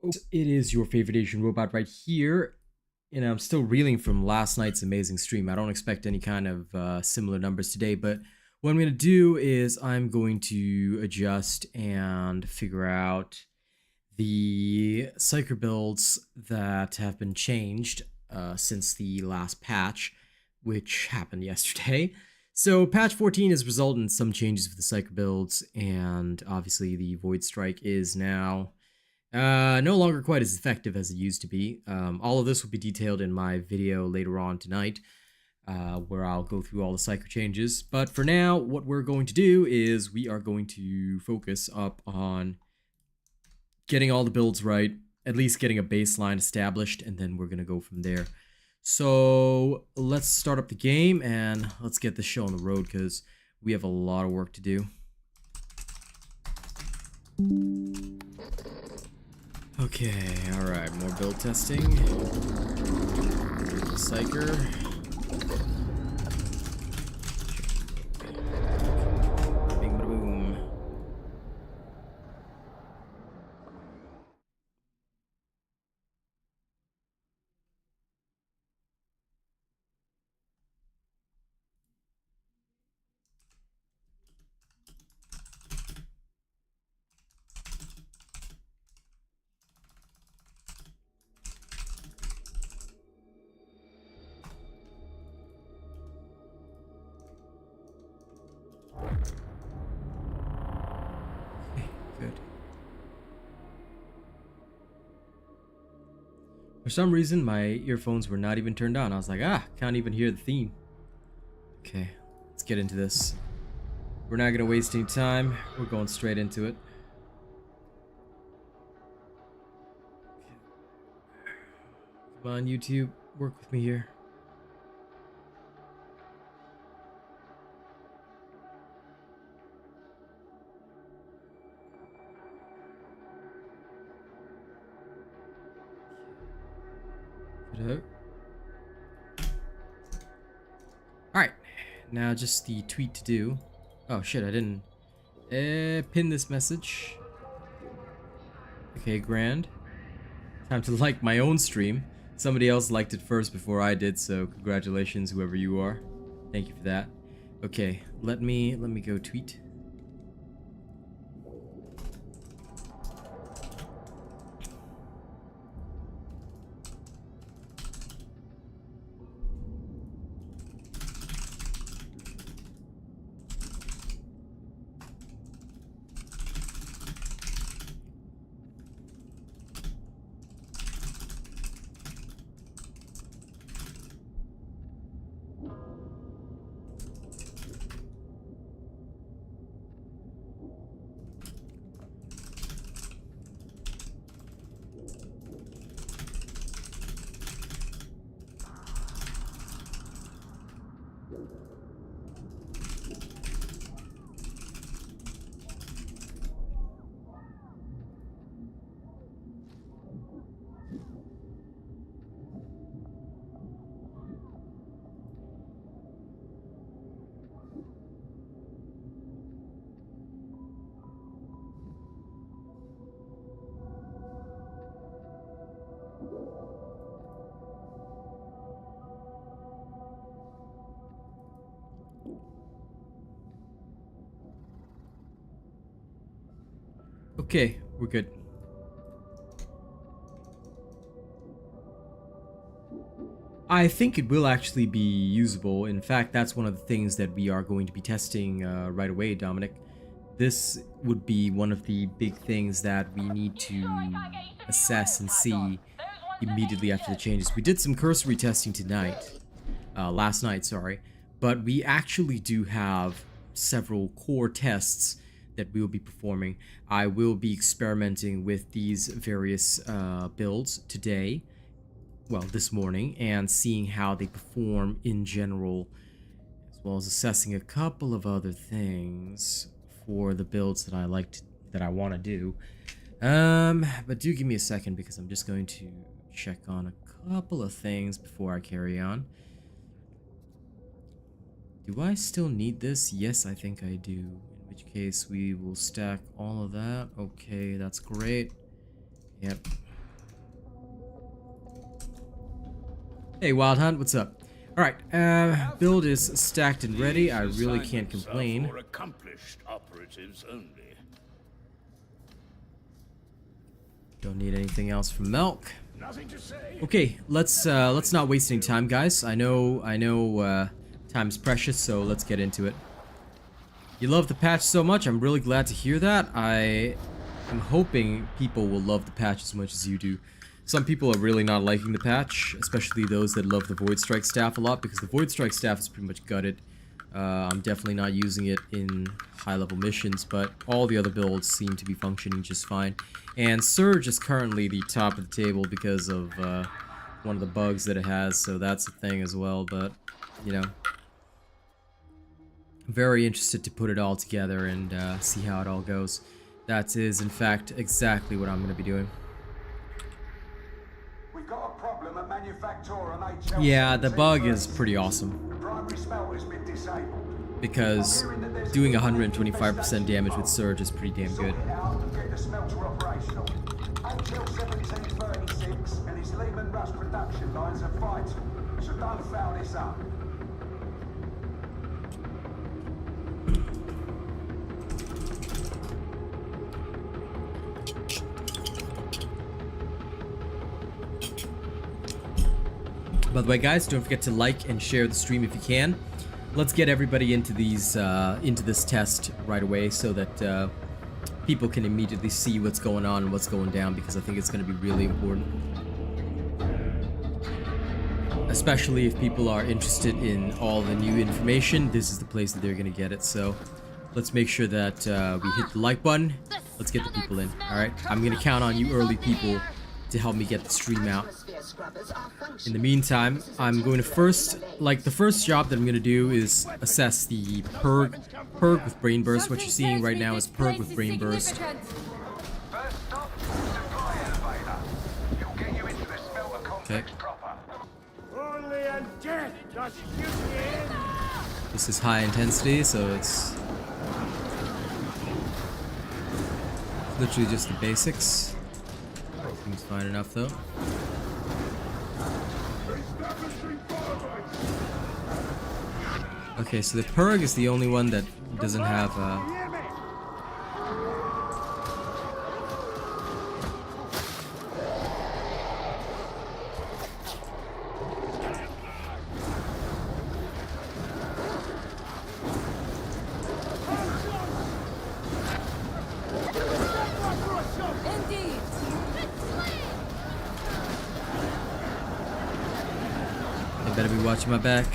It is your favorite Asian robot right here, and I'm still reeling from last night's amazing stream. I don't expect any kind of similar numbers today, but what I'm going to do is I'm going to adjust and figure out the Psyker builds that have been changed since the last patch, which happened yesterday. So patch 14 has resulted in some changes for the Psyker builds, and obviously the Void Strike is now no longer quite as effective as it used to be. All of this will be detailed in my video later on tonight, where I'll go through all the Psyker changes. But for now, what we're going to do is we are going to focus up on getting all the builds right, at least getting a baseline established, and then we're going to go from there. So let's start up the game and let's get this show on the road because we have a lot of work to do. Okay, alright, more build testing. Psyker. Bing bada boom. Good. For some reason, my earphones were not even turned on. I was like, can't even hear the theme. Okay, let's get into this. We're not gonna waste any time. We're going straight into it. Come on, YouTube, work with me here. Alright, now just the tweet to do. Oh shit, I didn't pin this message. Okay, grand. Time to like my own stream. Somebody else liked it first before I did, so congratulations whoever you are. Thank you for that. Okay, let me go tweet. Okay, we're good. I think it will actually be usable. In fact, that's one of the things that we are going to be testing right away, Dominic. This would be one of the big things that we need to assess and see immediately after the changes. We did some cursory testing tonight, last night, sorry, but we actually do have several core tests that we will be performing. I will be experimenting with these various builds today, well, this morning, and seeing how they perform in general, as well as assessing a couple of other things for the builds that I want to do. But do give me a second because I'm just going to check on a couple of things before I carry on. Do I still need this? Yes, I think I do. In which case we will stack all of that. Okay, that's great. Yep. Hey, Wild Hunt, what's up? Alright, build is stacked and ready. I really can't complain. For accomplished operatives only. Don't need anything else from Milk. Nothing to say. Okay, let's not waste any time, guys. I know time's precious, so let's get into it. You love the patch so much, I'm really glad to hear that. I am hoping people will love the patch as much as you do. Some people are really not liking the patch, especially those that love the Void Strike staff a lot, because the Void Strike staff is pretty much gutted. I'm definitely not using it in high-level missions, but all the other builds seem to be functioning just fine. And Surge is currently the top of the table because of one of the bugs that it has, so that's a thing as well, but, you know. Very interested to put it all together and see how it all goes. That is, in fact, exactly what I'm going to be doing. We've got a problem at Manufactura and HL. Yeah, the bug is pretty awesome. The primary smelter's been disabled. Because doing 125% damage with Surge is pretty damn good. Sort it out and get the smelter operational. HL 1736 and his Lehman Russ production lines are vital, so don't foul this up. By the way, guys, don't forget to like and share the stream if you can. Let's get everybody into these into this test right away so that people can immediately see what's going on and what's going down, because I think it's going to be really important. Especially if people are interested in all the new information, this is the place that they're going to get it. So let's make sure that we hit the like button. Let's get the people in. All right, I'm going to count on you early people to help me get the stream out. In the meantime, I'm going to the first job that I'm going to do is assess the perg with Brain Burst. What you're seeing right now is perg with Brain Burst. Okay. This is high intensity, so it's literally just the basics. Seems fine enough though. Okay, so the perg is the only one that doesn't have I better be watching my back.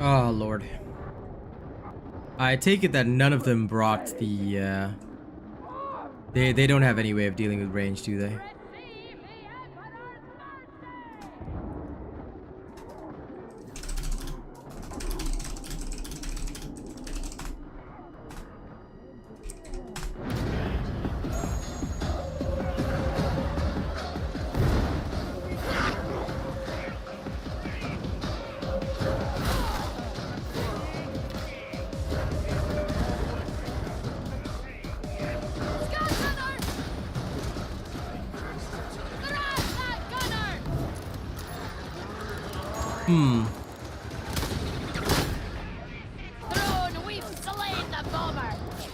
Oh Lord. I take it that none of them brought the they don't have any way of dealing with range, do they?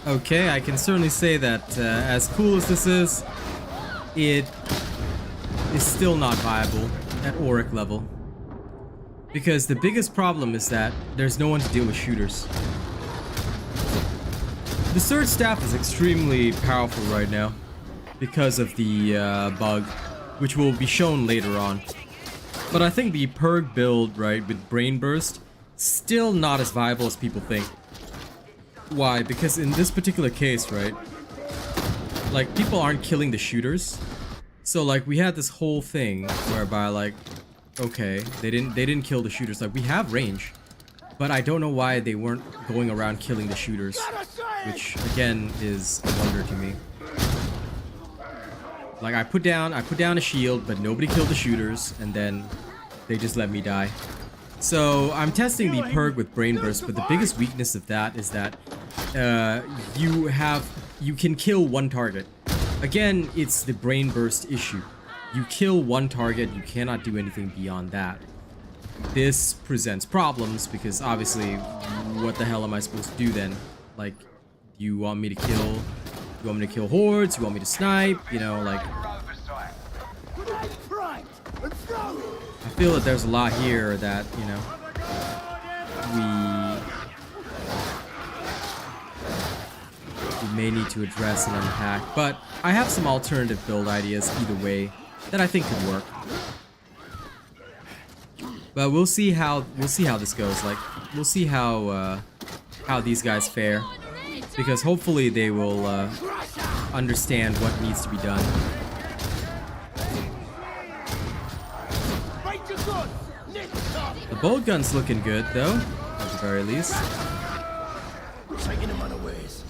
Okay, I can certainly say that as cool as this is, it is still not viable at Auric level. Because the biggest problem is that there's no one to deal with shooters. The Surge staff is extremely powerful right now. because of the bug, which will be shown later on. But I think the perk build, right, with Brain Burst, still not as viable as people think. Why? Because in this particular case, right, like, people aren't killing the shooters. So, like, we had this whole thing whereby, like, okay, they didn't kill the shooters. Like, we have range, but I don't know why they weren't going around killing the shooters, which again is a wonder to me. Like, I put down a shield, but nobody killed the shooters, and then they just let me die. So I'm testing the perk with Brain Burst, but the biggest weakness of that is that you can kill one target. Again, it's the Brain Burst issue. You kill one target, you cannot do anything beyond that. This presents problems because obviously, what the hell am I supposed to do then? Like, you want me to kill? You want me to kill hordes? You want me to snipe? You know, like, I feel that there's a lot here that, you know, we may need to address and unpack. But I have some alternative build ideas either way that I think could work. But we'll see how this goes. Like, we'll see how these guys fare, because hopefully they will understand what needs to be done. The bolt gun's looking good, though, at the very least. Taking him unawares.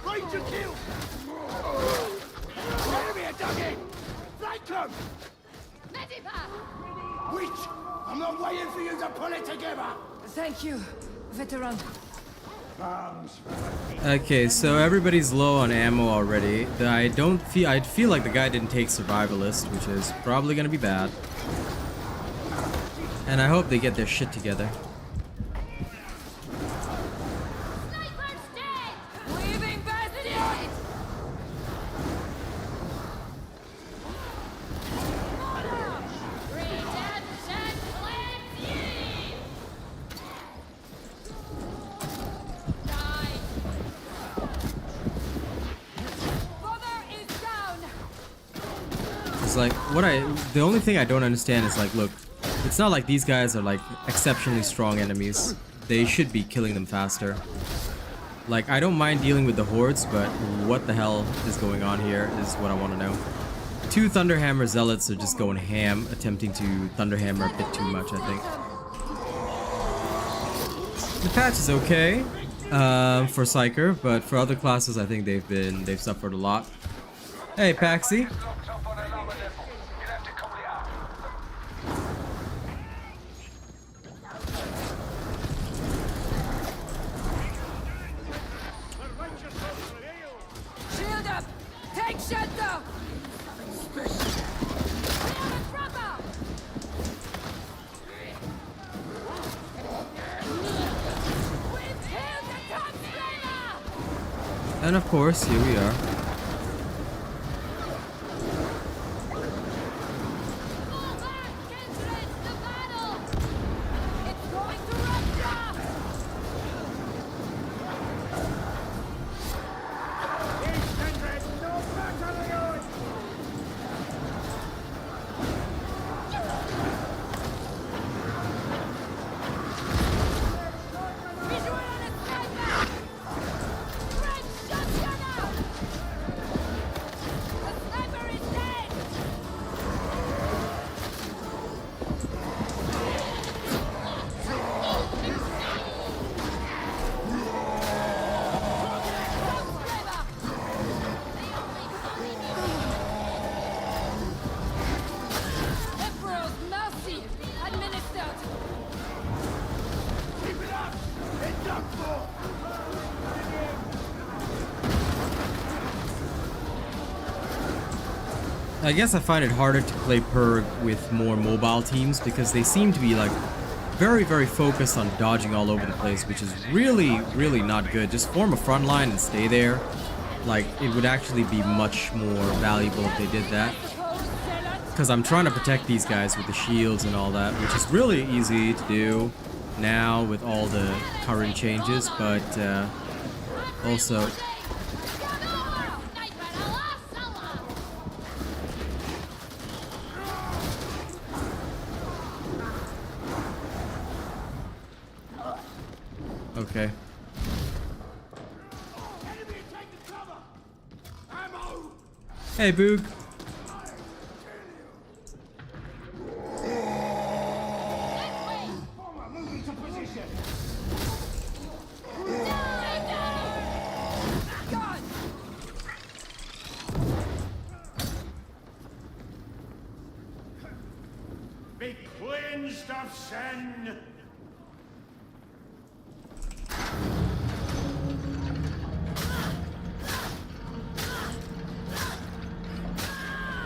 Ranger kill! Enemy attacking! Flank them! Witch! I'm not waiting for you to pull it together! Thank you, veteran. Okay, so everybody's low on ammo already. I feel like the guy didn't take survivalist, which is probably gonna be bad. And I hope they get their shit together. Like, the only thing I don't understand is, like, look, it's not like these guys are like exceptionally strong enemies. They should be killing them faster. Like, I don't mind dealing with the hordes, but what the hell is going on here is what I want to know. Two Thunderhammer Zealots are just going ham, attempting to Thunderhammer a bit too much, I think. The patch is okay for Psyker, but for other classes, I think they've suffered a lot. Hey, Paxi. Shield up! Take shelter! And of course, here we are. I guess I find it harder to play Purg with more mobile teams because they seem to be like very, very focused on dodging all over the place, which is really, really not good. Just form a front line and stay there. Like, it would actually be much more valuable if they did that. Because I'm trying to protect these guys with the shields and all that, which is really easy to do. now with all the current changes, but also okay. Hey, Boog. Be cleansed of sin.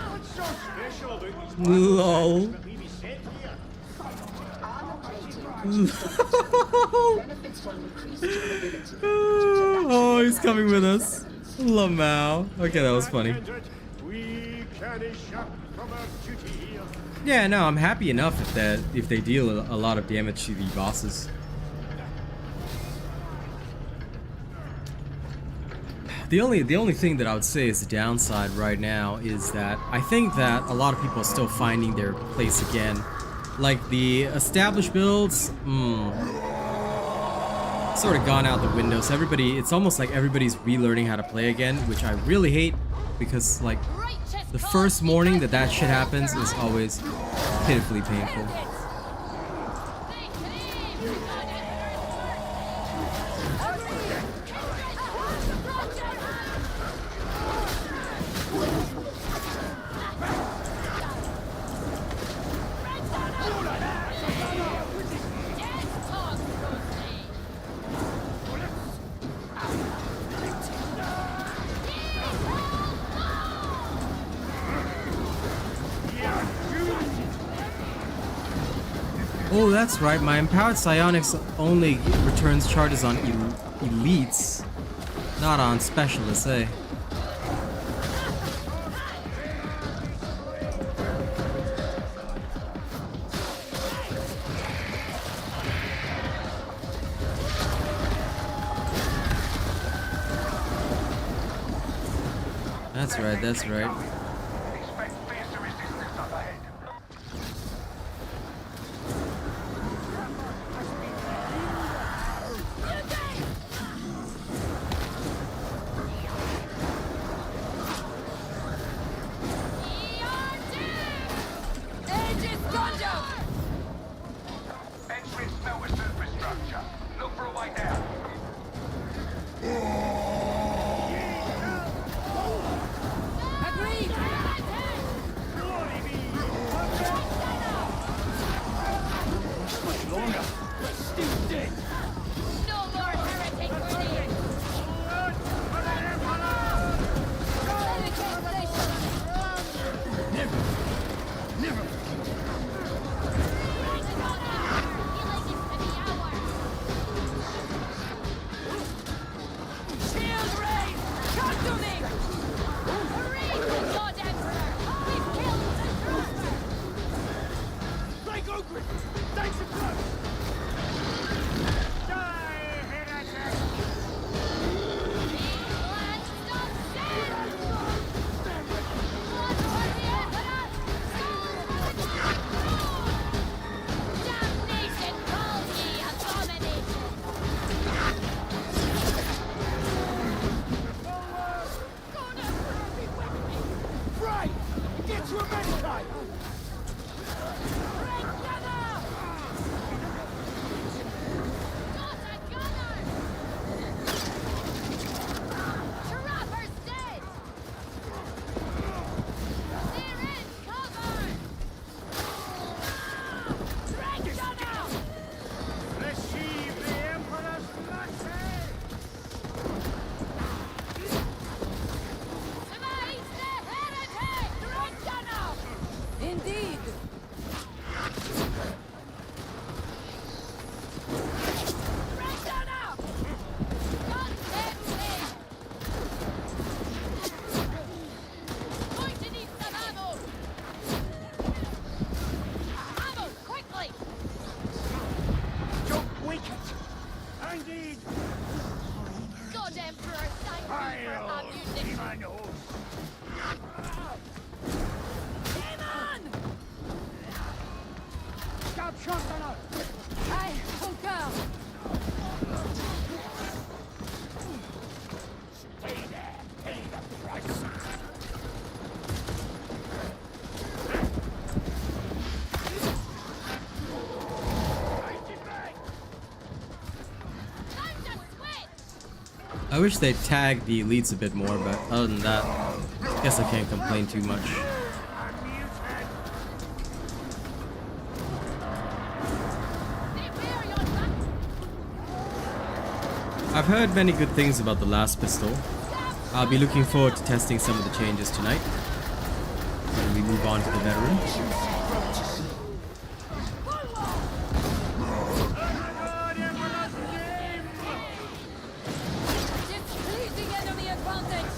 What's so special about these Lol. that we be sent here? Oh, he's coming with us. Lamau. Okay, that was funny. We can shuck from our duty here. Yeah, no, I'm happy enough if they deal a lot of damage to the bosses. The only thing that I would say is the downside right now is that I think that a lot of people are still finding their place again. Like the established builds, sort of gone out the window. So it's almost like everybody's relearning how to play again, which I really hate because like the first morning that shit happens is always pitifully painful. Oh, that's right. My empowered psionics only returns charges on elites, not on specialists, eh? That's right, that's right. Expect fiercer resistance up ahead. Entering smelter superstructure. Look for a way down. Agreed. No more heretic grenades. Shield raise! Come to me! Hurry, Lord Emperor! We've killed the trooper! Break open! Thanks for close! Die, heretic! Cleansed of sin! Blood for the Emperor! Damnation calls ye abomination! God Emperor be with me! Right! Get your medikite! Break together! Emperor thank me for ammunition. Demon! Stop shotgun up! I concur. Stay there. Pay the price. Time to switch! I wish they'd tag the elites a bit more, but other than that, I guess I can't complain too much. Prepare your back. I've heard many good things about the last pistol. I'll be looking forward to testing some of the changes tonight. When we move on to the veteran. Displeasing enemy advantage.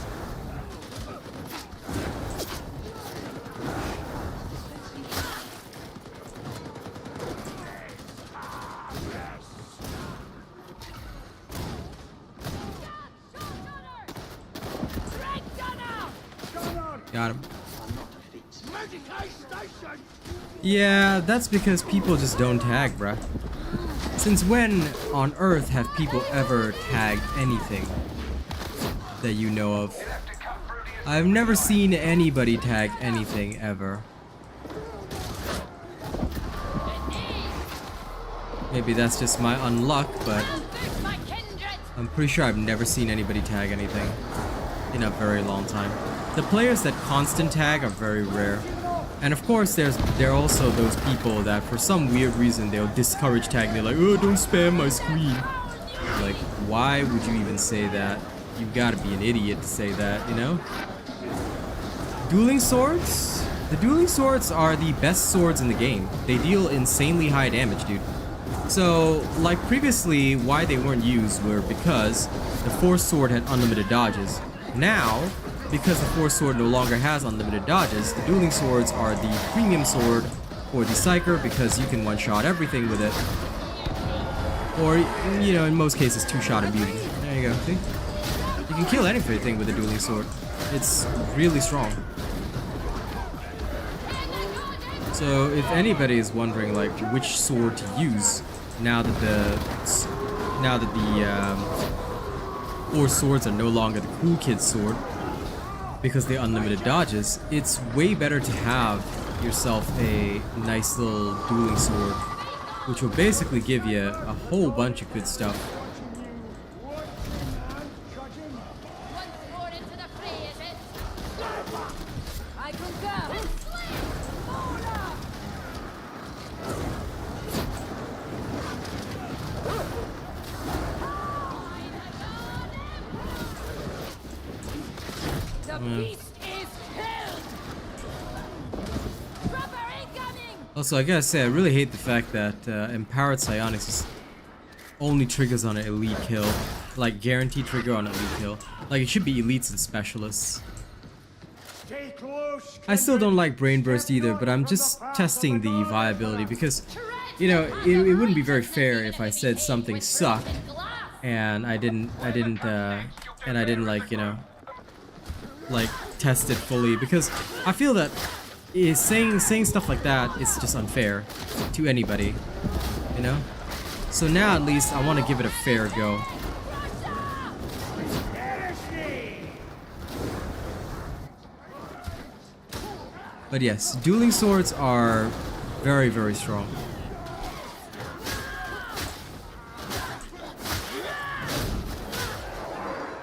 Got him. Medicaid station! Yeah, that's because people just don't tag, bruh. Since when on earth have people ever tagged anything that you know of? I've never seen anybody tag anything ever. Maybe that's just my unluck, but My kindred. I'm pretty sure I've never seen anybody tag anything in a very long time. The players that constant tag are very rare. And of course there are also those people that for some weird reason they'll discourage tag. They're like, oh, don't spam my screen. Like, why would you even say that? You've got to be an idiot to say that, you know? Dueling swords? The dueling swords are the best swords in the game. They deal insanely high damage, dude. So, like previously, why they weren't used were because the force sword had unlimited dodges. Now, because the force sword no longer has unlimited dodges, the dueling swords are the premium sword for the Psyker because you can one-shot everything with it. Or, you know, in most cases, two-shot immunity. There you go, see? You can kill anything with a dueling sword. It's really strong. So, if anybody is wondering, like, which sword to use now that the force swords are no longer the cool kid sword, because they unlimited dodges, it's way better to have yourself a nice little dueling sword, which will basically give you a whole bunch of good stuff. One sword into the fray, is it? I concur. The beast is killed. Dropper incoming. Also, I gotta say, I really hate the fact that Empowered Psionics just only triggers on an elite kill. Like, guaranteed trigger on an elite kill. Like, it should be elites and specialists. Stay close! I still don't like Brain Burst either, but I'm just testing the viability because, you know, it wouldn't be very fair if I said something sucked and I didn't like, you know, like test it fully, because I feel that saying stuff like that is just unfair to anybody, you know? So now at least I want to give it a fair go. But yes, dueling swords are very, very strong.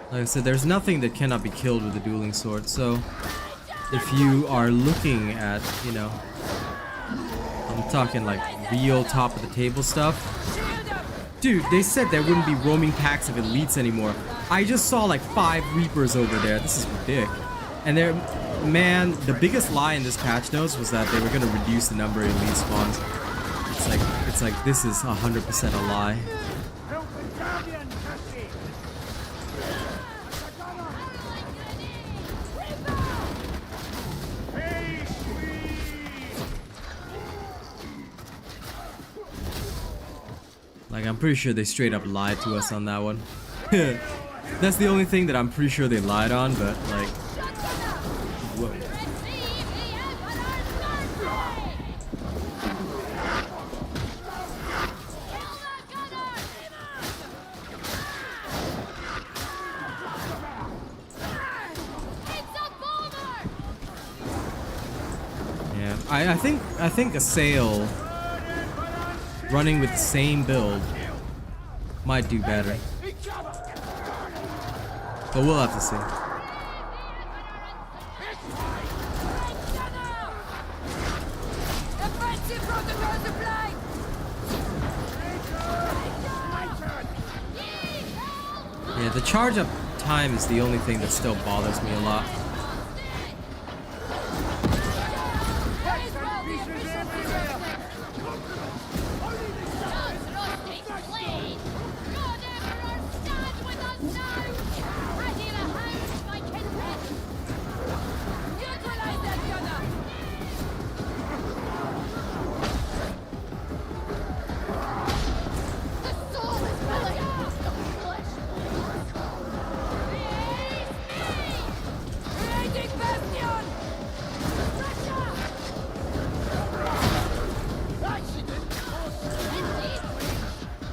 Like I said, there's nothing that cannot be killed with a dueling sword, so if you are looking at, you know, I'm talking like real top of the table stuff. Dude, they said there wouldn't be roaming packs of elites anymore. I just saw like 5 Reapers over there. This is ridiculous. And they're, man, the biggest lie in this patch notes was that they were gonna reduce the number of elite spawns. It's like this is 100% a lie. Like, I'm pretty sure they straight up lied to us on that one. That's the only thing that I'm pretty sure they lied on, but like, whoa. Receive the Emperor's mercy! Kill the gunner! It's a bomber! Yeah, I think a sail running with the same build might do better, but we'll have to see. Offensive protocols applied! Yeah, the charge up time is the only thing that still bothers me a lot.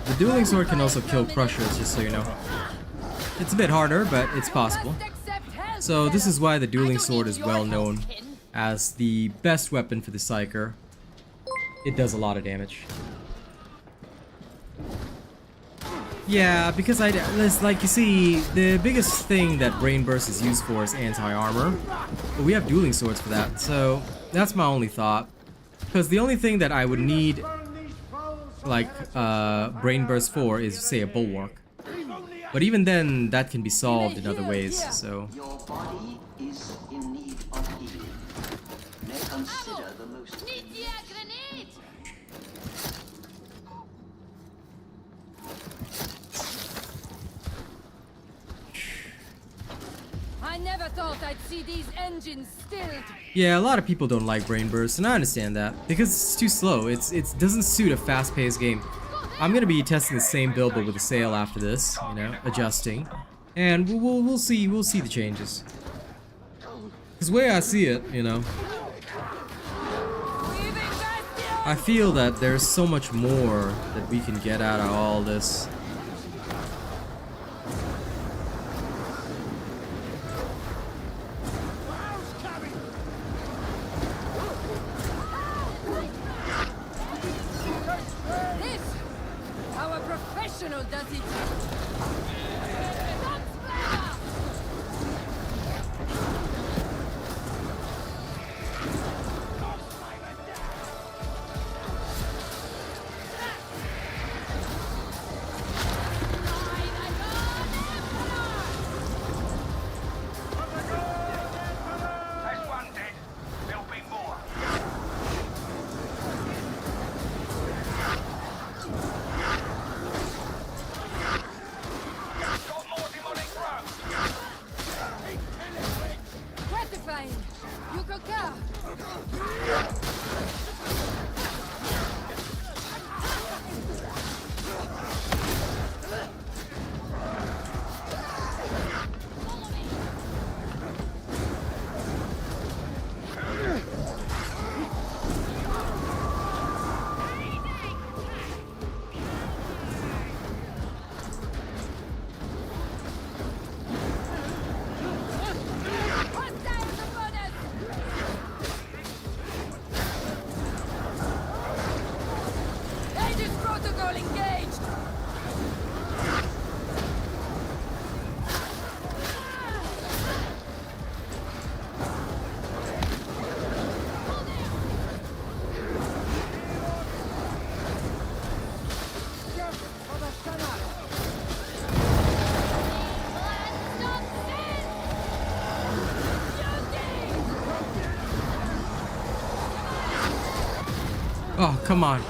The dueling sword can also kill crushers, just so you know. It's a bit harder, but it's possible. So this is why the dueling sword is well known as the best weapon for the Psyker. It does a lot of damage. Yeah, because like you see, the biggest thing that Brain Burst is used for is anti-armor, but we have dueling swords for that, so that's my only thought. Because the only thing that I would need, like, Brain Burst for is, say, a bulwark. But even then, that can be solved in other ways, so... Your body is in need of healing. May consider the most... Need the grenade! I never thought I'd see these engines stilled. Yeah, a lot of people don't like Brain Burst, and I understand that, because it's too slow. It doesn't suit a fast-paced game. I'm gonna be testing the same build but with a sail after this, you know, adjusting, and we'll see the changes. Because the way I see it, you know, I feel that there's so much more that we can get out of all this. Does it? That's one dead. There'll be more. Got more demonic grubs. Gratifying. You concur? Hostiles upon us! Aegis protocol engaged! Oh, come on.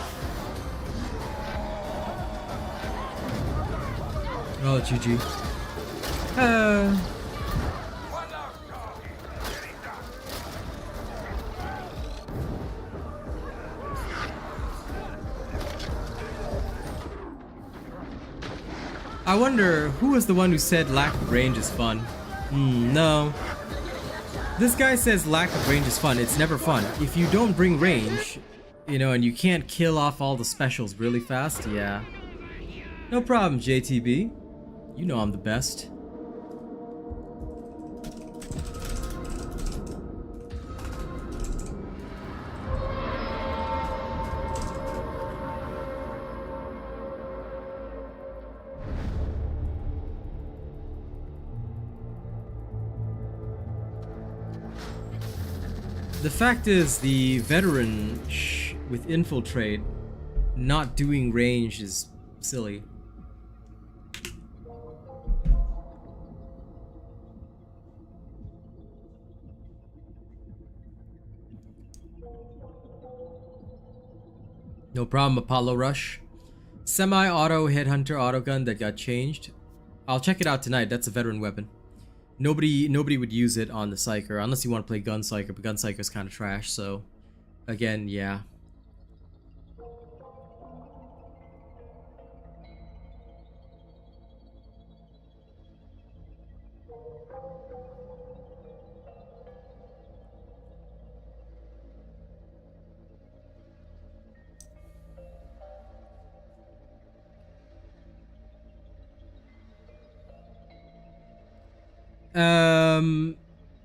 Oh, GG. One last target. Get it done. I wonder who was the one who said lack of range is fun. No. This guy says lack of range is fun. It's never fun. If you don't bring range, you know, and you can't kill off all the specials really fast, yeah. No problem, JTB. You know I'm the best. The fact is, the veteran with infiltrate not doing range is silly. No problem, Apollo Rush. Semi-auto headhunter autogun that got changed. I'll check it out tonight. That's a veteran weapon. Nobody would use it on the Psyker unless you want to play Gun Psyker, but Gun Psyker is kind of trash, so again, yeah.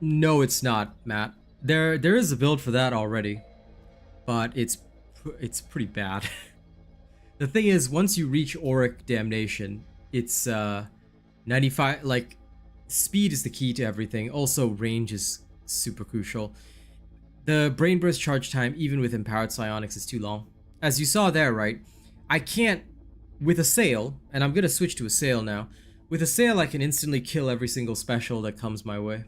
No, it's not, Matt. There is a build for that already, but it's pretty bad. The thing is, once you reach Auric Damnation, it's 95. Like, speed is the key to everything. Also, range is super crucial. The Brain Burst charge time, even with Empowered Psionics, is too long. As you saw there, right? I can't, with a sail, and I'm gonna switch to a sail now. With a sail, I can instantly kill every single special that comes my way.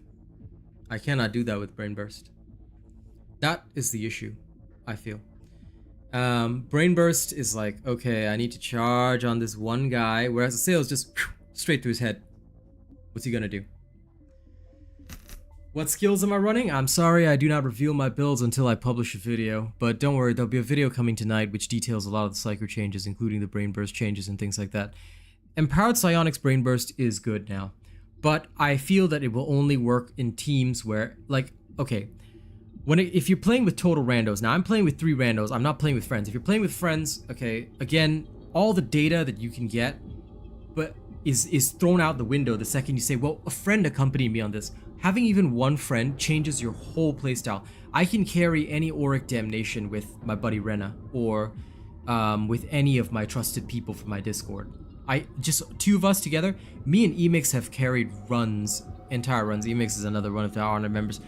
I cannot do that with Brain Burst. That is the issue, I feel. Brain Burst is like, okay, I need to charge on this one guy, whereas a sail is just straight through his head. What's he gonna do? What skills am I running? I'm sorry, I do not reveal my builds until I publish a video, but don't worry, there'll be a video coming tonight which details a lot of the Psyker changes, including the Brain Burst changes and things like that. Empowered Psionics Brain Burst is good now, but I feel that it will only work in teams where, like, okay, if you're playing with total randos, now I'm playing with 3 randos, I'm not playing with friends. If you're playing with friends, okay, again, all the data that you can get, but is thrown out the window the second you say, well, a friend accompanied me on this. Having even one friend changes your whole playstyle. I can carry any Auric Damnation with my buddy Rena, or with any of my trusted people from my Discord. Just 2 of us together, me and Emix have carried runs, entire runs. Emix is another one of the honored members.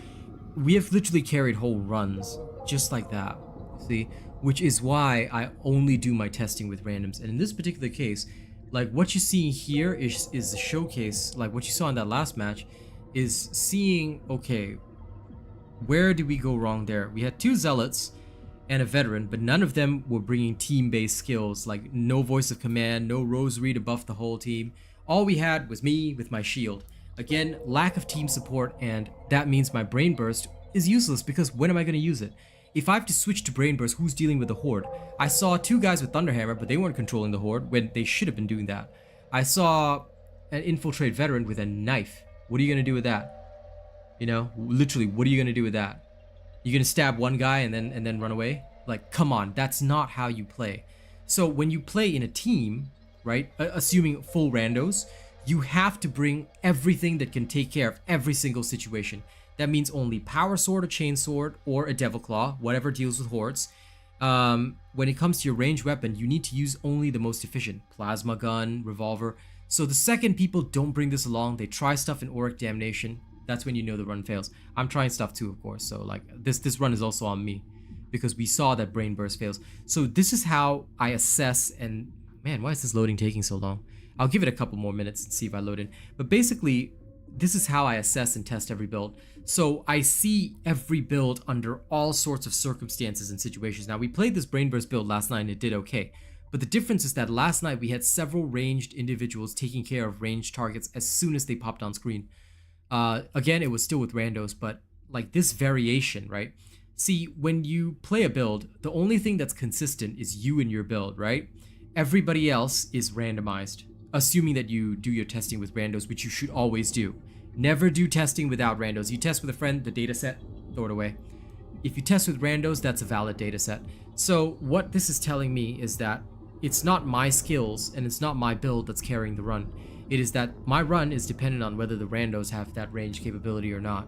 We have literally carried whole runs, just like that, see? Which is why I only do my testing with randoms. And in this particular case, like what you see here is the showcase, like what you saw in that last match, is seeing, okay, where did we go wrong there? We had 2 zealots and a veteran, but none of them were bringing team-based skills, like no voice of command, no rosary to buff the whole team. All we had was me with my shield. Again, lack of team support, and that means my Brain Burst is useless because when am I going to use it? If I have to switch to Brain Burst, who's dealing with the Horde? I saw 2 guys with Thunderhammer, but they weren't controlling the Horde when they should have been doing that. I saw an infiltrate veteran with a knife. What are you going to do with that? You know, literally, what are you going to do with that? You're gonna stab one guy and then run away? Like, come on, that's not how you play. So when you play in a team, right, assuming full randos, you have to bring everything that can take care of every single situation. That means only power sword or chain sword or a devil claw, whatever deals with hordes. When it comes to your ranged weapon, you need to use only the most efficient. Plasma gun, revolver. So the second people don't bring this along, they try stuff in Auric Damnation, that's when you know the run fails. I'm trying stuff too, of course, so like this run is also on me because we saw that Brain Burst fails. So this is how I assess, and man, why is this loading taking so long? I'll give it a couple more minutes and see if I load in. But basically, this is how I assess and test every build. So I see every build under all sorts of circumstances and situations. Now, we played this Brain Burst build last night and it did okay. But the difference is that last night we had several ranged individuals taking care of ranged targets as soon as they popped on screen. Again, it was still with randos, but like this variation, right? See, when you play a build, the only thing that's consistent is you and your build, right? Everybody else is randomized. assuming that you do your testing with randos, which you should always do. Never do testing without randos. You test with a friend, the data set, throw it away. If you test with randos, that's a valid data set. So what this is telling me is that it's not my skills and it's not my build that's carrying the run. It is that my run is dependent on whether the randos have that range capability or not.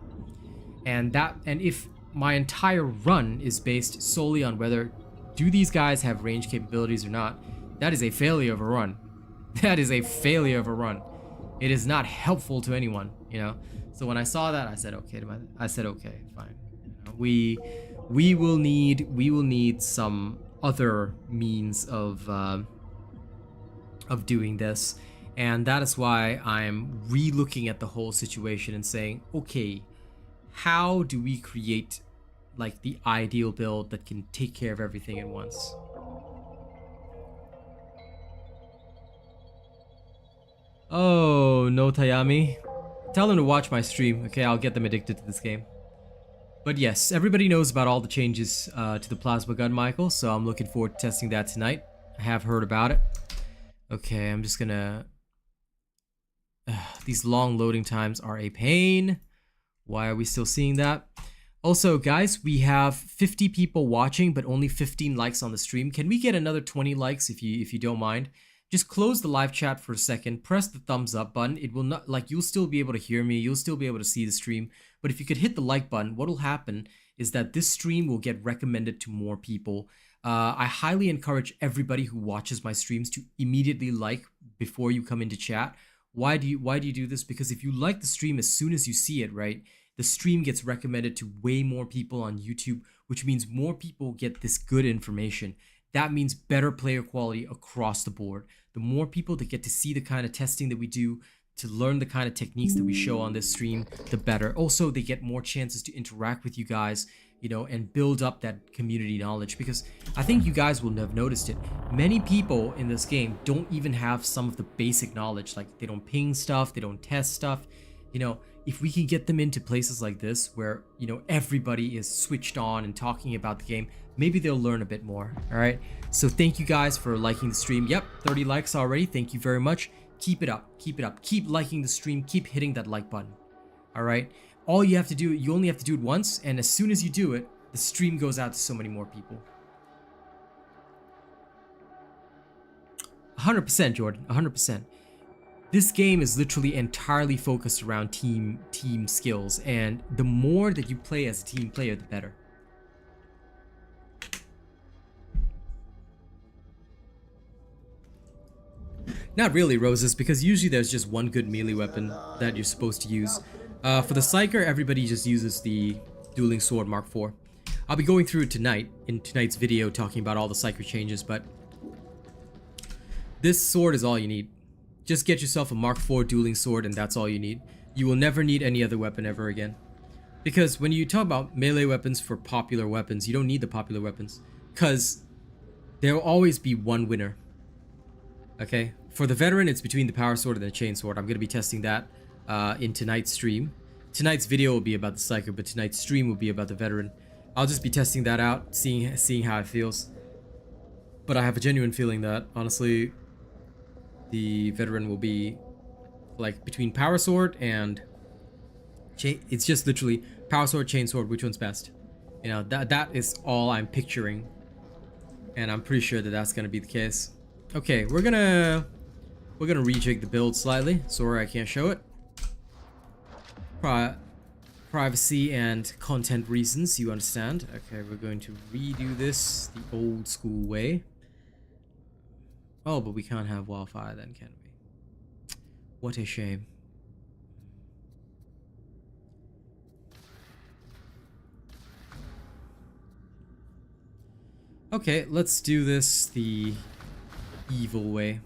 And if my entire run is based solely on whether do these guys have range capabilities or not, that is a failure of a run. That is a failure of a run. It is not helpful to anyone, you know. So when I saw that, I said okay fine. You know, we will need some other means of doing this, and that is why I'm re-looking at the whole situation and saying, okay, how do we create like the ideal build that can take care of everything at once? Oh, no, Tayami. Tell them to watch my stream, okay? I'll get them addicted to this game. But yes, everybody knows about all the changes to the plasma gun, Michael, so I'm looking forward to testing that tonight. I have heard about it. Okay, I'm just gonna... these long loading times are a pain. Why are we still seeing that? Also, guys, we have 50 people watching, but only 15 likes on the stream. Can we get another 20 likes if you don't mind? Just close the live chat for a second, press the thumbs up button. It will not, like, you'll still be able to hear me, you'll still be able to see the stream, but if you could hit the like button, what will happen is that this stream will get recommended to more people. I highly encourage everybody who watches my streams to immediately like before you come into chat. Why do you do this? Because if you like the stream as soon as you see it, right, the stream gets recommended to way more people on YouTube, which means more people get this good information. That means better player quality across the board. The more people that get to see the kind of testing that we do, to learn the kind of techniques that we show on this stream, the better. Also, they get more chances to interact with you guys, you know, and build up that community knowledge, because I think you guys will have noticed it. Many people in this game don't even have some of the basic knowledge, like they don't ping stuff, they don't test stuff. You know, if we can get them into places like this where, you know, everybody is switched on and talking about the game, maybe they'll learn a bit more. All right, so thank you guys for liking the stream. Yep, 30 likes already. Thank you very much. Keep it up, keep it up, keep liking the stream, keep hitting that like button. All right, all you have to do, you only have to do it once, and as soon as you do it, the stream goes out to so many more people. 100%, Jordan, 100%. This game is literally entirely focused around team skills, and the more that you play as a team player, the better. Not really, Roses, because usually there's just one good melee weapon that you're supposed to use. For the Psyker, everybody just uses the Dueling Sword Mark IV. I'll be going through it tonight, in tonight's video, talking about all the Psyker changes, but this sword is all you need. Just get yourself a Mark IV Dueling Sword, and that's all you need. You will never need any other weapon ever again. Because when you talk about melee weapons for popular weapons, you don't need the popular weapons, because there will always be one winner. Okay? For the veteran, it's between the power sword and the chain sword. I'm going to be testing that in tonight's stream. Tonight's video will be about the Psyker, but tonight's stream will be about the veteran. I'll just be testing that out, seeing how it feels. But I have a genuine feeling that, honestly, the veteran will be like between power sword and chain. It's just literally power sword, chain sword, which one's best? You know, that is all I'm picturing, and I'm pretty sure that that's going to be the case. Okay, we're gonna rejig the build slightly. Sorry, I can't show it. Privacy and content reasons, you understand. Okay, we're going to redo this the old school way. Oh, but we can't have wildfire then, can we? What a shame. Okay, let's do this the evil way.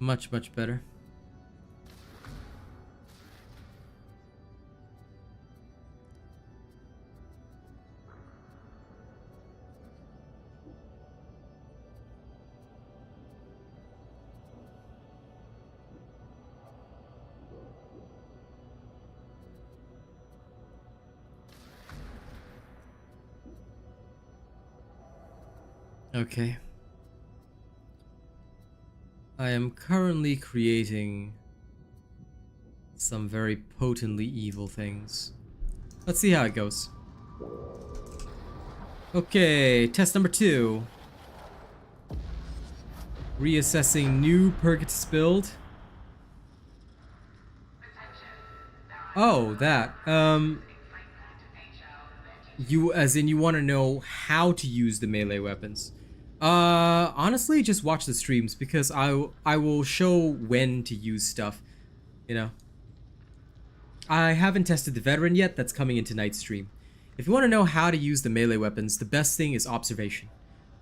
Much better. Okay. I am currently creating some very potently evil things. Let's see how it goes. Okay, test number 2. Reassessing new Purgatus build. Oh, that. You want to know how to use the melee weapons. Honestly, just watch the streams because I will show when to use stuff, you know. I haven't tested the veteran yet. That's coming in tonight's stream. If you want to know how to use the melee weapons, the best thing is observation.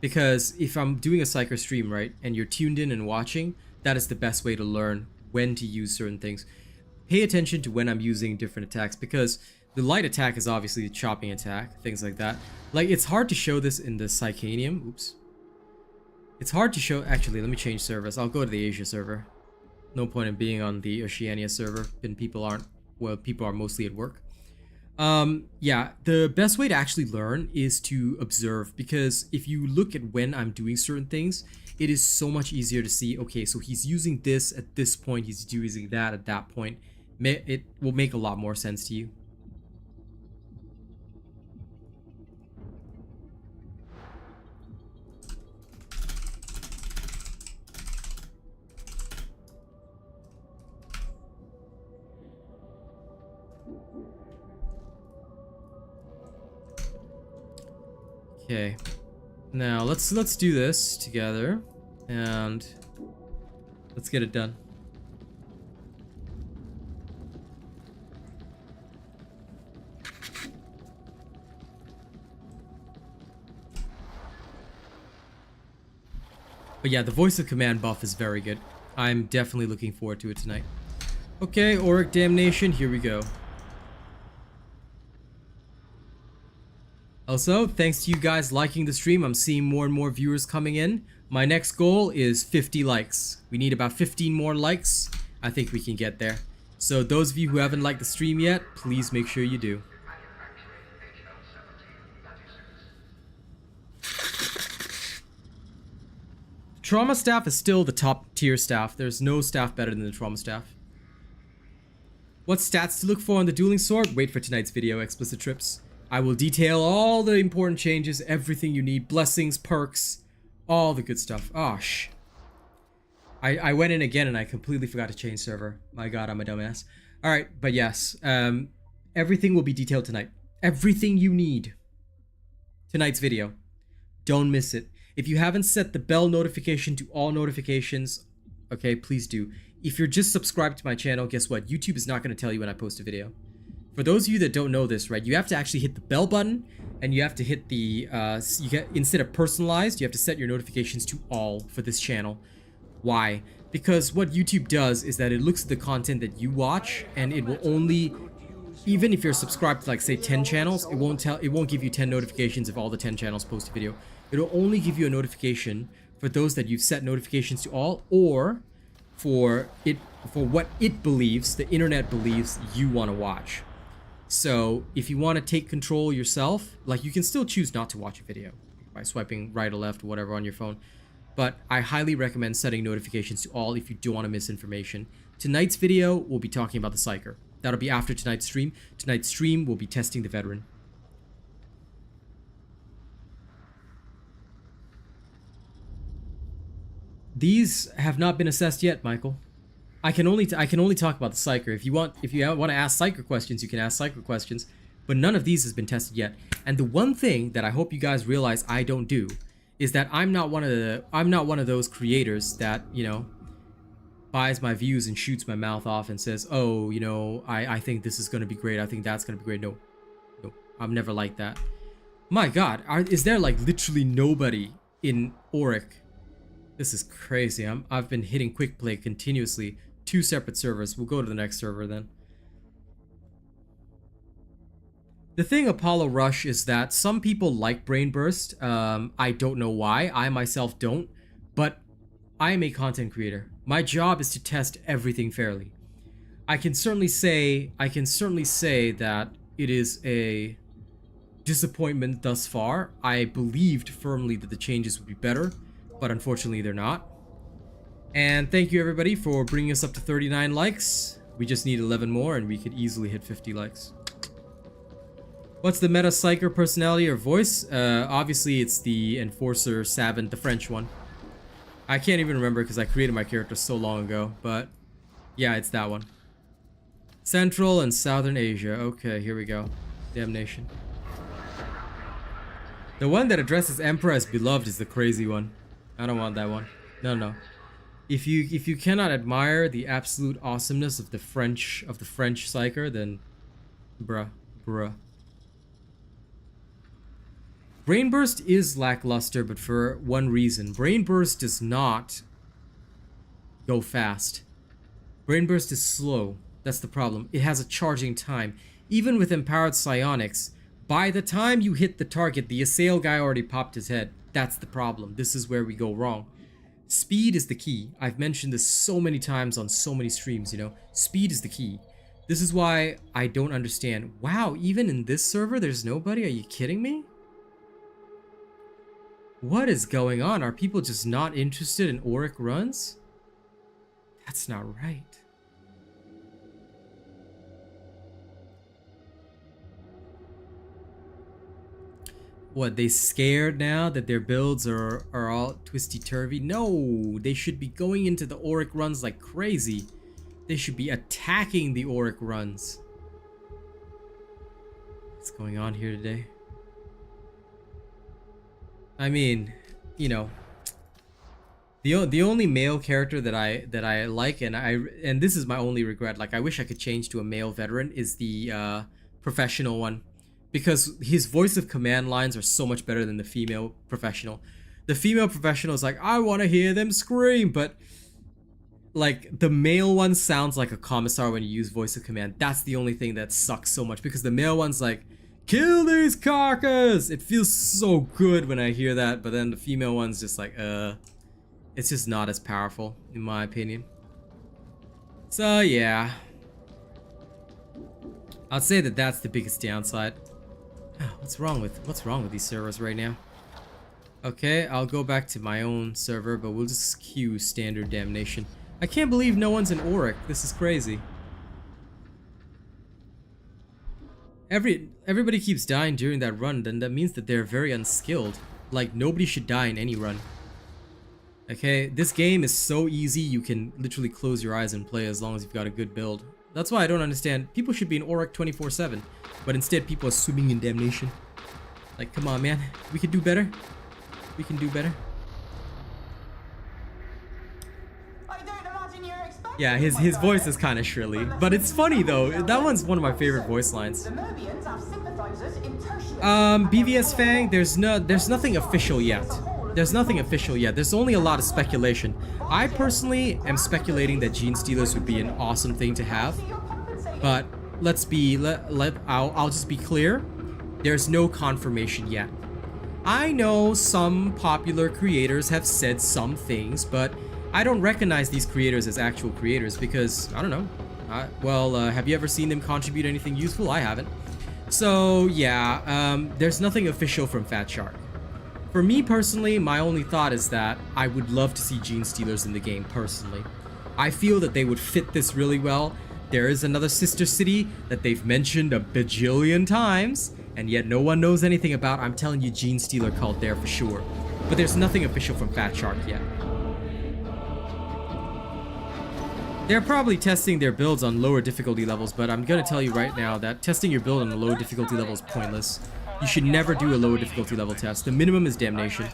Because if I'm doing a Psyker stream, right, and you're tuned in and watching, that is the best way to learn when to use certain things. Pay attention to when I'm using different attacks, because the light attack is obviously the chopping attack, things like that. Like, it's hard to show this in the Psychanium. Oops. It's hard to show. Actually, let me change servers. I'll go to the Asia server. No point in being on the Oceania server, and people are mostly at work. Yeah, the best way to actually learn is to observe, because if you look at when I'm doing certain things, it is so much easier to see, okay, so he's using this at this point, he's using that at that point. It will make a lot more sense to you. Okay, now let's do this together, and let's get it done. But yeah, the voice of command buff is very good. I'm definitely looking forward to it tonight. Okay, Auric Damnation, here we go. Also, thanks to you guys liking the stream, I'm seeing more and more viewers coming in. My next goal is 50 likes. We need about 15 more likes. I think we can get there. So those of you who haven't liked the stream yet, please make sure you do. Trauma staff is still the top tier staff. There's no staff better than the trauma staff. What stats to look for on the dueling sword? Wait for tonight's video, Explicit Trips. I will detail all the important changes, everything you need, blessings, perks, all the good stuff. Oh, I went in again and I completely forgot to change server. My god, I'm a dumbass. Alright, but yes, everything will be detailed tonight. Everything you need. Tonight's video. Don't miss it. If you haven't set the bell notification to all notifications, okay, please do. If you're just subscribed to my channel, guess what? YouTube is not going to tell you when I post a video. For those of you that don't know this, right, you have to actually hit the bell button, and you have to hit the, instead of personalized, you have to set your notifications to all for this channel. Why? Because what YouTube does is that it looks at the content that you watch, and it will only, even if you're subscribed to, like, say 10 channels, it won't give you 10 notifications if all the 10 channels post a video. It'll only give you a notification for those that you've set notifications to all, or for what it believes, the internet believes you want to watch. So if you want to take control yourself, like, you can still choose not to watch a video by swiping right or left or whatever on your phone. But I highly recommend setting notifications to all if you don't want to miss information. Tonight's video, we'll be talking about the Psyker. That'll be after tonight's stream. Tonight's stream, we'll be testing the veteran. These have not been assessed yet, Michael. I can only talk about the Psyker. If you want to ask Psyker questions, you can ask Psyker questions. But none of these has been tested yet. And the one thing that I hope you guys realize I don't do is that I'm not one of those creators that, you know, buys my views and shoots my mouth off and says, oh, you know, I think this is gonna be great. I think that's gonna be great. No, I'm never like that. My God, is there like literally nobody in Auric? This is crazy. I've been hitting quick play continuously. 2 separate servers. We'll go to the next server then. The thing, Apollo Rush, is that some people like Brain Burst. I don't know why. I myself don't. But I am a content creator. My job is to test everything fairly. I can certainly say that it is a disappointment thus far. I believed firmly that the changes would be better, but unfortunately they're not. And thank you everybody for bringing us up to 39 likes. We just need 11 more and we could easily hit 50 likes. What's the meta Psyker personality or voice? Obviously it's the Enforcer Savant, the French one. I can't even remember because I created my character so long ago, but yeah, it's that one. Central and Southern Asia. Okay, here we go. Damnation. The one that addresses Emperor as beloved is the crazy one. I don't want that one. No, no. If you cannot admire the absolute awesomeness of the French Psyker, then bruh. Brainburst is lackluster, but for one reason. Brainburst does not go fast. Brainburst is slow. That's the problem. It has a charging time. Even with empowered psionics, by the time you hit the target, the assail guy already popped his head. That's the problem. This is where we go wrong. Speed is the key. I've mentioned this so many times on so many streams, you know. Speed is the key. This is why I don't understand. Wow, even in this server, there's nobody? Are you kidding me? What is going on? Are people just not interested in Auric runs? That's not right. What, they scared now that their builds are all twisty-turvy? No, they should be going into the Auric runs like crazy. They should be attacking the Auric runs. What's going on here today? I mean, you know, the only male character that I like, and this is my only regret, like I wish I could change to a male veteran, is the professional one, because his voice of command lines are so much better than the female professional. The female professional is like, I want to hear them scream, but like the male one sounds like a commissar when you use voice of command. That's the only thing that sucks so much, because the male one's like, kill these carcass! It feels so good when I hear that, but then the female one's just like, it's just not as powerful, in my opinion. So yeah, I'd say that that's the biggest downside. What's wrong with these servers right now? Okay, I'll go back to my own server, but we'll just queue standard damnation. I can't believe no one's in Auric. This is crazy. Everybody keeps dying during that run, then that means that they're very unskilled. Like, nobody should die in any run. Okay, this game is so easy, you can literally close your eyes and play as long as you've got a good build. That's why I don't understand. People should be in Auric 24/7, but instead people are swimming in damnation. Like, come on, man. We can do better. We can do better. Yeah, his voice is kind of shrilly, but it's funny though. That one's one of my favorite voice lines. BVS Fang, there's nothing official yet. There's nothing official yet. There's only a lot of speculation. I personally am speculating that Gene Stealers would be an awesome thing to have, but I'll just be clear. There's no confirmation yet. I know some popular creators have said some things, but I don't recognize these creators as actual creators because, I don't know. Have you ever seen them contribute anything useful? I haven't. So, yeah, there's nothing official from Fat Shark. For me personally, my only thought is that I would love to see Gene Stealers in the game, personally. I feel that they would fit this really well. There is another sister city that they've mentioned a bajillion times, and yet no one knows anything about. I'm telling you, Gene Stealer called there for sure. But there's nothing official from Fat Shark yet. They're probably testing their builds on lower difficulty levels, but I'm gonna tell you right now that testing your build on a lower difficulty level is pointless. You should never do a lower difficulty level test. The minimum is damnation.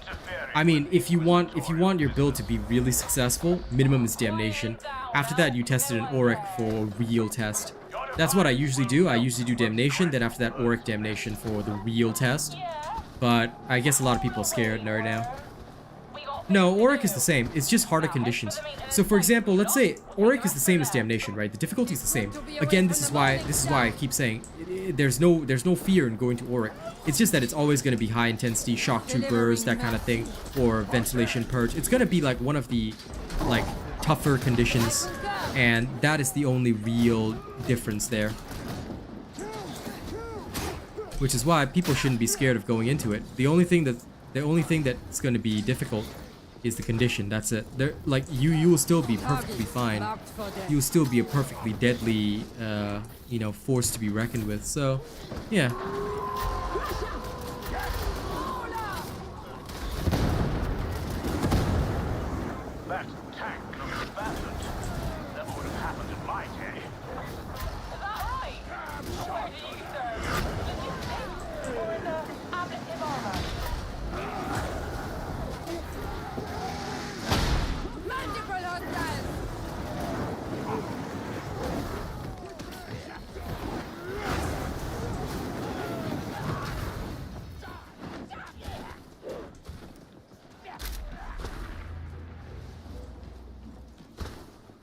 I mean, if you want your build to be really successful, minimum is damnation. After that, you test it in Auric for a real test. That's what I usually do. I usually do damnation, then after that Auric damnation for the real test. But I guess a lot of people are scared right now. No, Auric is the same. It's just harder conditions. So for example, let's say Auric is the same as damnation, right? The difficulty is the same. Again, this is why I keep saying there's no fear in going to Auric. It's just that it's always going to be high intensity, shock troopers, that kind of thing, or ventilation purge. It's going to be like one of the like tougher conditions, and that is the only real difference there. which is why people shouldn't be scared of going into it. The only thing that's going to be difficult is the condition. That's it. There, like you will still be perfectly fine. You will still be a perfectly deadly, you know, force to be reckoned with. So, yeah. That tank looks abandoned. Never would have happened in my day. Is that right? Where do you serve? Logistics or in the ablative armor? Multiple hostiles!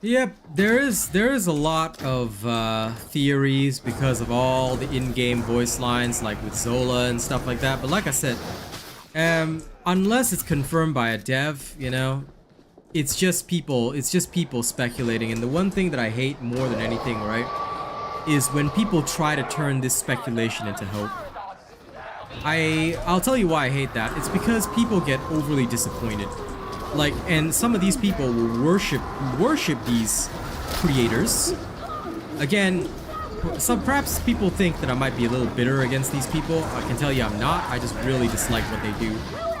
Yep, there is a lot of theories because of all the in-game voice lines, like with Zola and stuff like that. But like I said, unless it's confirmed by a dev, you know, it's just people speculating. And the one thing that I hate more than anything, right, is when people try to turn this speculation into hope. I'll tell you why I hate that. It's because people get overly disappointed. Like, and some of these people will worship these creators. Again, perhaps people think that I might be a little bitter against these people. I can tell you I'm not. I just really dislike what they do.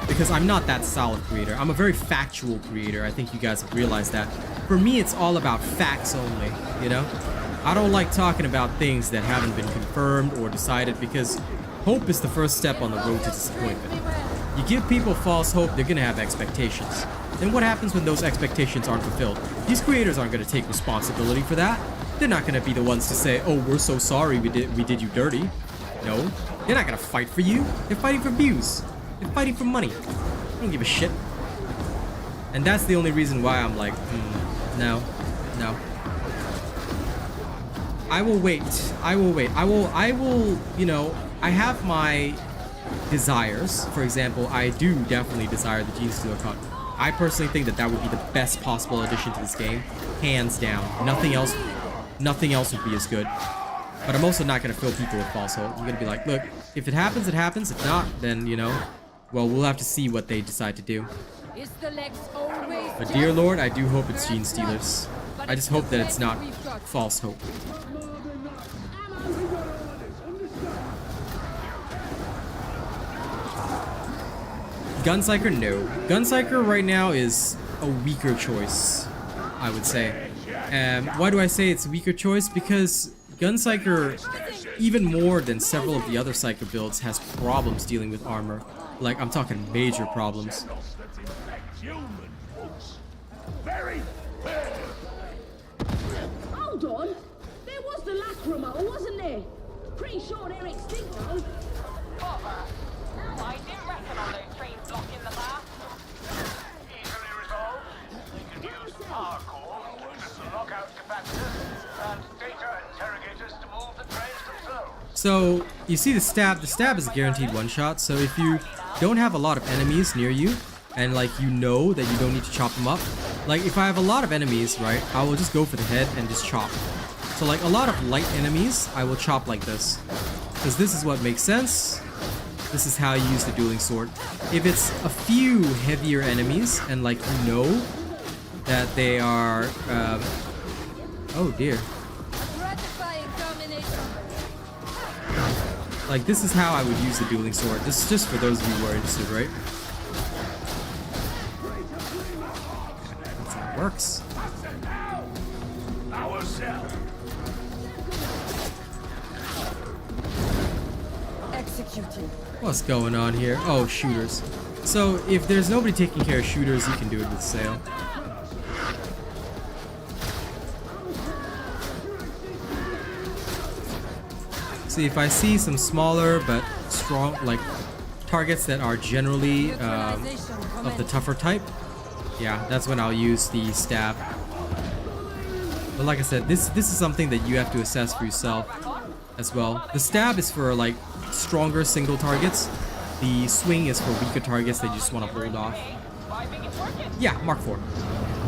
Because I'm not that solid creator. I'm a very factual creator. I think you guys have realized that. For me, it's all about facts only, you know? I don't like talking about things that haven't been confirmed or decided, because hope is the first step on the road to disappointment. You give people false hope, they're gonna have expectations. Then what happens when those expectations aren't fulfilled? These creators aren't gonna take responsibility for that. They're not gonna be the ones to say, oh, we're so sorry we did you dirty. No, they're not gonna fight for you. They're fighting for views. They're fighting for money. I don't give a shit. And that's the only reason why I'm like, no. I will wait. I will, you know, I have my desires. For example, I do definitely desire the Gene Stealer cut. I personally think that would be the best possible addition to this game, hands down. Nothing else would be as good. But I'm also not gonna fill people with false hope. I'm gonna be like, look, if it happens, it happens. If not, then, you know, well, we'll have to see what they decide to do. Is the legs always But dear Lord, I do hope it's Gene Stealers. I just hope that it's not false hope. Gunpsyker, no. Gunpsyker right now is a weaker choice, I would say. Why do I say it's a weaker choice? Because Gunpsyker, even more than several of the other Psyker builds, has problems dealing with armor. Like, I'm talking major problems. Hold on. There was the Lacrimal, wasn't there? Pretty sure they're extinct though. I didn't reckon on those trains blocking the path. Easily resolved. They can use power cores, lockout capacitors, and data interrogators to move the trains themselves. So, you see the stab is a guaranteed one-shot, so if you don't have a lot of enemies near you, and like you know that you don't need to chop them up, like if I have a lot of enemies, right, I will just go for the head and just chop. So like a lot of light enemies, I will chop like this. Because this is what makes sense. This is how you use the dueling sword. If it's a few heavier enemies, and like you know that they are, oh dear. Gratifying domination. Like this is how I would use the dueling sword. This is just for those of you who are interested, right? That's how it works. Executing. What's going on here? Oh, shooters. So if there's nobody taking care of shooters, you can do it with sail. See, if I see some smaller but strong, like targets that are generally of the tougher type, yeah, that's when I'll use the stab. But like I said, this is something that you have to assess for yourself as well. The stab is for like stronger single targets. The swing is for weaker targets that you just want to hold off. Yeah, Mark 4.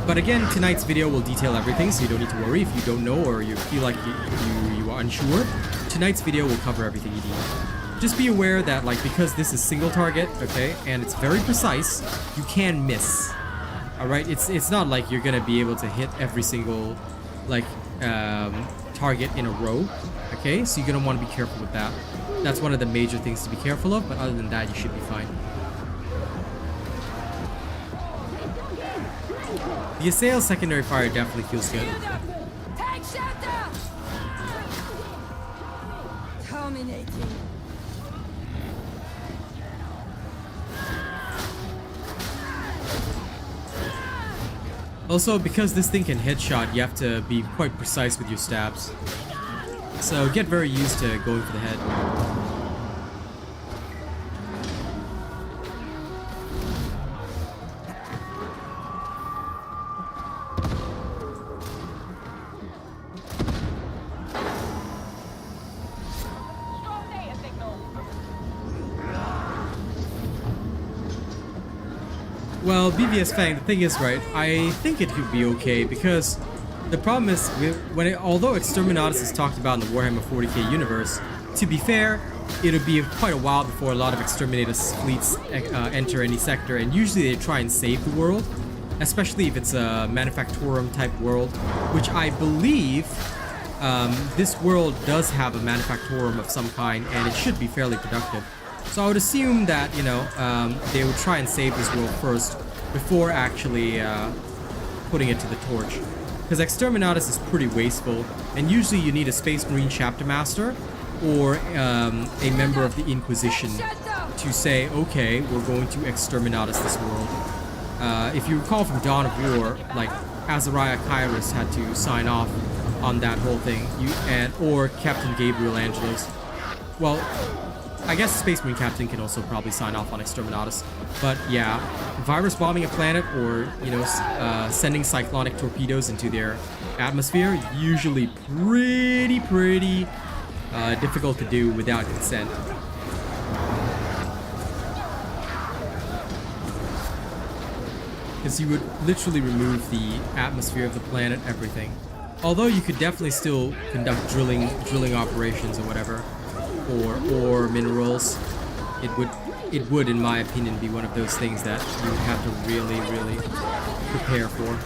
But again, tonight's video will detail everything, so you don't need to worry if you don't know or you feel like you are unsure. Tonight's video will cover everything you need. just be aware that, like, because this is single target, okay, and it's very precise, you can miss. Alright, it's not like you're gonna be able to hit every single, like, target in a row, okay? So you're gonna want to be careful with that. That's one of the major things to be careful of, but other than that, you should be fine. The assail secondary fire definitely feels good. Take shelter! Terminating. Also, because this thing can headshot, you have to be quite precise with your stabs. So get very used to going for the head. Strong data signal. Well, BVS Fang, the thing is, right, I think it could be okay because the problem is, although Exterminatus is talked about in the Warhammer 40k universe, to be fair, it'll be quite a while before a lot of Exterminatus fleets enter any sector, and usually they try and save the world, especially if it's a Manufactorum type world, which I believe this world does have a Manufactorum of some kind, and it should be fairly productive. So I would assume that, you know, they would try and save this world first before actually putting it to the torch. Because Exterminatus is pretty wasteful, and usually you need a Space Marine Chapter Master or a member of the Inquisition to say, okay, we're going to Exterminatus this world. If you recall from Dawn of War, like, Azariah Kairos had to sign off on that whole thing, or Captain Gabriel Angelos. Well, I guess Space Marine Captain can also probably sign off on Exterminatus. But yeah, virus bombing a planet or, you know, sending cyclonic torpedoes into their atmosphere, usually pretty difficult to do without consent. Because you would literally remove the atmosphere of the planet, everything. Although you could definitely still conduct drilling operations or whatever. Or minerals, it would, in my opinion, be one of those things that you would have to really prepare for.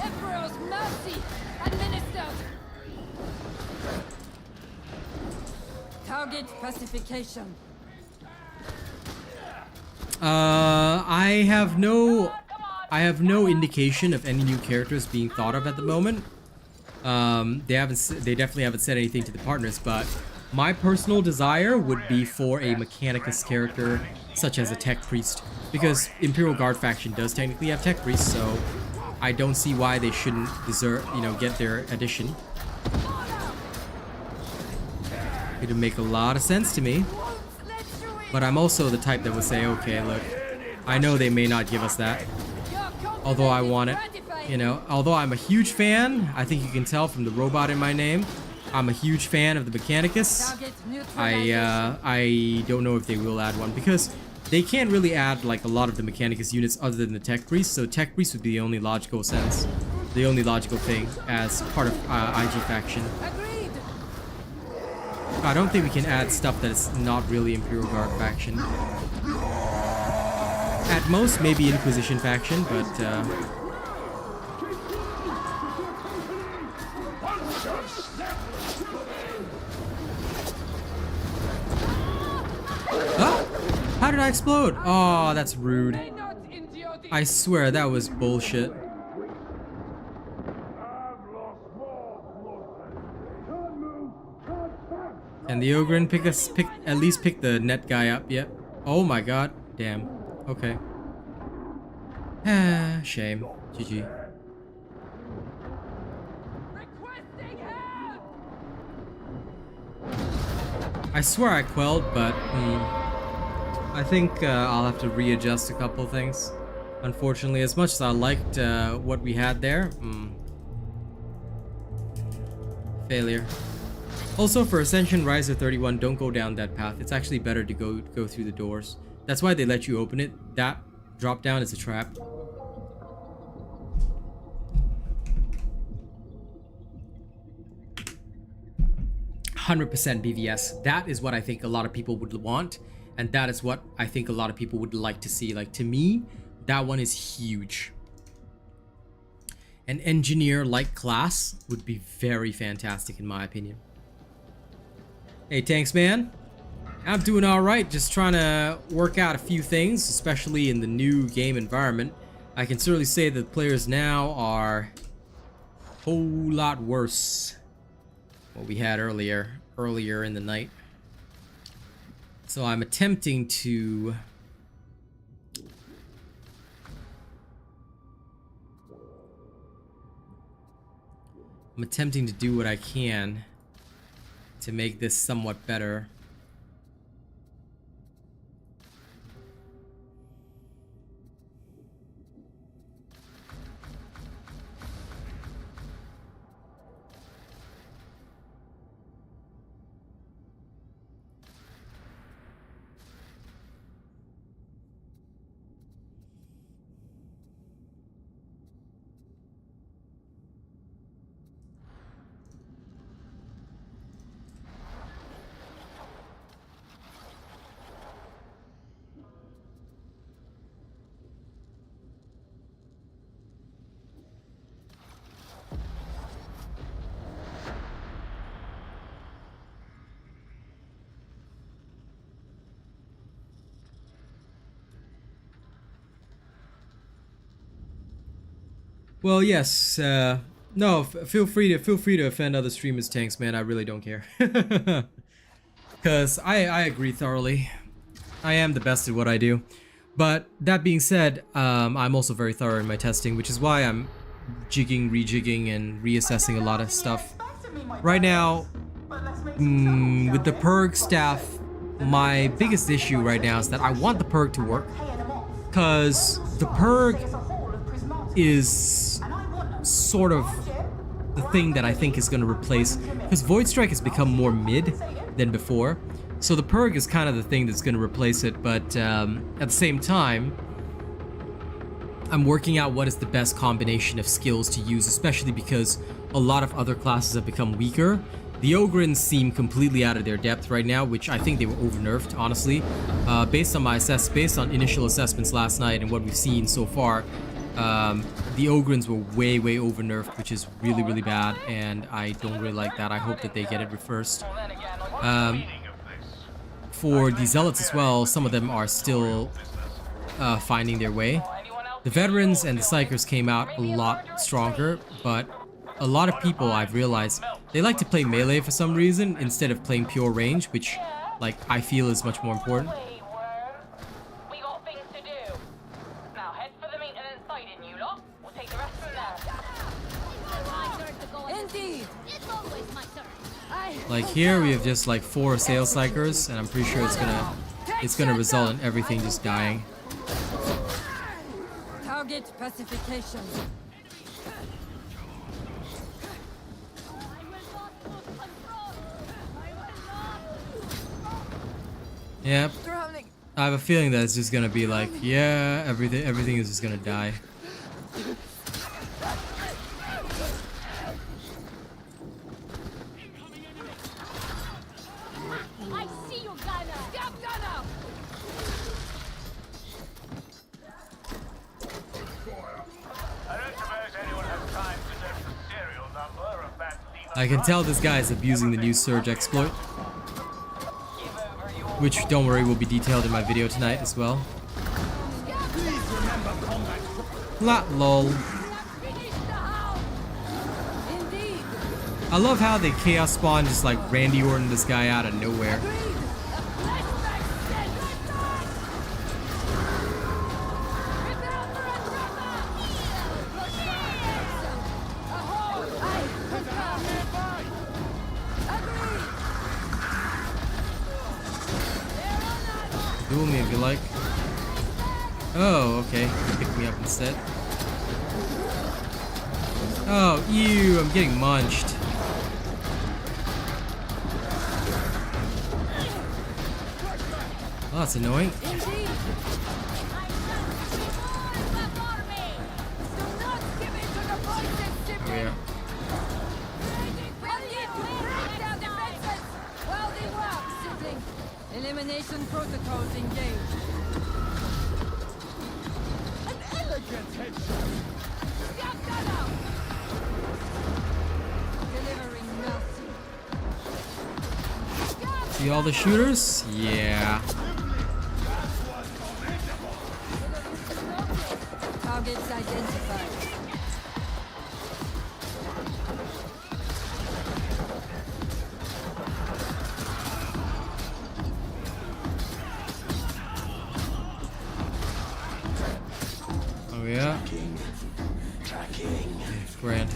Emperor's mercy administered. Target pacification. I have no indication of any new characters being thought of at the moment. They definitely haven't said anything to the partners, but my personal desire would be for a Mechanicus character, such as a Tech Priest, because Imperial Guard faction does technically have Tech Priests, so I don't see why they shouldn't get their addition. It would make a lot of sense to me. But I'm also the type that would say, okay, look, I know they may not give us that, although I want it, you know. Although I'm a huge fan, I think you can tell from the robot in my name, I'm a huge fan of the Mechanicus. I don't know if they will add one, because they can't really add, like, a lot of the Mechanicus units other than the Tech Priest, so Tech Priest would be the only logical sense, the only logical thing as part of IG faction. I don't think we can add stuff that is not really Imperial Guard faction. At most, maybe Inquisition faction, but ah! How did I explode? Oh, that's rude. I swear that was bullshit. And the Ogren at least pick the net guy up. Yep. Oh my god. Damn. Okay. Ah, shame. GG. I swear I quelled, but I think I'll have to readjust a couple things. Unfortunately, as much as I liked what we had there, failure. Also, for Ascension Riser 31, don't go down that path. It's actually better to go through the doors. That's why they let you open it. That drop down is a trap. $100% BVS. That is what I think a lot of people would want, and that is what I think a lot of people would like to see. Like, to me, that one is huge. An engineer-like class would be very fantastic in my opinion. Hey, Tanks Man. I'm doing alright, just trying to work out a few things, especially in the new game environment. I can certainly say that players now are a whole lot worse what we had earlier in the night. So I'm attempting to do what I can to make this somewhat better. Well, yes. No, feel free to offend other streamers, Tanks Man. I really don't care. Because I agree thoroughly. I am the best at what I do. But that being said, I'm also very thorough in my testing, which is why I'm jigging, rejigging, and reassessing a lot of stuff. Right now, with the perk staff, my biggest issue right now is that I want the perk to work. Because the perk is sort of the thing that I think is going to replace, because Void Strike has become more mid than before, so the perk is kind of the thing that's going to replace it. But at the same time, I'm working out what is the best combination of skills to use, especially because a lot of other classes have become weaker. The Ogrins seem completely out of their depth right now, which I think they were over-nerfed, honestly. Based on initial assessments last night and what we've seen so far, the Ogrins were way over-nerfed, which is really bad, and I don't really like that. I hope that they get it reversed. For the Zealots as well, some of them are still finding their way. The Veterans and the Psykers came out a lot stronger, but a lot of people, I've realized, they like to play melee for some reason instead of playing pure range, which, like, I feel is much more important. We got things to do. Now head for the maintenance site in you lot. We'll take the rest from there. Indeed. It's always my turn. Like here, we have just like 4 Sales Psykers, and I'm pretty sure it's gonna result in everything just dying. Target pacification. Yep. I have a feeling that it's just gonna be like, yeah, everything is just gonna die. I see you, Gunner. Stop, Gunner. I don't suppose anyone has time to know the serial number of that lethal. I can tell this guy is abusing the new Surge exploit, which, don't worry, will be detailed in my video tonight as well. Lol. I love how they Chaos Spawn just like Randy Orton this guy out of nowhere. Duel me if you like. Oh, okay. Pick me up instead. Oh, ew, I'm getting munched. that's annoying. Indeed. Oh, yeah. Elimination protocols engaged. An elegant headshot. Scout that out. Delivering mercy. See all the shooters? Yeah. Targets identified. Oh yeah. Tracking. Grand.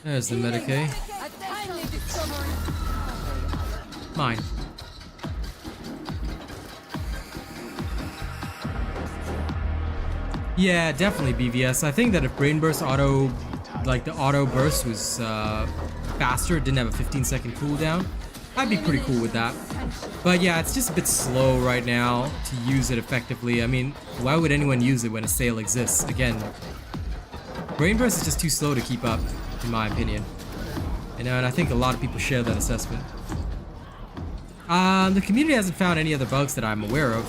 There's the Medicaid. A timely discovery. Mine. Yeah, definitely BVS. I think that if Brain Burst auto, like the auto burst was faster, didn't have a 15-second cooldown, I'd be pretty cool with that. But yeah, it's just a bit slow right now to use it effectively. I mean, why would anyone use it when a sale exists? Again, Brain Burst is just too slow to keep up, in my opinion. And I think a lot of people share that assessment. The community hasn't found any other bugs that I'm aware of,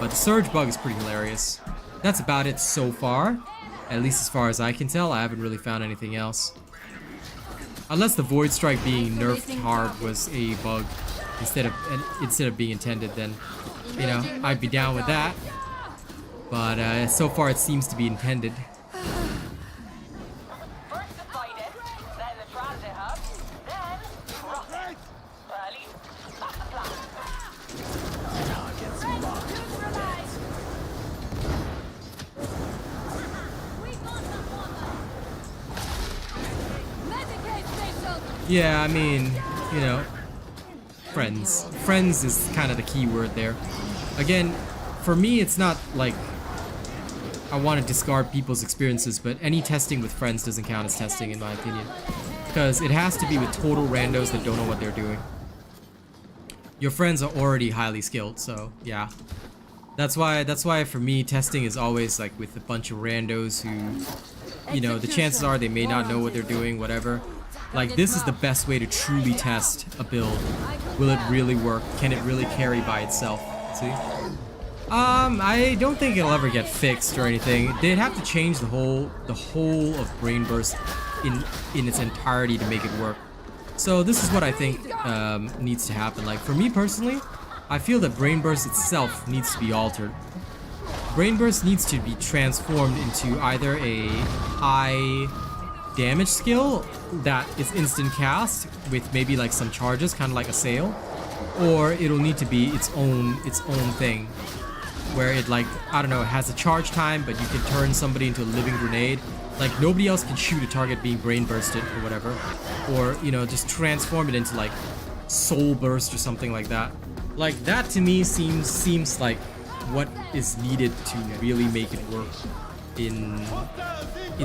but the surge bug is pretty hilarious. That's about it so far, at least as far as I can tell. I haven't really found anything else. Unless the Void Strike being nerfed hard was a bug instead of being intended, then you know I'd be down with that. But so far it seems to be intended. First the fight it, then the transit hub, then cross it. Or at least that's the plan. Yeah, I mean, you know, friends. Friends is kind of the key word there. Again, for me, it's not like I want to discard people's experiences, but any testing with friends doesn't count as testing in my opinion. Because it has to be with total randos that don't know what they're doing. Your friends are already highly skilled, so yeah. That's why for me, testing is always like with a bunch of randos who, you know, the chances are they may not know what they're doing, whatever. Like, this is the best way to truly test a build. Will it really work? Can it really carry by itself? See? I don't think it'll ever get fixed or anything. They'd have to change the whole of Brain Burst in its entirety to make it work. So this is what I think needs to happen. Like, for me personally, I feel that Brain Burst itself needs to be altered. Brain Burst needs to be transformed into either a high damage skill that is instant cast with maybe like some charges, kind of like a sail, or it'll need to be its own thing where it, like, I don't know, it has a charge time, but you can turn somebody into a living grenade. Like, nobody else can shoot a target being brain bursted or whatever, or, you know, just transform it into like soul burst or something like that. Like, that to me seems like what is needed to really make it work in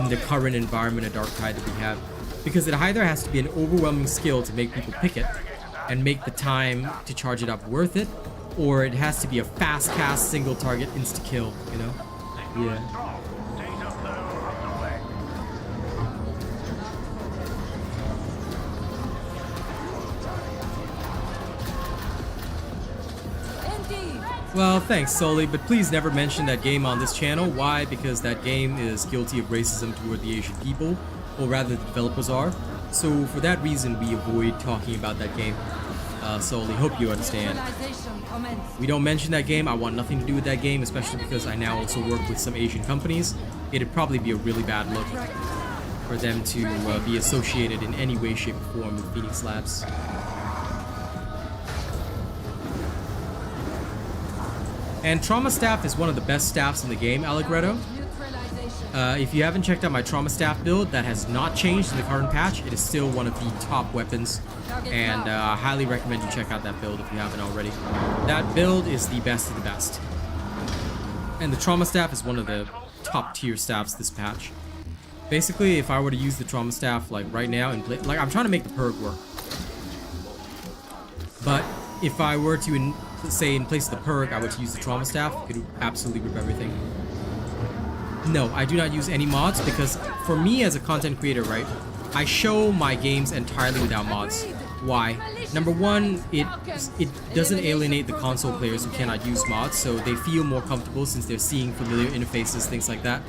the current environment of Darktide that we have, because it either has to be an overwhelming skill to make people pick it and make the time to charge it up worth it, or it has to be a fast cast single target insta kill, you know? Yeah. Well, thanks, Sully, but please never mention that game on this channel. Why? Because that game is guilty of racism toward the Asian people, or rather the developers are. So for that reason, we avoid talking about that game. Sully, hope you understand. We don't mention that game. I want nothing to do with that game, especially because I now also work with some Asian companies. It'd probably be a really bad look for them to be associated in any way, shape, or form with Phoenix Labs. And Trauma Staff is one of the best staffs in the game, Allegretto. If you haven't checked out my Trauma Staff build, that has not changed in the current patch. It is still one of the top weapons, and I highly recommend you check out that build if you haven't already. That build is the best of the best. And the Trauma Staff is one of the top tier staffs this patch. Basically, if I were to use the trauma staff like right now and play, like I'm trying to make the perk work. But if I were to, say in place of the perk, I were to use the trauma staff, it would absolutely rip everything. No, I do not use any mods because for me as a content creator, right, I show my games entirely without mods. Why? Number one, it doesn't alienate the console players who cannot use mods, so they feel more comfortable since they're seeing familiar interfaces, things like that.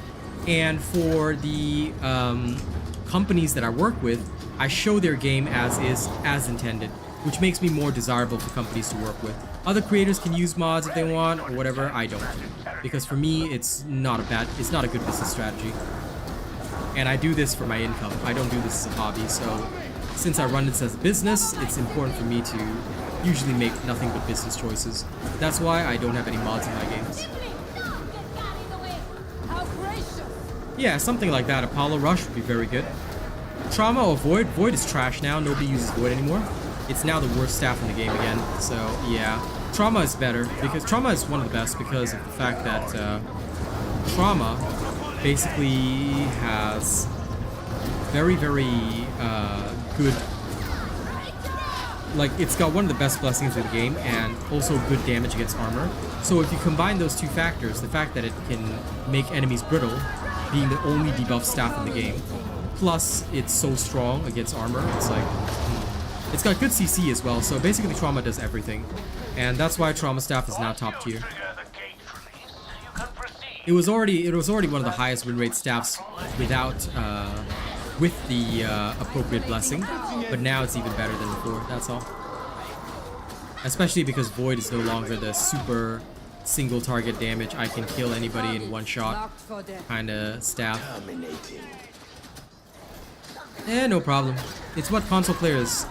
And for the companies that I work with, I show their game as is, as intended, which makes me more desirable for companies to work with. Other creators can use mods if they want or whatever, I don't. Because for me, it's not a good business strategy. And I do this for my income. I don't do this as a hobby, so since I run this as a business, it's important for me to usually make nothing but business choices. That's why I don't have any mods in my games. Yeah, something like that. Apollo Rush would be very good. Trauma or Void? Void is trash now. Nobody uses Void anymore. It's now the worst staff in the game again. So, yeah. Trauma is better because Trauma is one of the best because of the fact that Trauma basically has very, very good, like it's got one of the best blessings of the game and also good damage against armor. So if you combine those two factors, the fact that it can make enemies brittle, being the only debuff staff in the game, plus it's so strong against armor, it's like, it's got good CC as well, so basically Trauma does everything. And that's why Trauma staff is now top tier. It was already one of the highest win rate staffs without with the appropriate blessing, but now it's even better than before, that's all. Especially because Void is no longer the super single target damage, I can kill anybody in one shot kinda staff. Eh, no problem. It's why console players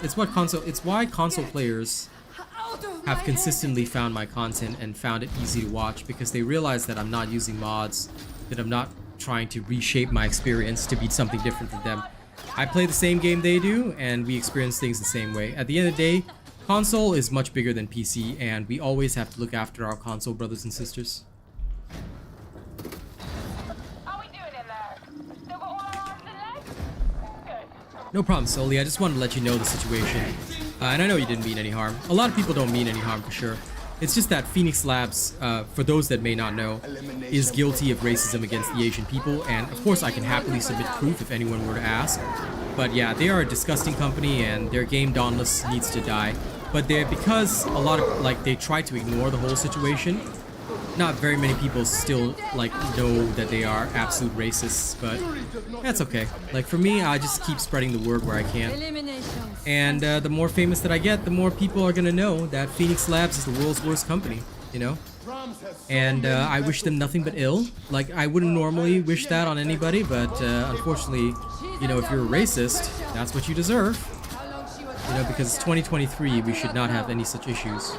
have consistently found my content and found it easy to watch because they realize that I'm not using mods, that I'm not trying to reshape my experience to be something different from them. I play the same game they do and we experience things the same way. At the end of the day, console is much bigger than PC and we always have to look after our console brothers and sisters. No problem, Soli. I just wanted to let you know the situation. And I know you didn't mean any harm. A lot of people don't mean any harm for sure. It's just that Phoenix Labs, for those that may not know, is guilty of racism against the Asian people. And of course, I can happily submit proof if anyone were to ask. But yeah, they are a disgusting company and their game Dauntless needs to die. But because a lot of, like, they try to ignore the whole situation, not very many people still, like, know that they are absolute racists, but that's okay. Like, for me, I just keep spreading the word where I can. And the more famous that I get, the more people are gonna know that Phoenix Labs is the world's worst company, you know? And I wish them nothing but ill. Like, I wouldn't normally wish that on anybody, but unfortunately, you know, if you're a racist, that's what you deserve. You know, because it's 2023, we should not have any such issues.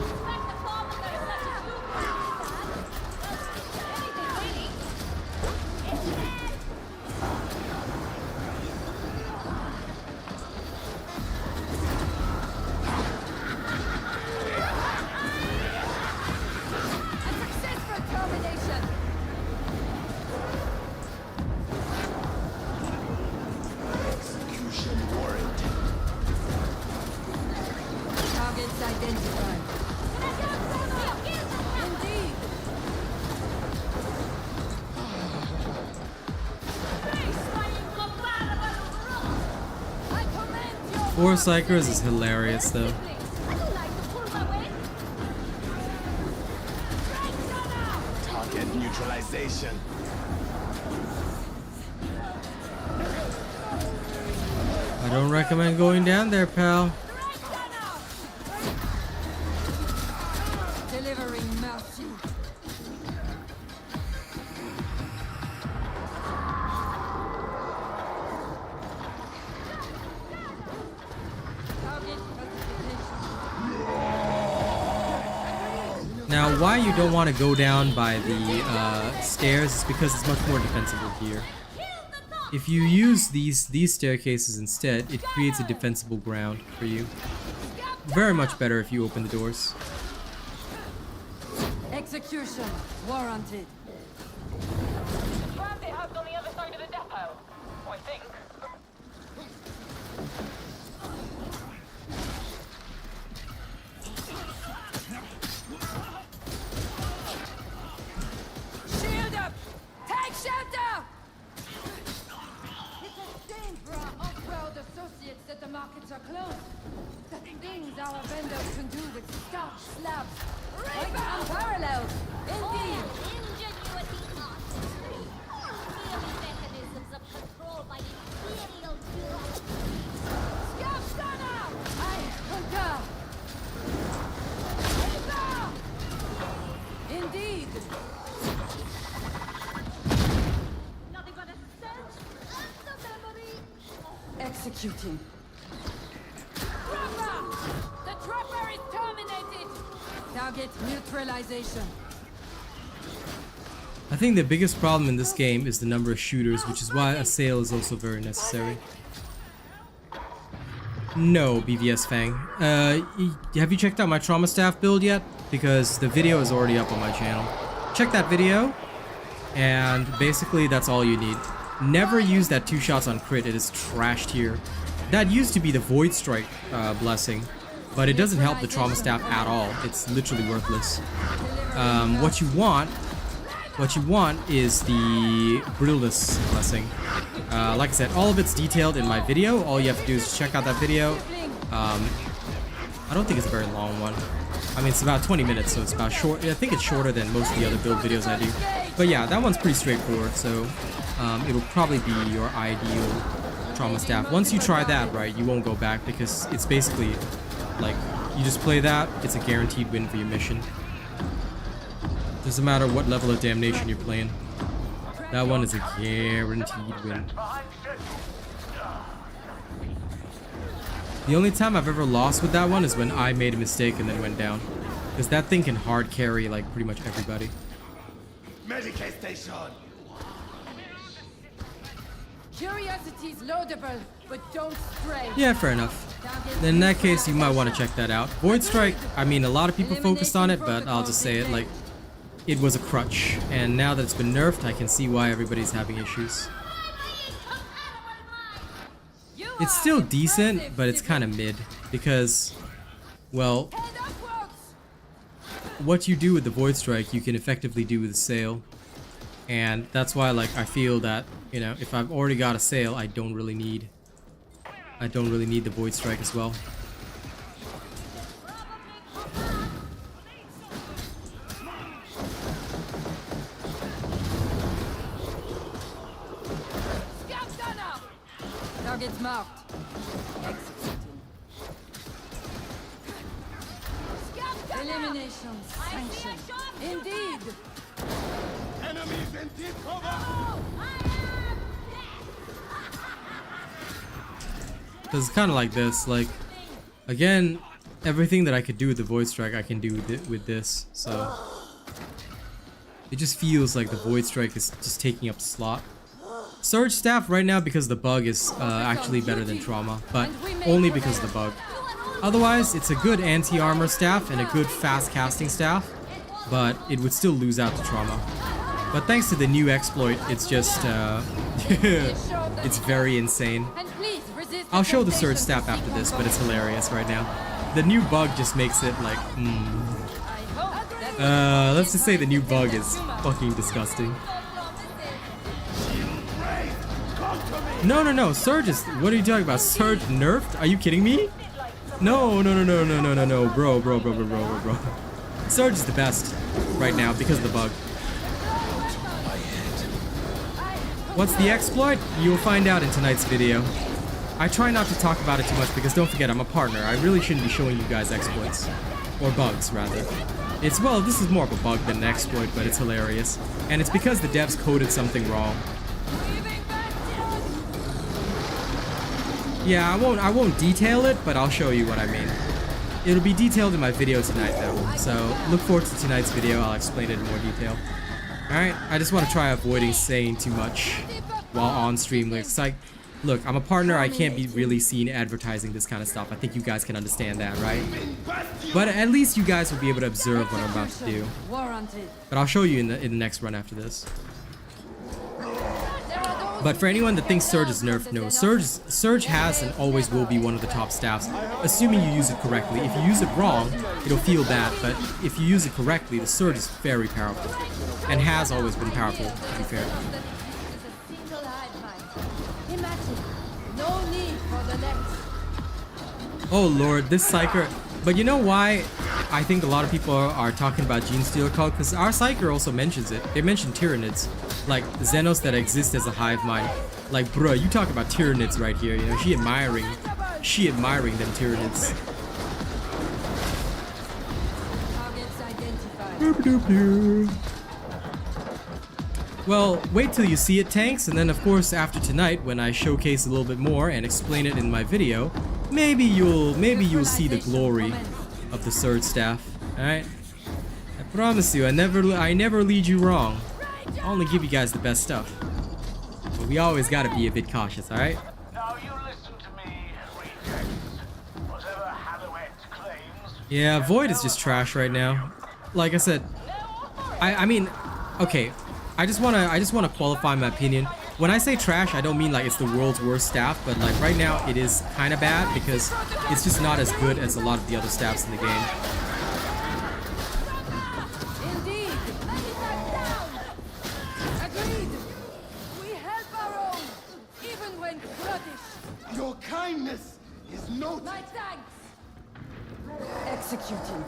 Four Psykers is hilarious though. Target neutralization. I don't recommend going down there, pal. Delivering mercy. Now, why you don't want to go down by the stairs is because it's much more defensible here. If you use these staircases instead, it creates a defensible ground for you. Very much better if you open the doors. Execution warranted. Bandit hooked on the other side of the depot. I are closed. The things our vendors can do with starch slabs. Like unparalleled. Indeed. Ingenuity not. Merely mechanisms of control by imperial bureaucracy. Scout stunner! I concur. Indeed. Nothing but a stench and the memory. Executing. Trapper! The trapper is terminated! Target neutralization. I think the biggest problem in this game is the number of shooters, which is why a sail is also very necessary. No, BVS Fang. Have you checked out my trauma staff build yet? Because the video is already up on my channel. Check that video, and basically that's all you need. Never use that 2 shots on crit, it is trashed here. That used to be the Void Strike blessing, but it doesn't help the trauma staff at all. It's literally worthless. What you want is the Brilliance blessing. Like I said, all of it's detailed in my video. All you have to do is check out that video. I don't think it's a very long one. I mean, it's about 20 minutes, so it's about short. I think it's shorter than most of the other build videos I do. But yeah, that one's pretty straightforward, so it'll probably be your ideal trauma staff. Once you try that, right, you won't go back, because it's basically like you just play that, it's a guaranteed win for your mission. Doesn't matter what level of damnation you're playing. That one is a guaranteed win. The only time I've ever lost with that one is when I made a mistake and then went down. Because that thing can hard carry like pretty much everybody. Medicaid station. Curiosity's laudable, but don't stray. Yeah, fair enough. Then in that case, you might want to check that out. Void Strike, I mean, a lot of people focused on it, but I'll just say it like, it was a crutch. And now that it's been nerfed, I can see why everybody's having issues. It's still decent, but it's kind of mid. Because, well, what you do with the Void Strike, you can effectively do with the Sail. And that's why, like, I feel that, you know, if I've already got a Sail, I don't really need the Void Strike as well. Target's marked. Executing. Elimination sanctioned. Indeed. Enemies in deep cover. Because it's kind of like this, like, again, everything that I could do with the Void Strike, I can do with this, so it just feels like the Void Strike is just taking up slot. Surge Staff right now, because the bug is actually better than Trauma, but only because of the bug. Otherwise, it's a good anti-armor staff and a good fast casting staff, but it would still lose out to Trauma. But thanks to the new exploit, it's just, it's very insane. I'll show the Surge Staff after this, but it's hilarious right now. The new bug just makes it like, let's just say the new bug is fucking disgusting. No, Surge is, what are you talking about? Surge nerfed? Are you kidding me? No, bro. Surge is the best right now because of the bug. What's the exploit? You'll find out in tonight's video. I try not to talk about it too much because don't forget, I'm a partner. I really shouldn't be showing you guys exploits. Or bugs, rather. It's, well, this is more of a bug than an exploit, but it's hilarious. And it's because the devs coded something wrong. Yeah, I won't detail it, but I'll show you what I mean. It'll be detailed in my video tonight, though. So look forward to tonight's video. I'll explain it in more detail. Alright, I just want to try avoiding saying too much while on stream. Like, look, I'm a partner. I can't be really seen advertising this kind of stuff. I think you guys can understand that, right? But at least you guys will be able to observe what I'm about to do. But I'll show you in the next run after this. But for anyone that thinks Surge is nerfed, no. Surge has and always will be one of the top staffs, assuming you use it correctly. If you use it wrong, it'll feel bad, but if you use it correctly, the Surge is very powerful. And has always been powerful, to be fair. Imagine, no need for the next. Oh lord, this Psyker. But you know why I think a lot of people are talking about Gene Stealer cult? Because our Psyker also mentions it. They mention Tyranids, like Xenos that exist as a hive mind. Like, bruh, you talk about Tyranids right here. You know, she admiring them Tyranids. Targets identified. Well, wait till you see it, tanks, and then of course after tonight, when I showcase a little bit more and explain it in my video, maybe you'll see the glory of the Sword Staff. All right, I promise you, I never lead you wrong. I only give you guys the best stuff. But we always gotta be a bit cautious, all right? Now you listen to me, rejects. Whatever Halloween claims. Yeah, Void is just trash right now. Like I said, I mean, okay. I just wanna qualify my opinion. When I say trash, I don't mean like it's the world's worst staff, but like right now it is kind of bad because it's just not as good as a lot of the other staffs in the game. Indeed. Agreed. We help our own, even when brutish. Your kindness is noted. My thanks. Executing.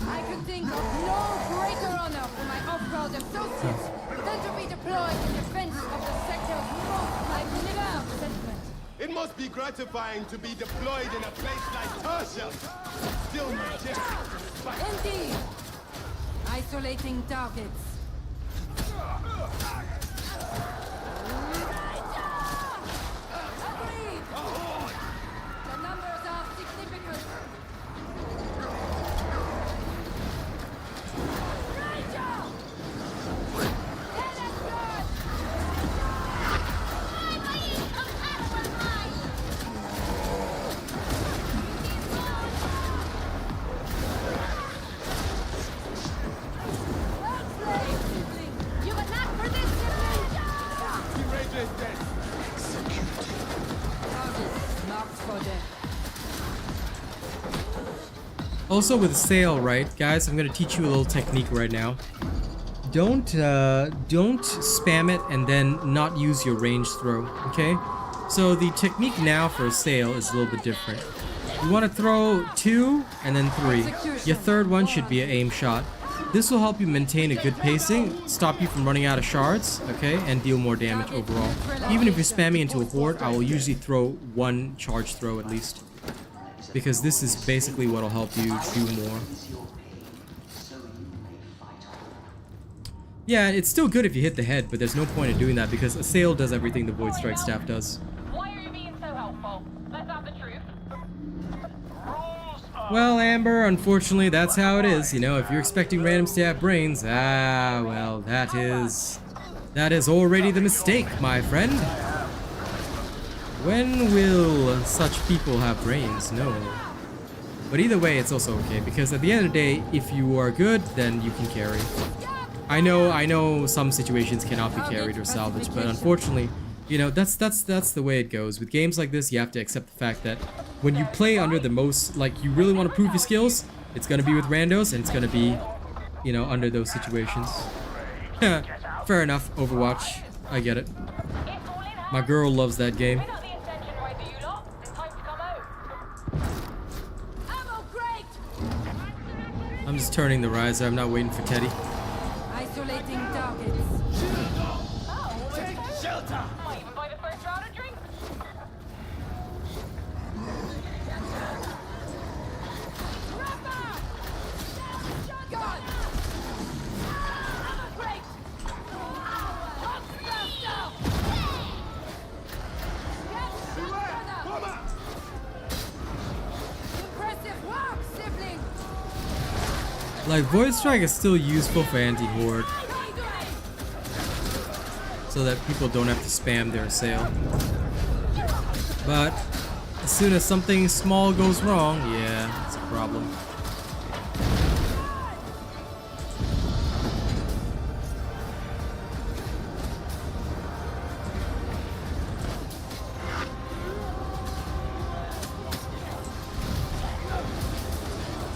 I can think of no greater honor for my off-world associates than to be deployed in defense of the sector's most magnificent settlement. It must be gratifying to be deployed in a place like Tertia. Still majestic despite. Indeed. Isolating targets. Agreed. The numbers are significant. You have a knack for this, sibling! Radiant death. Targets marked for death. Also with sail, right, guys? I'm gonna teach you a little technique right now. Don't spam it and then not use your range throw. Okay? So the technique now for a sail is a little bit different. You want to throw 2 and then 3. Your third one should be an aim shot. This will help you maintain a good pacing, stop you from running out of shards, okay, and deal more damage overall. Even if you're spamming into a horde, I will usually throw 1 charge throw at least. Because this is basically what will help you do more. Yeah, it's still good if you hit the head, but there's no point in doing that because Assail does everything the Void Strike Staff does. Why are you being so helpful? Let's have the truth. Rules are Well, Amber, unfortunately, that's how it is. You know, if you're expecting randoms to have brains, well, that is already the mistake, my friend. When will such people have brains? No. But either way, it's also okay, because at the end of the day, if you are good, then you can carry. I know some situations cannot be carried or salvaged, but unfortunately, you know, that's the way it goes. With games like this, you have to accept the fact that when you play under the most, like, you really want to prove your skills, it's gonna be with randos, and it's gonna be, you know, under those situations. Fair enough, Overwatch. I get it. My girl loves that game. Pick up the ascension rider, you lot. It's time to come out. Ammo crate! I'm just turning the riser. I'm not waiting for Teddy. Isolating targets. Take shelter. Might even buy the first round of drinks. Shotgun! Ammo crate! Hot blaster! Get shotgunner! Bomber. Impressive work, sibling! Like, Void Strike is still useful for anti-horde, so that people don't have to spam their assail. But as soon as something small goes wrong, yeah, it's a problem.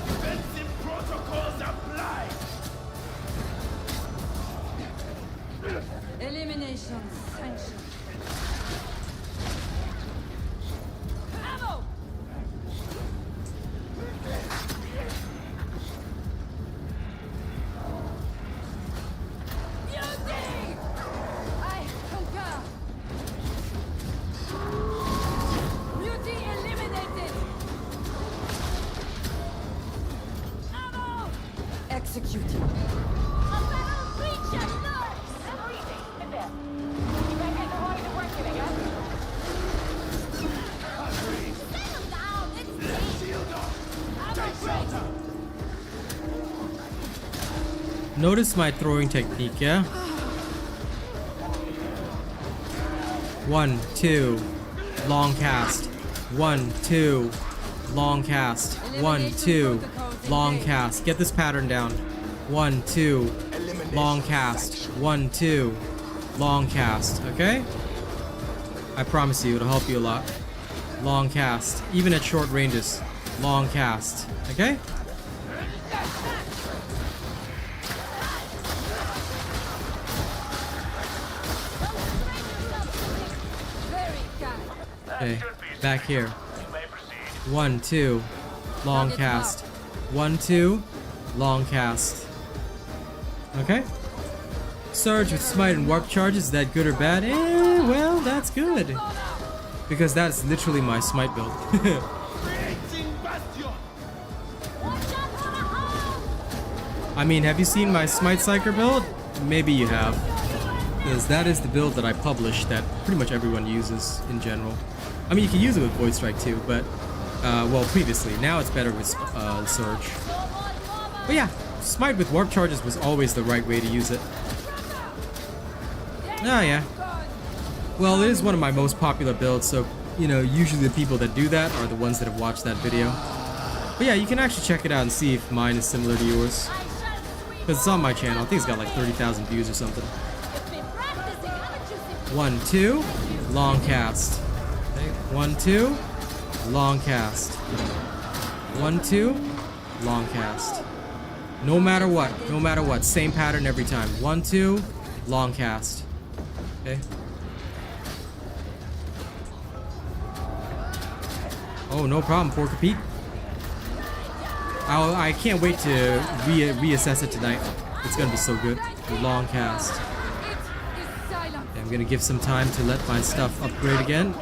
Defensive protocols applied. Elimination sanctioned. Ammo! Notice my throwing technique, yeah? 1, 2, long cast. 1, 2, long cast. 1, 2, long cast. Get this pattern down. 1, 2, long cast. 1, 2, long cast. Okay? I promise you, it'll help you a lot. Long cast. Even at short ranges. Long cast. Okay? Okay, back here. 1, 2, long cast. 1, 2, long cast. Okay? Surge with smite and warp charges, is that good or bad? Well, that's good. Because that's literally my smite build. I mean, have you seen my smite Psyker build? Maybe you have. Because that is the build that I published that pretty much everyone uses in general. I mean, you can use it with Void Strike too, but, well, previously. Now it's better with Surge. But yeah, Smite with Warp Charges was always the right way to use it. Oh yeah. Well, it is one of my most popular builds, so, you know, usually the people that do that are the ones that have watched that video. But yeah, you can actually check it out and see if mine is similar to yours. Because it's on my channel. I think it's got like 30,000 views or something. 1, 2, long cast. 1, 2, long cast. 1, 2, long cast. No matter what, same pattern every time. 1, 2, long cast. Okay. Oh, no problem, Porker Pete. I can't wait to reassess it tonight. It's gonna be so good. Long cast. Okay, I'm gonna give some time to let my stuff upgrade again.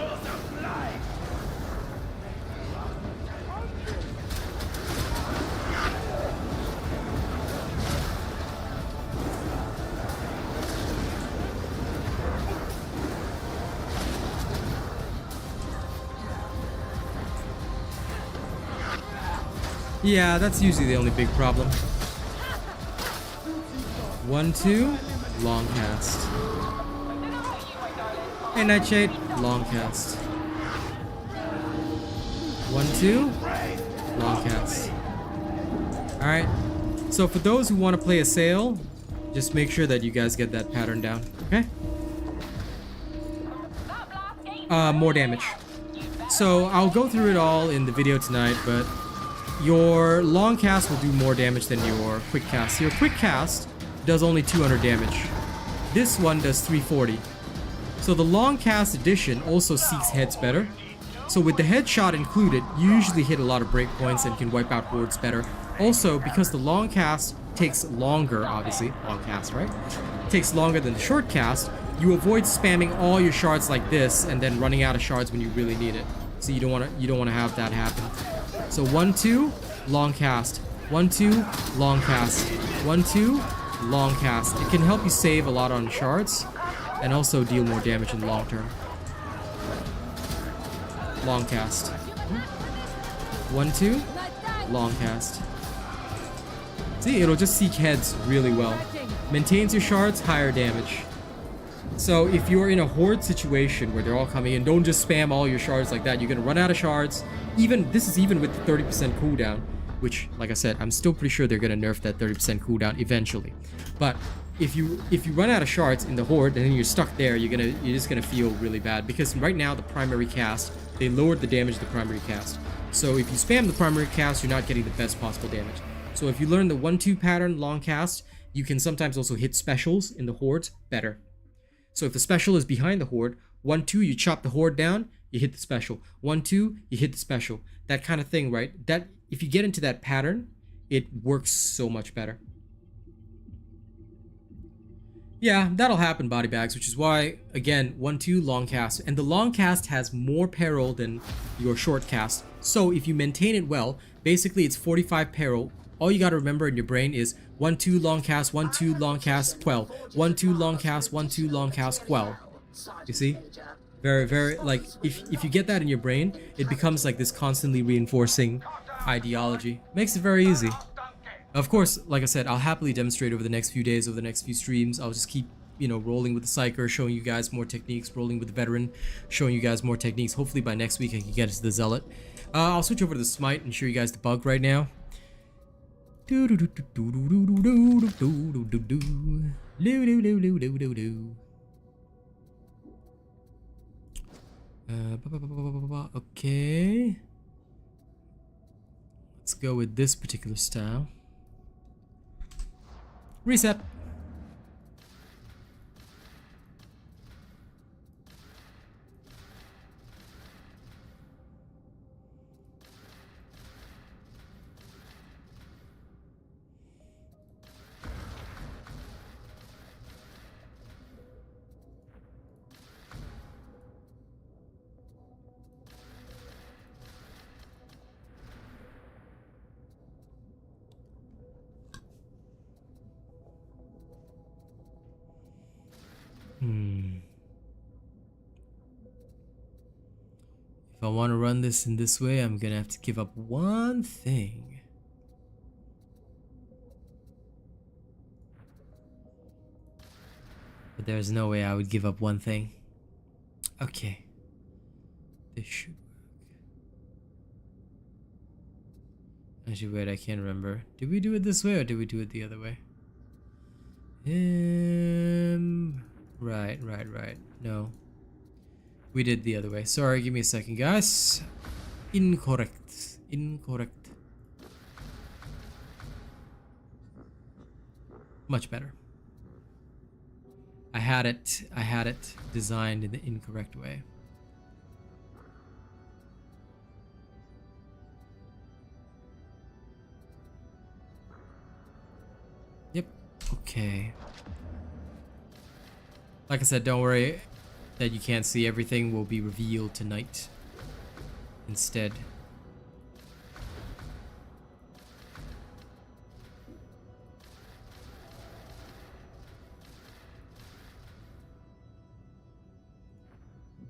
Yeah, that's usually the only big problem. 1, 2, long cast. Hey, Nightshade, long cast. 1, 2, long cast. Alright, so for those who want to play a sail, just make sure that you guys get that pattern down, okay? More damage. So I'll go through it all in the video tonight, but your long cast will do more damage than your quick cast. Your quick cast does only 200 damage. This one does 340. So the long cast edition also seeks heads better. So with the headshot included, you usually hit a lot of breakpoints and can wipe out hordes better. Also, because the long cast takes longer, obviously, long cast, right? Takes longer than the short cast, you avoid spamming all your shards like this and then running out of shards when you really need it. So you don't want to have that happen. So 1, 2, long cast. 1, 2, long cast. 1, 2, long cast. It can help you save a lot on shards and also deal more damage in the long term. Long cast. 1, 2, long cast. See, it'll just seek heads really well. Maintains your shards, higher damage. So if you're in a horde situation where they're all coming in, don't just spam all your shards like that. You're gonna run out of shards. This is even with the 30% cooldown, which, like I said, I'm still pretty sure they're gonna nerf that 30% cooldown eventually. But if you run out of shards in the horde and then you're stuck there, you're just gonna feel really bad, because right now the primary cast, they lowered the damage of the primary cast. So if you spam the primary cast, you're not getting the best possible damage. So if you learn the 1, 2 pattern long cast, you can sometimes also hit specials in the hordes better. So if the special is behind the horde, 1, 2, you chop the horde down, you hit the special. 1, 2, you hit the special. That kind of thing, right? That if you get into that pattern, it works so much better. Yeah, that'll happen, body bags, which is why, again, 1, 2, long cast. And the long cast has more peril than your short cast. So if you maintain it well, basically it's 45 peril. All you gotta remember in your brain is 1, 2, long cast, 1, 2, long cast, quell. 1, 2, long cast, 1, 2, long cast, quell. You see? Very, very, like, if you get that in your brain, it becomes like this constantly reinforcing ideology. Makes it very easy. Of course, like I said, I'll happily demonstrate over the next few days, over the next few streams. I'll just keep, you know, rolling with the Psyker, showing you guys more techniques, rolling with the Veteran, showing you guys more techniques. Hopefully by next week I can get into the Zealot. I'll switch over to the Smite and show you guys the bug right now. Okay. Let's go with this particular style. Reset. If I want to run this in this way, I'm gonna have to give up one thing. But there's no way I would give up one thing. Okay. This should work. Actually, wait, I can't remember. Did we do it this way or did we do it the other way? Right. No. We did the other way. Sorry, give me a second, guys. Incorrect. Much better. I had it designed in the incorrect way. Yep. Okay. Like I said, don't worry that you can't see everything will be revealed tonight instead.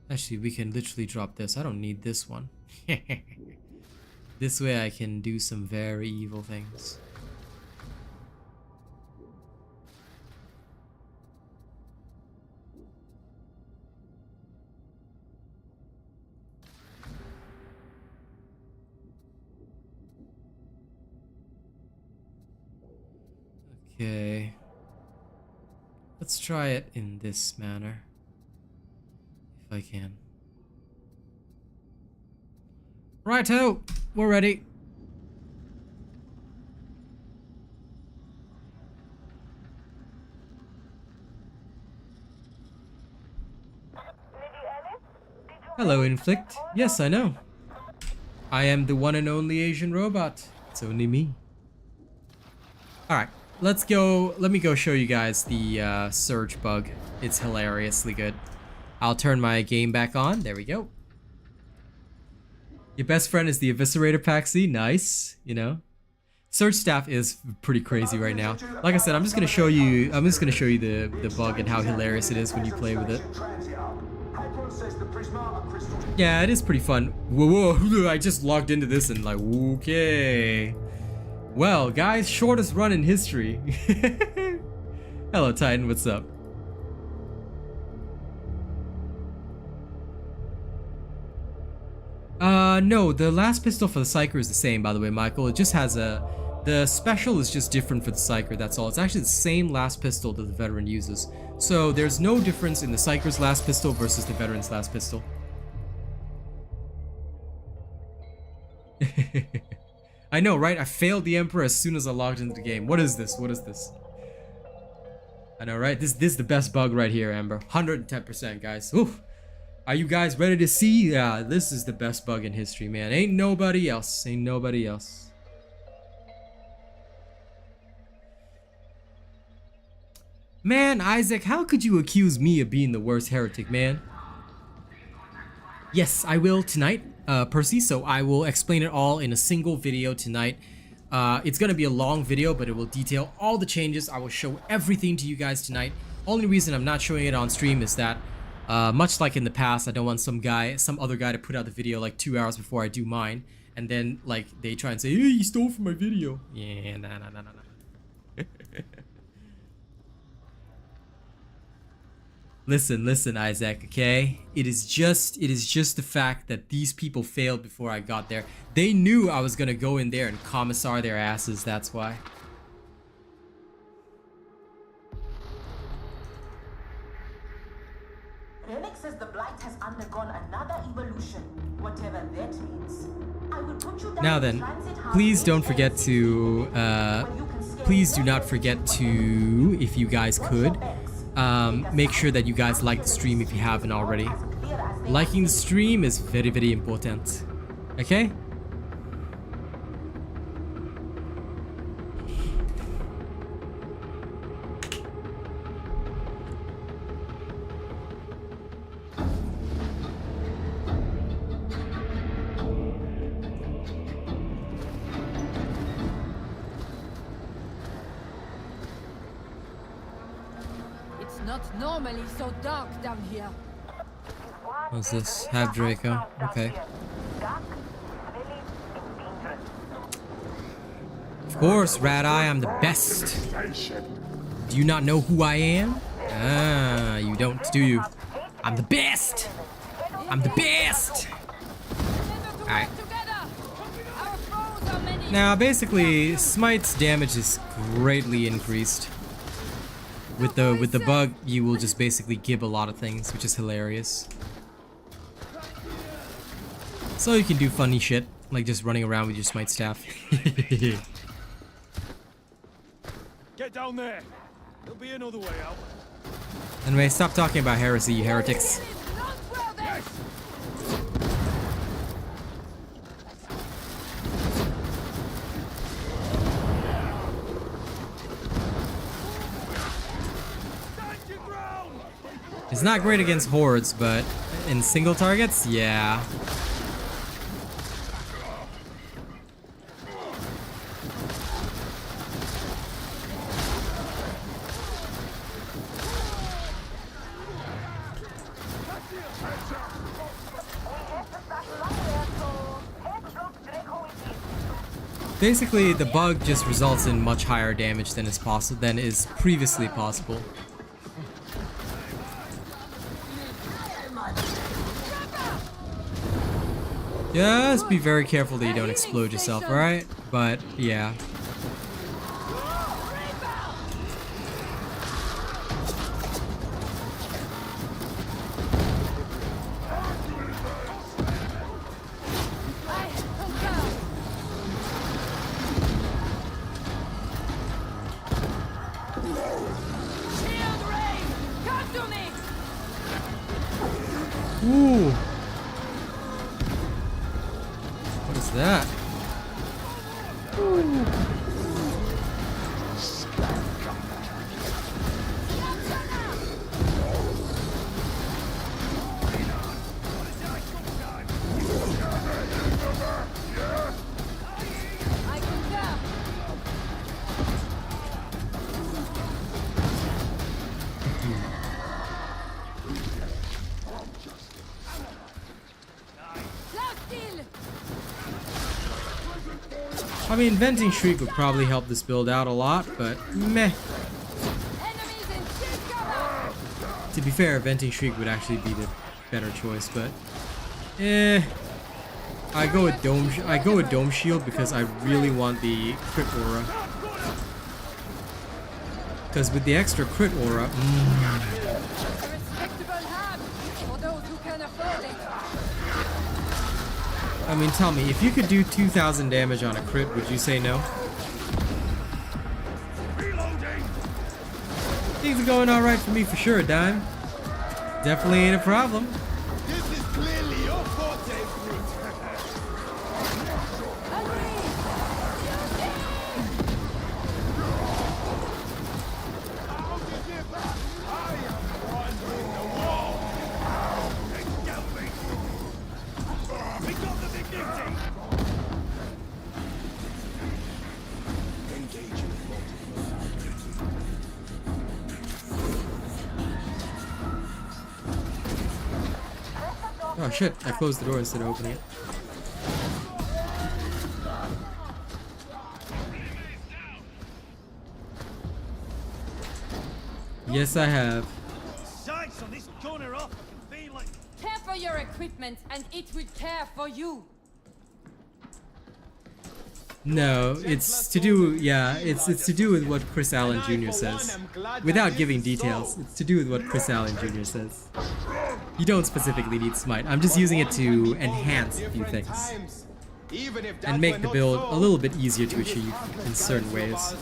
Actually, we can literally drop this. I don't need this one. This way I can do some very evil things. Okay. Let's try it in this manner. If I can. Righto! We're ready. Hello, Inflict. Yes, I know. I am the one and only Asian robot. It's only me. Alright, let's go. Let me go show you guys the surge bug. It's hilariously good. I'll turn my game back on. There we go. Your best friend is the Eviscerator Paxi. Nice, you know. Surge staff is pretty crazy right now. Like I said, I'm just gonna show you the bug and how hilarious it is when you play with it. Yeah, it is pretty fun. Whoa, I just logged into this and like, okay. Well, guys, shortest run in history. Hello, Titan, what's up? No, the last pistol for the Psyker is the same, by the way, Michael. It just has the special is just different for the Psyker, that's all. It's actually the same last pistol that the Veteran uses. So there's no difference in the Psyker's last pistol versus the Veteran's last pistol. I know, right? I failed the Emperor as soon as I logged into the game. What is this? What is this? I know, right? This is the best bug right here, Amber. 110%, guys. Oof. Are you guys ready to see? Yeah, this is the best bug in history, man. Ain't nobody else. Ain't nobody else. Man, Isaac, how could you accuse me of being the worst heretic, man? Yes, I will tonight, Percy, so I will explain it all in a single video tonight. It's gonna be a long video, but it will detail all the changes. I will show everything to you guys tonight. Only reason I'm not showing it on stream is that much like in the past, I don't want some other guy to put out the video like 2 hours before I do mine, and then like they try and say, hey, you stole from my video. Yeah, nah. Listen, Isaac, okay? It is just the fact that these people failed before I got there. They knew I was gonna go in there and commissar their asses, that's why. Relic says the Blight has undergone another evolution, whatever that means. I will put you down. Now then, please don't forget to, please do not forget to, if you guys could, make sure that you guys like the stream if you haven't already. Liking the stream is very, very important. Okay? Not normally so dark down here. What's this? Have Draco. Okay. Of course, Rat Eye, I'm the best. Do you not know who I am? Ah, you don't, do you? I'm the best! I'm the best! Alright. Now, basically, Smite's damage is greatly increased. With the bug, you will just basically gib a lot of things, which is hilarious. So you can do funny shit, like just running around with your smite staff. Get down there. There'll be another way out. Anyway, stop talking about heresy, you heretics. It's not great against hordes, but in single targets, yeah. Basically, the bug just results in much higher damage than is previously possible. Just be very careful that you don't explode yourself, alright? But, yeah. Ooh. What is that? Ooh. I mean, Venting Shriek would probably help this build out a lot, but meh. To be fair, Venting Shriek would actually be the better choice, but I go with Dome Shield because I really want the crit aura. Because with the extra crit aura, I mean, tell me, if you could do 2,000 damage on a crit, would you say no? Things are going alright for me for sure, Dime. Definitely ain't a problem. This is clearly your forte, Fruit. How to give back? I am wandering the wall. We got the big dignity. Engaging Oh shit, I closed the door instead of opening it. Yes, I have. Sights on this corner off. I can feel like. Care for your equipment, and it will care for you. No, it's to do, yeah, it's to do with what Chris Allen Jr. says. Without giving details, it's to do with what Chris Allen Jr. says. You don't specifically need smite. I'm just using it to enhance a few things. And make the build a little bit easier to achieve in certain ways.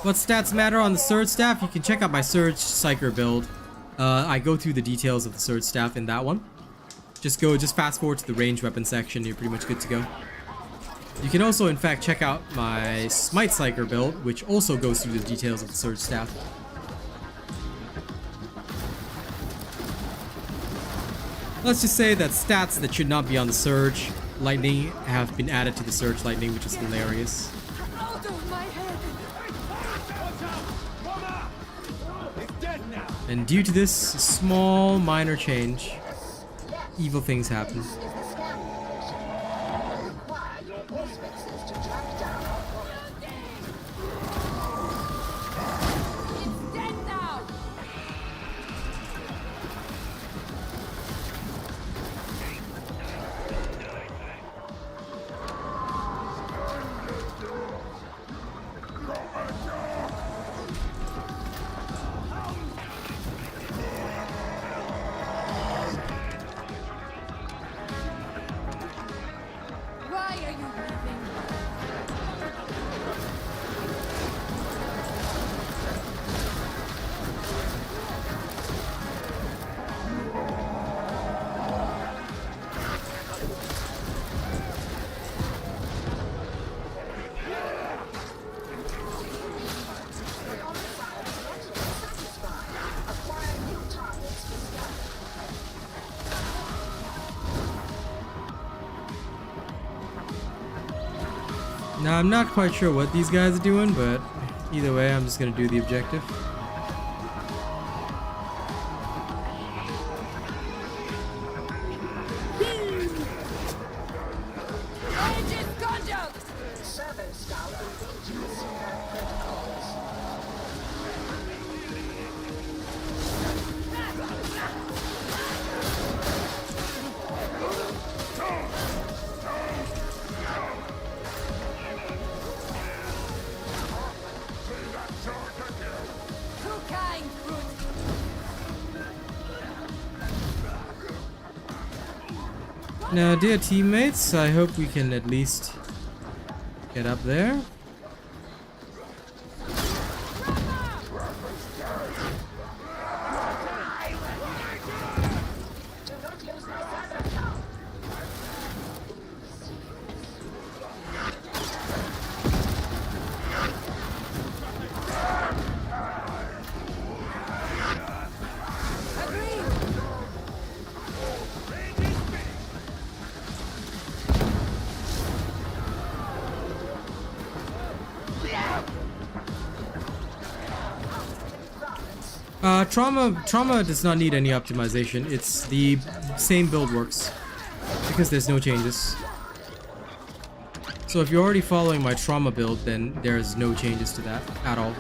What stats matter on the Surge Staff? You can check out my Surge Psyker build. I go through the details of the Surge Staff in that one. Just fast forward to the ranged weapon section, you're pretty much good to go. You can also, in fact, check out my Smite Psyker build, which also goes through the details of the Surge Staff. Let's just say that stats that should not be on the Surge Lightning have been added to the Surge Lightning, which is hilarious. Out of my head! And due to this small, minor change, evil things happen. It's dead now! Why are you leaving? Now, I'm not quite sure what these guys are doing, but either way, I'm just gonna do the objective. Engine conduct! Too kind, brute! Now, dear teammates, I hope we can at least get up there. Agreed! Trauma does not need any optimization. It's the same build works because there's no changes. So if you're already following my trauma build, then there's no changes to that at all.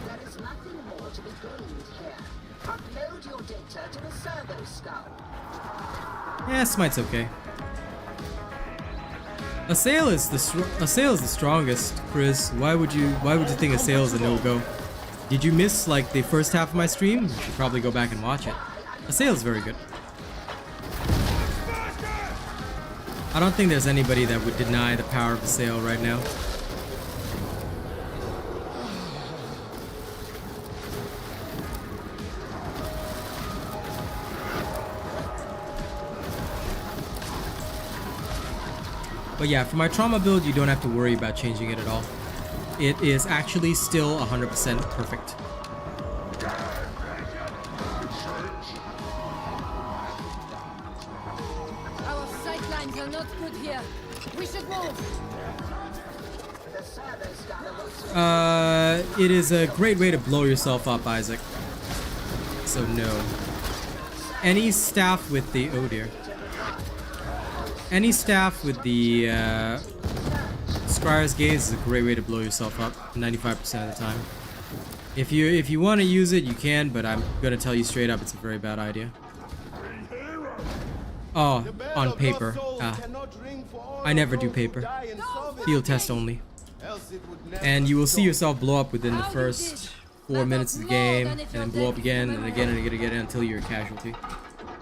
There is nothing more to be gained here. Upload your data to the servo skull. Yeah, Smite's okay. Assail is the strongest, Chris. Why would you think Assail is a no-go? Did you miss like the first half of my stream? You should probably go back and watch it. Assail is very good. I don't think there's anybody that would deny the power of Assail right now. But yeah, for my trauma build, you don't have to worry about changing it at all. It is actually still 100% perfect. Our sightlines are not good here. We should move. It is a great way to blow yourself up, Isaac. So no. Any staff with the oh dear. Any staff with the Scryer's Gaze is a great way to blow yourself up 95% of the time. If you want to use it, you can, but I'm gonna tell you straight up, it's a very bad idea. Oh, on paper. I never do paper. Field test only. And you will see yourself blow up within the first 4 minutes of the game, and then blow up again, and again, and again, until you're a casualty.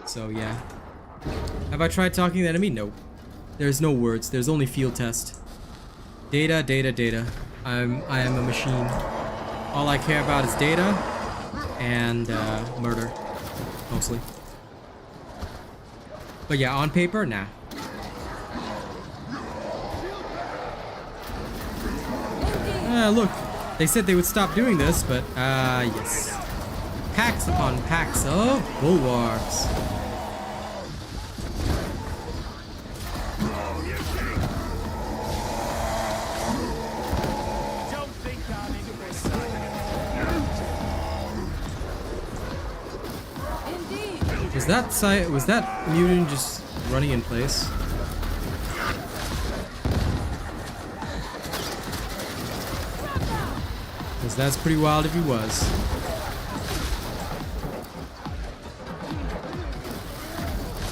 So yeah. Have I tried talking to the enemy? No. There's no words. There's only field test. Data, data, data. I am a machine. All I care about is data and murder, mostly. But yeah, on paper, nah. Look, they said they would stop doing this, but yes. Packs upon packs of bulwarks. Was that mutant just running in place? Because that's pretty wild if he was.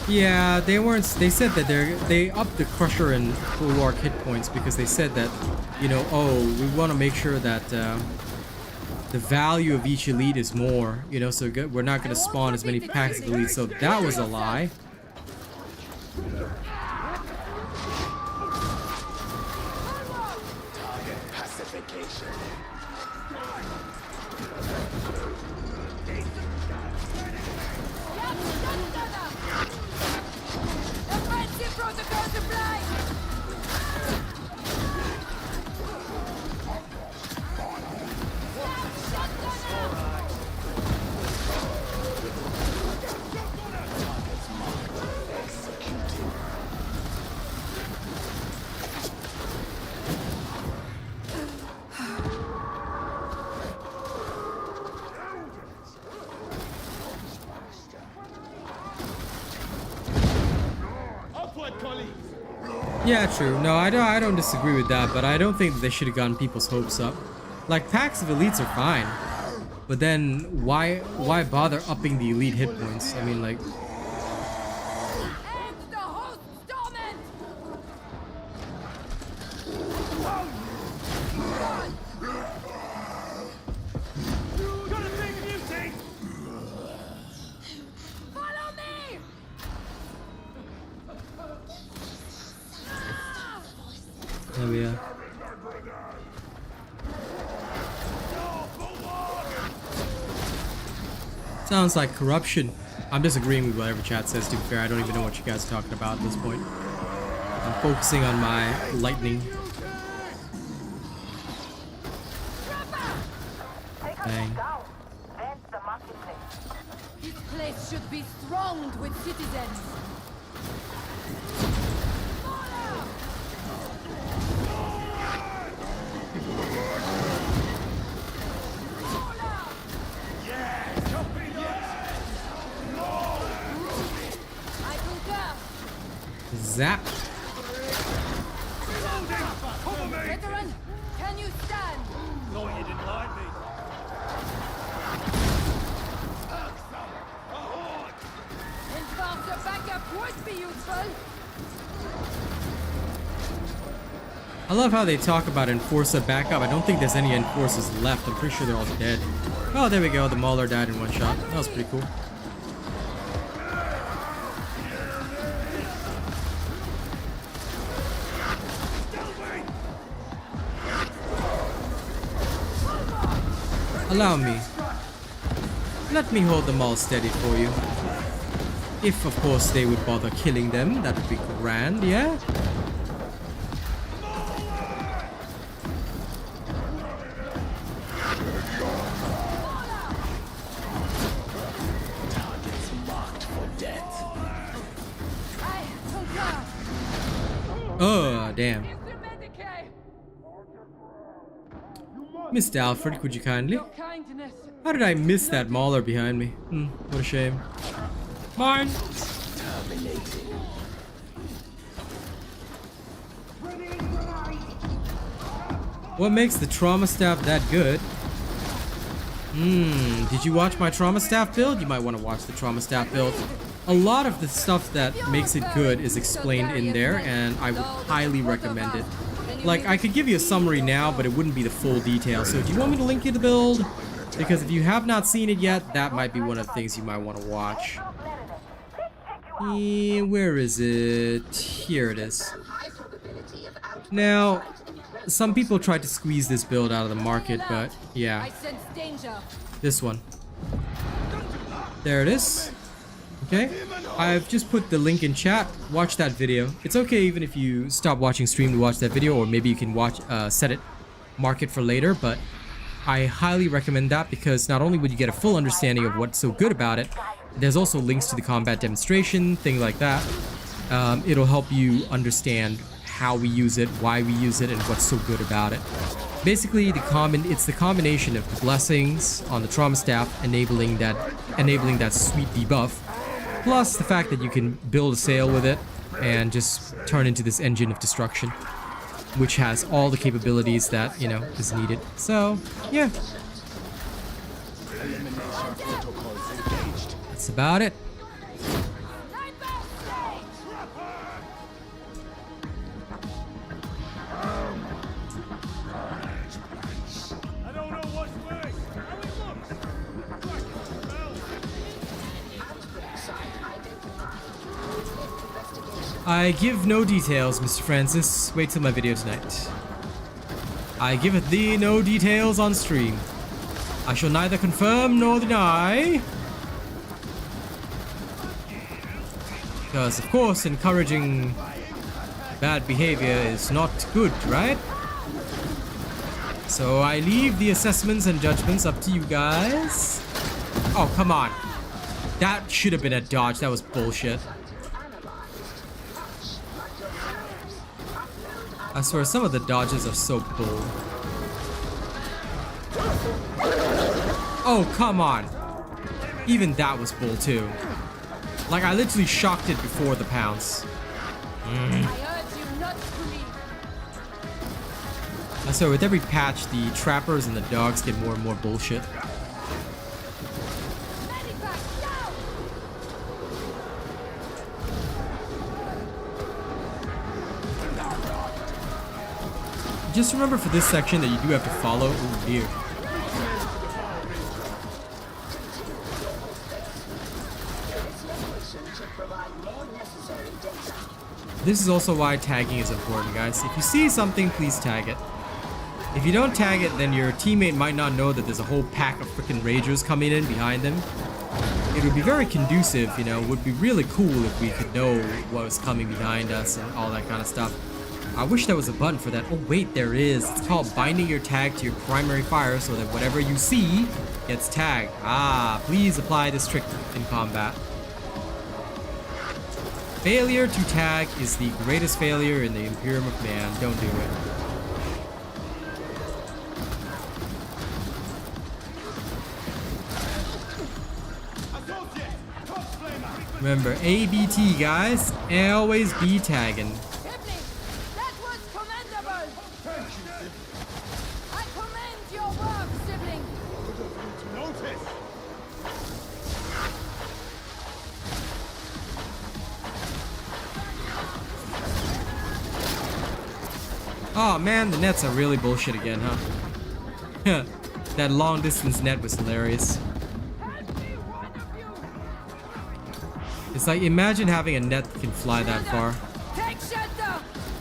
Yeah, they weren't. They said that they upped the Crusher and Bulwark hit points because they said that, you know, oh, we want to make sure that the value of each elite is more, you know, so we're not going to spawn as many packs of elites. So that was a lie. Yeah, true. No, I don't disagree with that, but I don't think that they should have gotten people's hopes up. Like, packs of elites are fine, but then why bother upping the elite hit points? I mean, like. Oh yeah. Sounds like corruption. I'm disagreeing with whatever chat says, to be fair. I don't even know what you guys are talking about at this point. I'm focusing on my lightning. Dang. This place should be thronged with citizens. Zap. Veteran, can you stand? Thought you didn't like me. Enforcer backup would be useful. I love how they talk about Enforcer backup. I don't think there's any Enforcers left. I'm pretty sure they're all dead. Oh, there we go. The Mauler died in one shot. That was pretty cool. Allow me. Let me hold them all steady for you. If, of course, they would bother killing them, that would be grand, yeah? Targets marked for death. Oh, damn. Mr. Alfred, could you kindly? Your kindness. How did I miss that mauler behind me? What a shame. Mine! What makes the trauma staff that good? Did you watch my trauma staff build? You might want to watch the trauma staff build. A lot of the stuff that makes it good is explained in there, and I would highly recommend it. Like, I could give you a summary now, but it wouldn't be the full detail. So do you want me to link you the build? Because if you have not seen it yet, that might be one of the things you might want to watch. Where is it? Here it is. Now, some people tried to squeeze this build out of the market, but yeah. I sense danger. This one. There it is. Okay. I've just put the link in chat. Watch that video. It's okay even if you stop watching stream to watch that video, or maybe you can watch set it, mark it for later, but I highly recommend that because not only would you get a full understanding of what's so good about it, there's also links to the combat demonstration, things like that. It'll help you understand how we use it, why we use it, and what's so good about it. Basically, it's the combination of the blessings on the trauma staff enabling that sweet debuff, plus the fact that you can build a sail with it and just turn into this engine of destruction, which has all the capabilities that, you know, is needed. So, yeah. That's about it. I give no details, Mr. Francis. Wait till my video tonight. I giveth thee no details on stream. I shall neither confirm nor deny. Because, of course, encouraging bad behavior is not good, right? So I leave the assessments and judgments up to you guys. Oh, come on. That should have been a dodge. That was bullshit. I swear, some of the dodges are so bull. Oh, come on. Even that was bull, too. Like, I literally shocked it before the pounce. I swear, with every patch, the trappers and the dogs get more and more bullshit. Just remember for this section that you do have to follow. Oh dear. This is also why tagging is important, guys. If you see something, please tag it. If you don't tag it, then your teammate might not know that there's a whole pack of freaking ragers coming in behind them. It would be very conducive, you know. It would be really cool if we could know what was coming behind us and all that kind of stuff. I wish there was a button for that. Oh wait, there is. It's called binding your tag to your primary fire so that whatever you see gets tagged. Ah, please apply this trick in combat. Failure to tag is the greatest failure in the Imperium of Man. Don't do it. Remember, ABT, guys. Always be tagging. Oh man, the nets are really bullshit again, huh? That long distance net was hilarious. It's like, imagine having a net that can fly that far.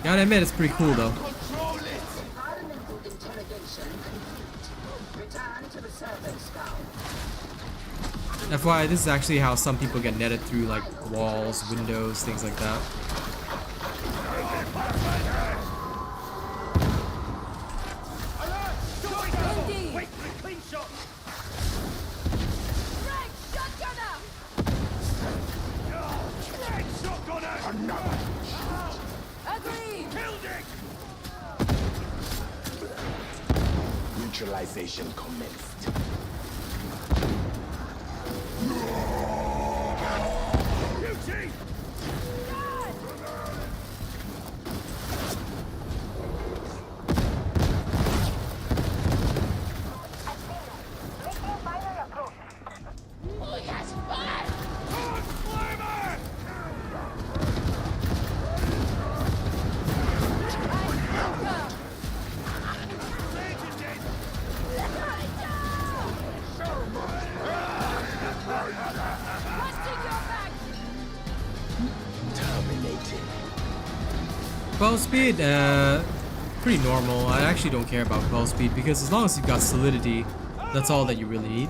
Gotta admit, it's pretty cool though. FYI, this is actually how some people get netted through like walls, windows, things like that. neutralization commenced. Quell speed, pretty normal. I actually don't care about quell speed because as long as you've got solidity, that's all that you really need.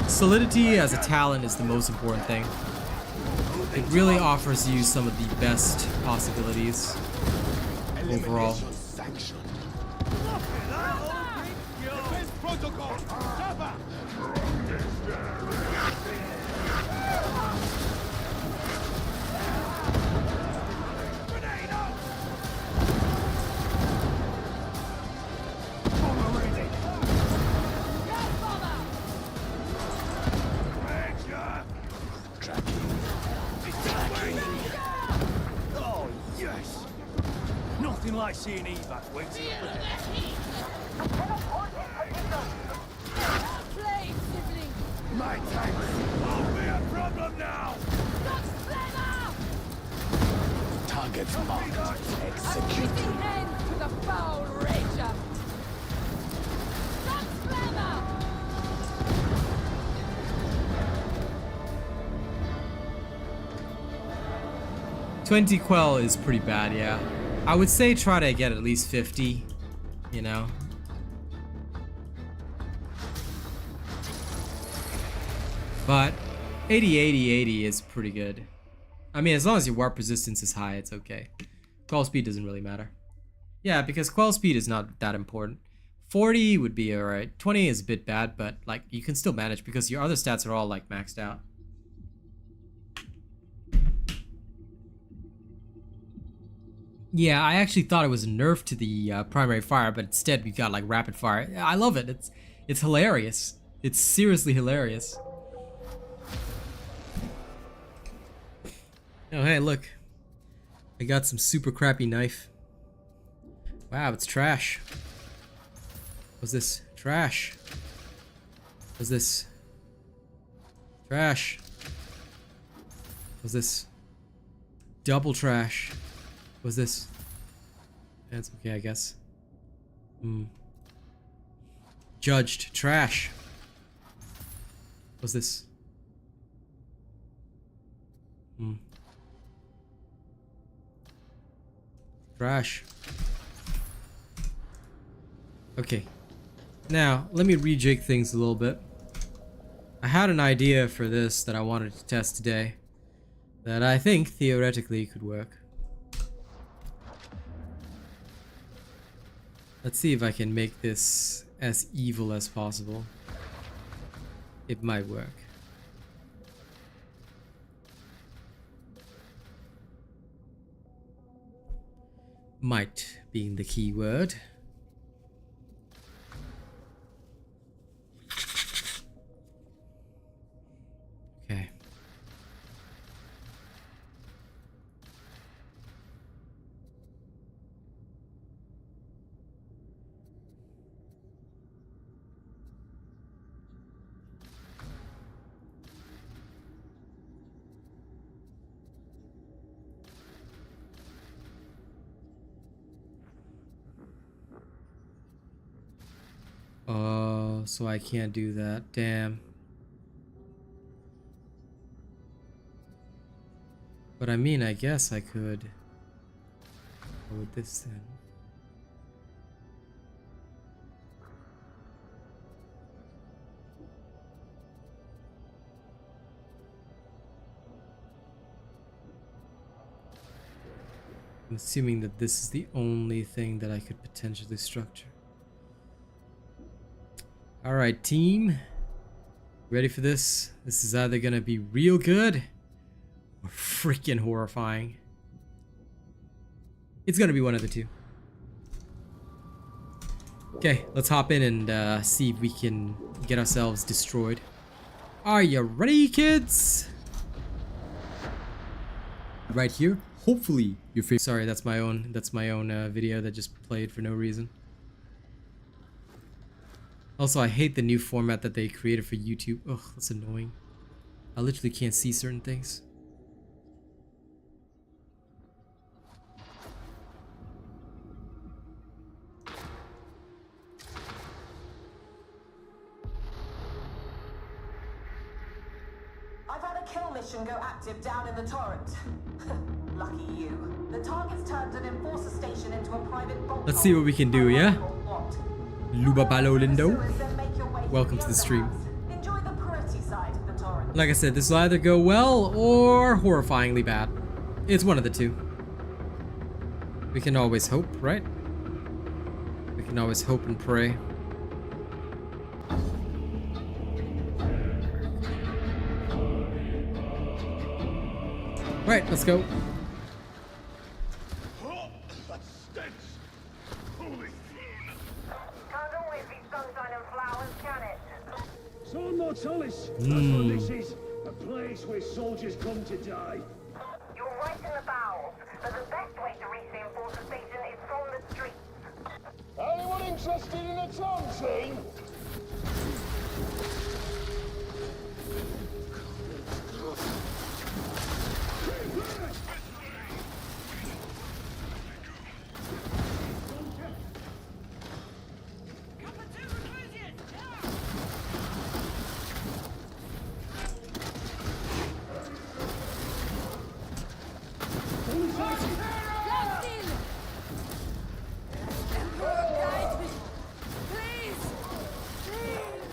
Solidity as a talent is the most important thing. It really offers you some of the best possibilities overall. Sanction. Defense protocol. Cover. 'Nothing like seeing evac waiting up ahead. Play, sibling! My time. Won't be a problem now! Dust flavor! Targets marked. A Execute. fitting end to the foul rager! Dust flavor! 20 quell is pretty bad, yeah. I would say try to get at least 50, you know. But 80 is pretty good. I mean, as long as your warp resistance is high, it's okay. Quell speed doesn't really matter. Yeah, because quell speed is not that important. 40 would be alright. 20 is a bit bad, but like you can still manage because your other stats are all like maxed out. Yeah, I actually thought it was a nerf to the primary fire, but instead we got like rapid fire. I love it. It's hilarious. It's seriously hilarious. Oh hey, look. I got some super crappy knife. Wow, it's trash. What's this? Trash. What's this? Trash. What's this? Double trash. What's this? That's okay, I guess. Judged. Trash. What's this? Trash. Okay. Now, let me rejig things a little bit. I had an idea for this that I wanted to test today that I think theoretically could work. Let's see if I can make this as evil as possible. It might work. Might being the key word. Okay. Oh, so I can't do that. Damn. But I mean, I guess I could go with this then. I'm assuming that this is the only thing that I could potentially structure. Alright, team. Ready for this? This is either gonna be real good or freaking horrifying. It's gonna be one of the two. Okay, let's hop in and see if we can get ourselves destroyed. Are you ready, kids? Right here. Hopefully your favorite. Sorry, that's my own video that just played for no reason. Also, I hate the new format that they created for YouTube. Ugh, that's annoying. I literally can't see certain things. I've had a kill mission go active down in the torrent. Lucky you. The target's turned an enforcer station into a private bolt. Let's see what we can do, yeah? What? Lubabalo Lindo. Pursuers then make your way Welcome to the stream. underpass. Enjoy the pretty side of the torrent. Like I said, this will either go well or horrifyingly bad. It's one of the two. We can always hope, right? We can always hope and pray. Right, let's go. Oh, that stench! Holy Can't always be sunshine and flowers, can it? Son Mortalis, that's what this is. A place where soldiers come to die. You're right in the bowels, but the best way to reach the enforcer station is from the streets. Anyone interested in a tongue scene?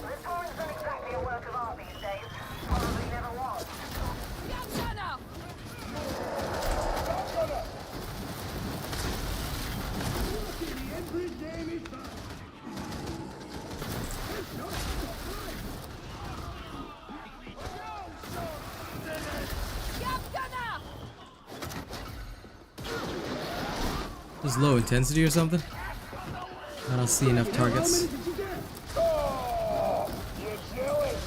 This torrent isn't exactly a work of art these days. Probably never was. The Emperor's name is back. Just low intensity or something? I don't see enough targets. Oh, you're jealous.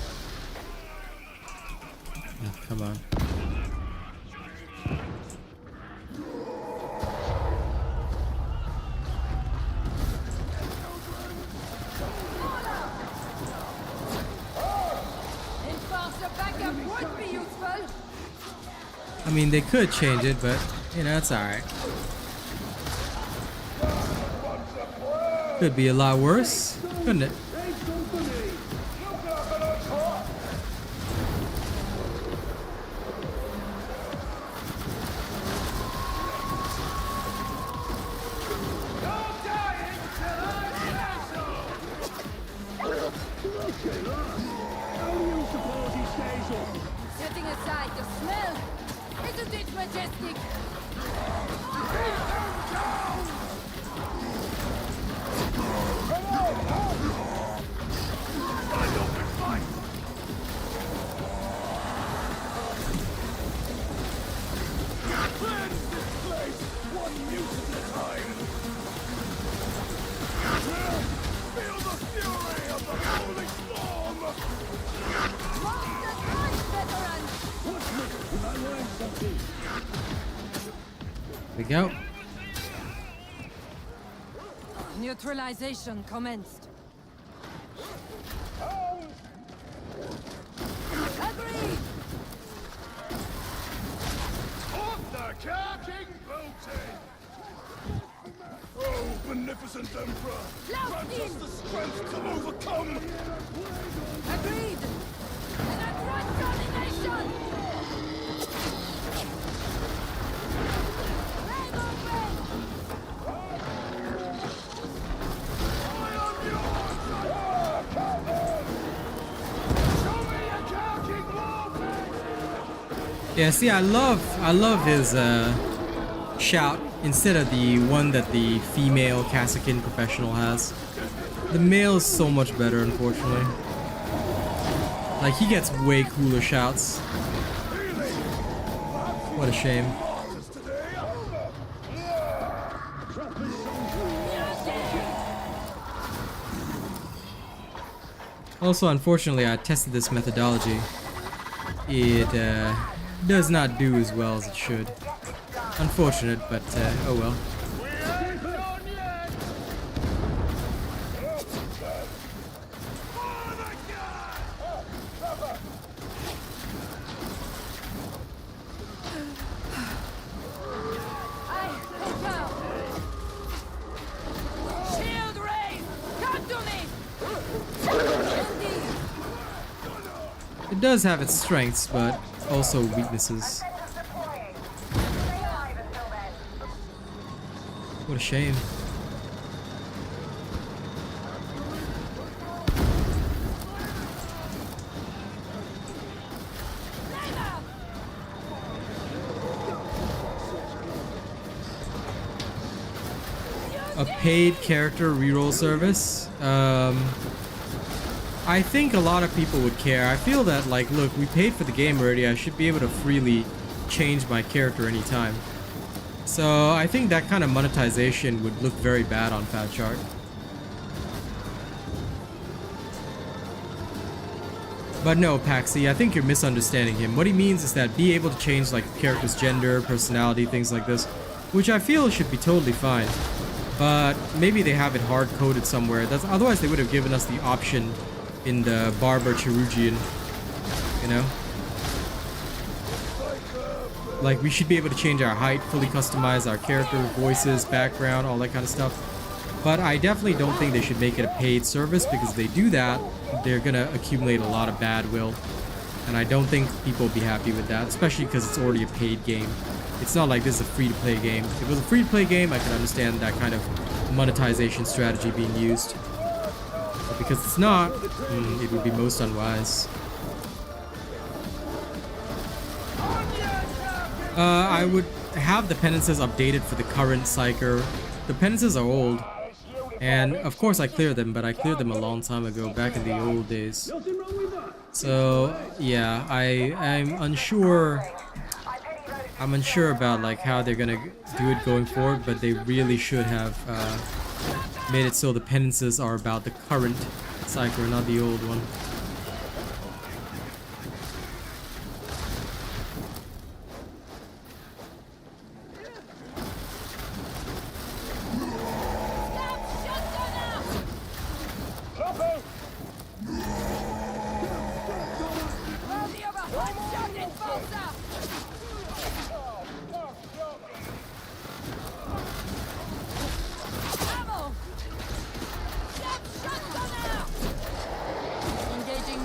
Oh, come on. Enforcer backup would be useful. I mean, they could change it, but, you know, it's alright. Could be a lot worse, couldn't it? Setting aside the smell, isn't it majestic? Feel the fury of the holy storm! Monsters rise, veterans! There we go. Neutralization commenced. Agreed! Off the carking booty! Oh, beneficent Emperor! Grant us the strength to overcome! Agreed! And I trust domination! Rainbow Break! Show me your carking warfare! Yeah, see, I love his shout instead of the one that the female Kassakin professional has. The male is so much better, unfortunately. Like, he gets way cooler shouts. What a shame. Also, unfortunately, I tested this methodology. It does not do as well as it should. Unfortunate, but oh well. Shield raise! Come to me! It does have its strengths, but also weaknesses. What a shame. A paid character reroll service. I think a lot of people would care. I feel that, like, look, we paid for the game already. I should be able to freely change my character anytime. So I think that kind of monetization would look very bad on Fat Chart. But no, Paxi, I think you're misunderstanding him. What he means is that be able to change, like, character's gender, personality, things like this, which I feel should be totally fine. But maybe they have it hard-coded somewhere. Otherwise they would have given us the option in the Barber Cherugian, you know? Like, we should be able to change our height, fully customize our character, voices, background, all that kind of stuff. But I definitely don't think they should make it a paid service, because if they do that, they're gonna accumulate a lot of bad will. And I don't think people will be happy with that, especially because it's already a paid game. It's not like this is a free-to-play game. If it was a free-to-play game, I could understand that kind of monetization strategy being used. But because it's not, it would be most unwise. I would have the penances updated for the current Psyker. The penances are old. And of course I cleared them, but I cleared them a long time ago, back in the old days. So yeah, I'm unsure. I'm unsure about, like, how they're gonna do it going forward, but they really should have made it so the penances are about the current Psyker, not the old one.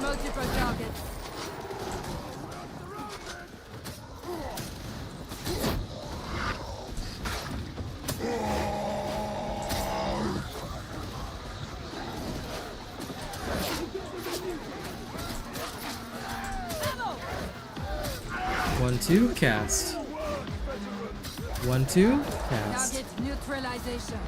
Multiple targets. One, two, cast. 1, 2, cast. Target neutralization.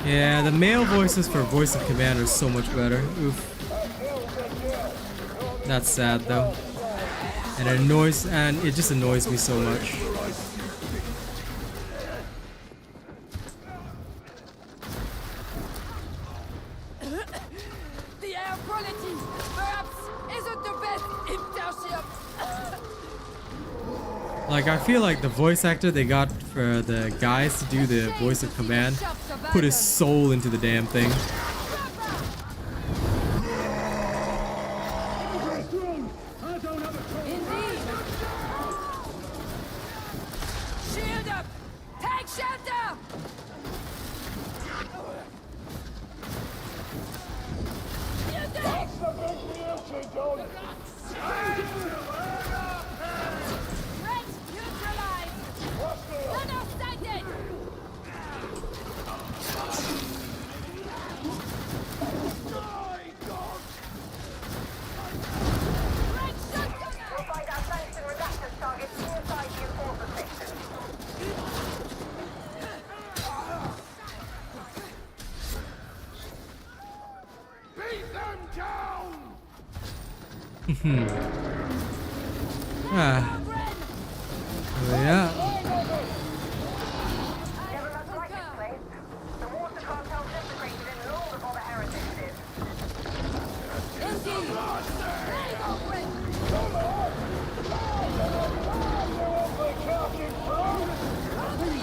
Yeah, the male voices for Voice of Command are so much better. Oof. That's sad though. And it just annoys me so much. The air quality perhaps isn't the best in township. Like, I feel like the voice actor they got for the guys to do the Voice of Command put his soul into the damn thing. Indeed. Shield up. Take shelter. Threat neutralized. Runner sighted. You'll find our Phantom reduction targets inside the enforcer section. Ah. Oh, yeah. Never looked like this place. The water cartel disintegrated in long before the heritage did. Indeed. There you go, Brent.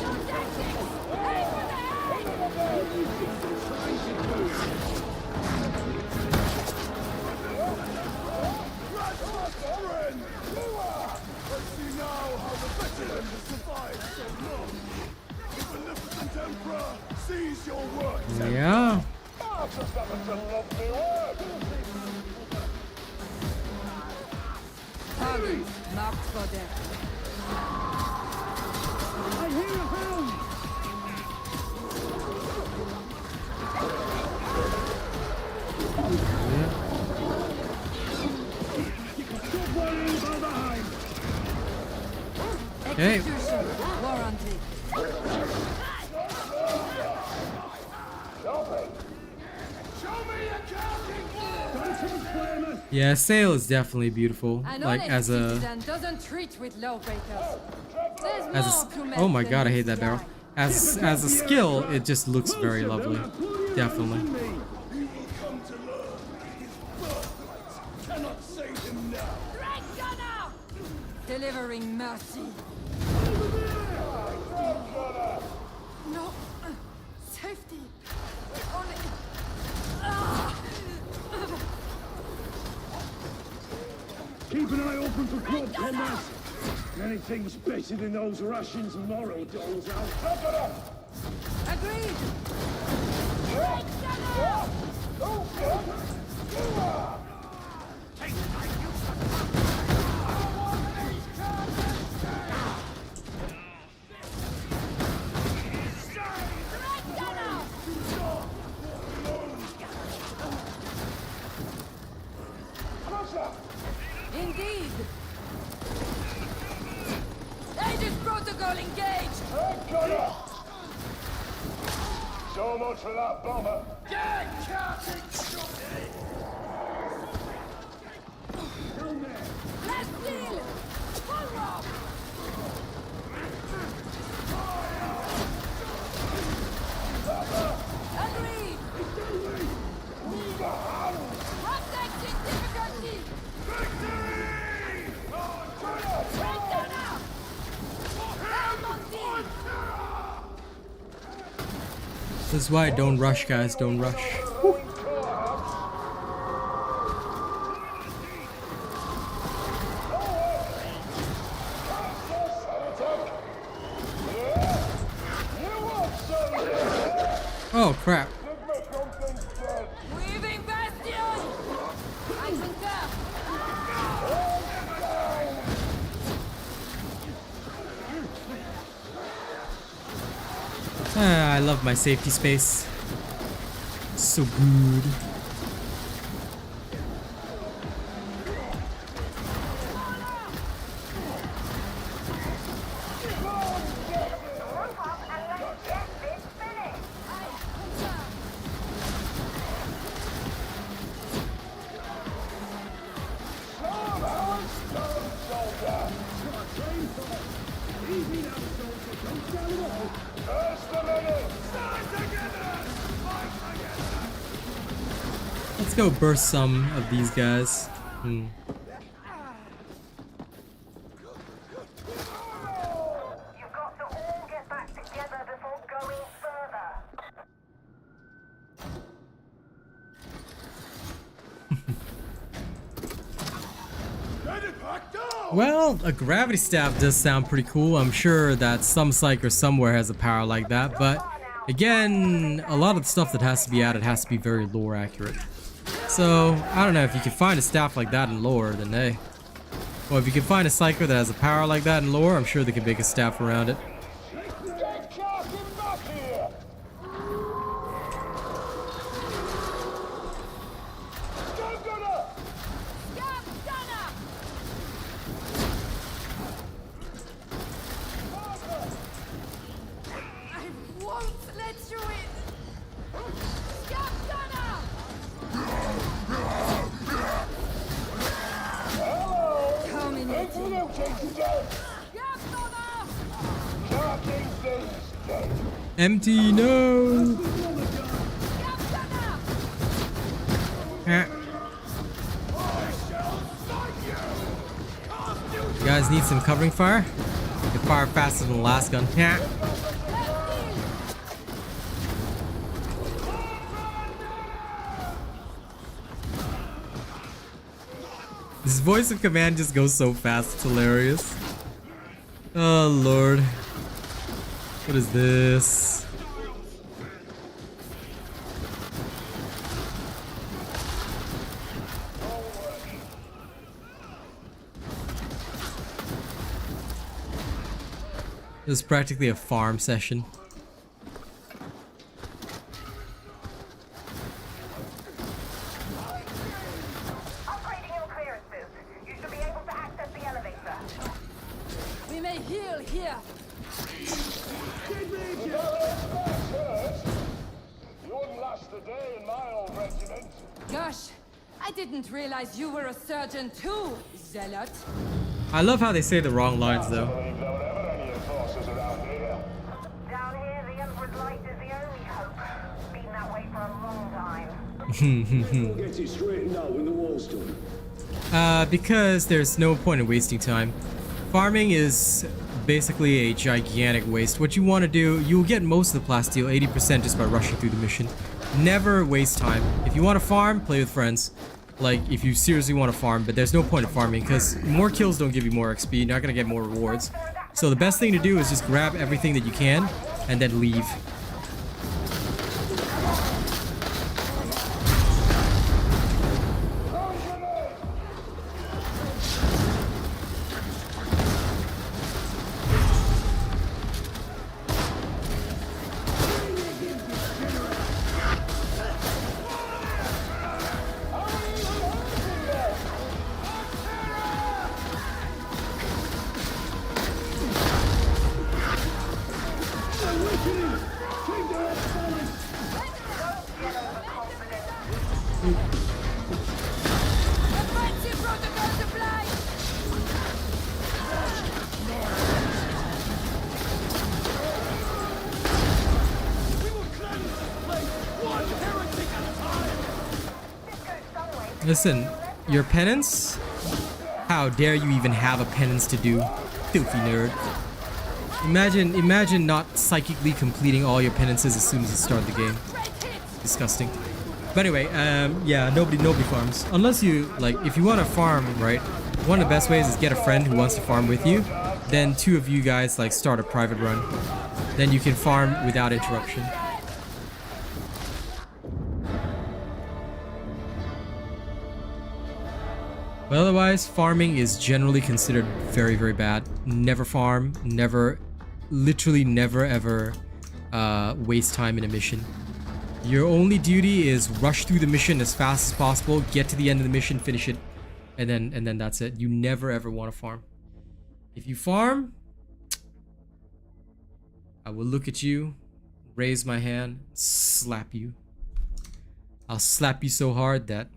Your tactics. Aim for the head. Yeah. Target marked for them. I hear a hound! Stop worrying about the hind! Okay. Execution warranted. Yeah, sail is definitely beautiful. An Like honest as a citizen doesn't treat with lawbreakers. There's as more a to men oh my than god, I hate meets that barrel. the eye. As a skill, it just looks very lovely. Definitely. Right gunner! Delivering mercy. No. Safety. Only. Keep an eye open for quad comrades. Anything's better than those rations Morrow doles out. Agreed. Right gunner! Right gunner! Indeed. Aegis protocol engaged. So much for that bomber. Let's deal. Full rock. Agreed. Protecting difficulty. Right gunner! Helm on deal. This is why don't rush, guys. Don't rush. Oh crap. Weaving bastion. I concur. Ah, I love my safety space. So good. Let's go burst some of these guys. You've got to all get back together before going further. Well, a gravity staff does sound pretty cool. I'm sure that some Psyker somewhere has a power like that, but again, a lot of the stuff that has to be added has to be very lore accurate. So, I don't know, if you can find a staff like that in lore, then hey. Well, if you can find a Psyker that has a power like that in lore, I'm sure they can make a staff around it. Empty, no! Ah. You guys need some covering fire? You can fire faster than the last gun. Ah. This voice of command just goes so fast, it's hilarious. Oh lord. What is this? This is practically a farm session. Upgrading your clearances. You should be able to access the elevator. We may heal here. You wouldn't last a day in my old regiment. Gosh, I didn't realize you were a surgeon too, zealot. I love how they say the wrong lines though. Believe there were never any enforcers around here. Down here, the Emperor's light is the only hope. Been that way for a long time. We'll get it straightened out when the wall's done. Because there's no point in wasting time. Farming is basically a gigantic waste. What you want to do, you'll get most of the plasteel, 80% just by rushing through the mission. Never waste time. If you want to farm, play with friends. Like, if you seriously want to farm, but there's no point in farming because more kills don't give you more XP, you're not going to get more rewards. So the best thing to do is just grab everything that you can and then leave. Offensive protocols applied. Listen, your penance? How dare you even have a penance to do, filthy nerd. Imagine not psychically completing all your penances as soon as you start the game. Disgusting. But anyway, yeah, nobody farms. Unless you, like, if you want to farm, right, one of the best ways is get a friend who wants to farm with you. Then two of you guys, like, start a private run. Then you can farm without interruption. But otherwise, farming is generally considered very, very bad. Never farm, never, literally never ever waste time in a mission. Your only duty is rush through the mission as fast as possible, get to the end of the mission, finish it, and then that's it. You never ever want to farm. If you farm, I will look at you, raise my hand, slap you. I'll slap you so hard that...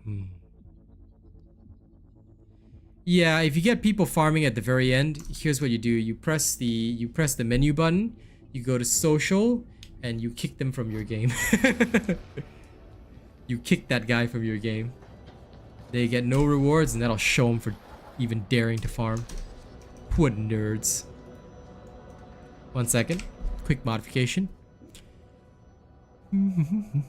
Yeah, if you get people farming at the very end, here's what you do. You press the menu button, you go to social, and you kick them from your game. You kick that guy from your game. They get no rewards, and that'll show them for even daring to farm. What nerds. 1 second. Quick modification. Bing,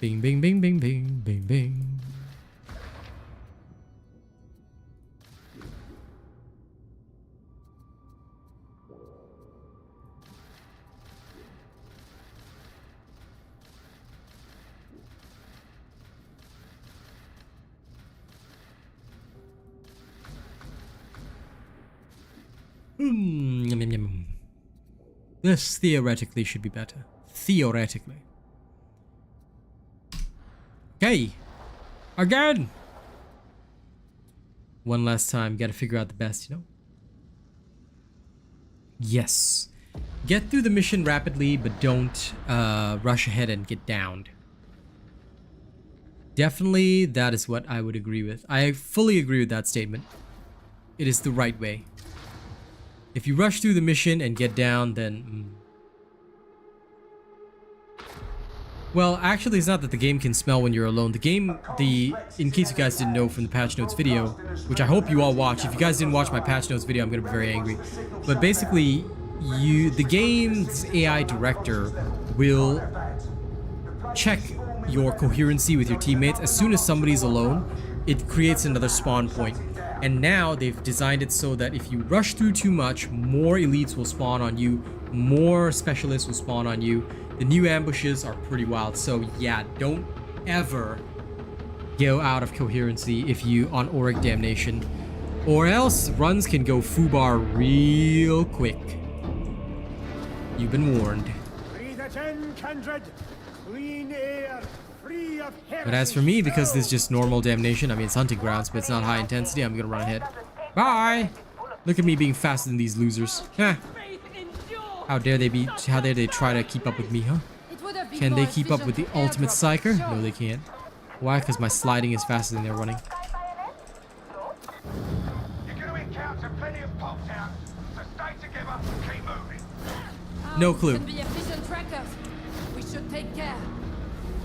bing, bing, bing, bing, bing, bing. This theoretically should be better. Theoretically. Okay. Again. One last time. Gotta figure out the best, you know? Yes. Get through the mission rapidly, but don't rush ahead and get downed. Definitely, that is what I would agree with. I fully agree with that statement. It is the right way. If you rush through the mission and get down, then... Well, actually, it's not that the game can smell when you're alone. The game, in case you guys didn't know from the patch notes video, which I hope you all watch. If you guys didn't watch my patch notes video, I'm gonna be very angry. But basically, the game's AI director will check your coherency with your teammates. As soon as somebody's alone, it creates another spawn point. And now they've designed it so that if you rush through too much, more elites will spawn on you, more specialists will spawn on you. The new ambushes are pretty wild. So yeah, don't ever go out of coherency if you on Auric Damnation, or else runs can go foobar real quick. You've been warned. Breathe it in, kindred. Clean air, free of But as for me, because this is just normal damnation, I mean it's hunting grounds, but it's not high intensity, I'm gonna run ahead. Bye! Look at me being faster than these losers. Huh. How dare they try to keep up with me, huh? Can they keep up with the ultimate Psyker? No, they can't. Why? Because my sliding is faster than they're running. You're going to encounter plenty of pops out, so stay together and keep moving. No clue. Can be efficient trackers. We should take care.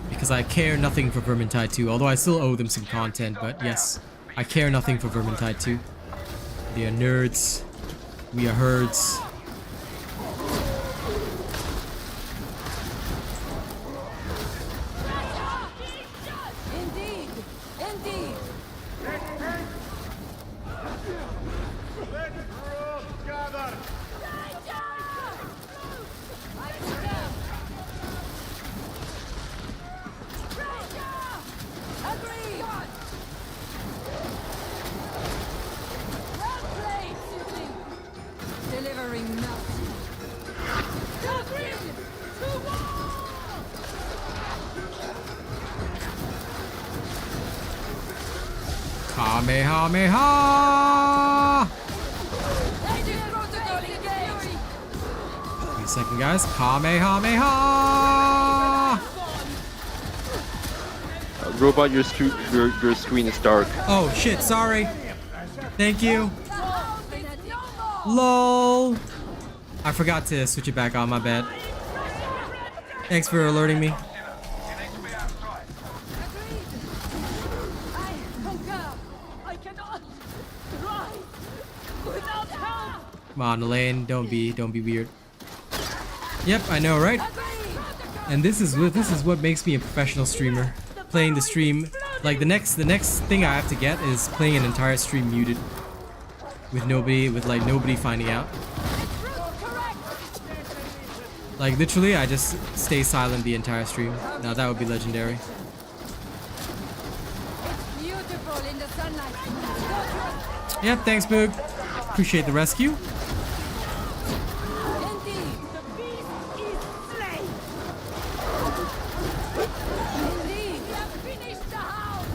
Because I care nothing for Vermintide 2, although I still owe them some content, but yes, I care nothing for Vermintide 2. They are nerds. We are herds. Indeed. Indeed. Let growth gather. Agree. Well played, Dueling. Delivering nothing. Dueling. To war! Kamehameha! Ladies protocol engaged. Wait a second, guys. Kamehameha! Robot, your screen is dark. Oh shit, sorry. Thank you. LOL. I forgot to switch it back on, my bad. Thanks for alerting me. I concur. I cannot rise without help. Come on, Elaine, don't be weird. Yep, I know, right? And this is what makes me a professional streamer. Playing the stream, like the next thing I have to get is playing an entire stream muted, with nobody finding out. Like literally, I just stay silent the entire stream. Now that would be legendary. It's beautiful in the sunlight. Yep, thanks, Boog. Appreciate the rescue. Indeed. The beast is slain. Indeed. We have finished the house.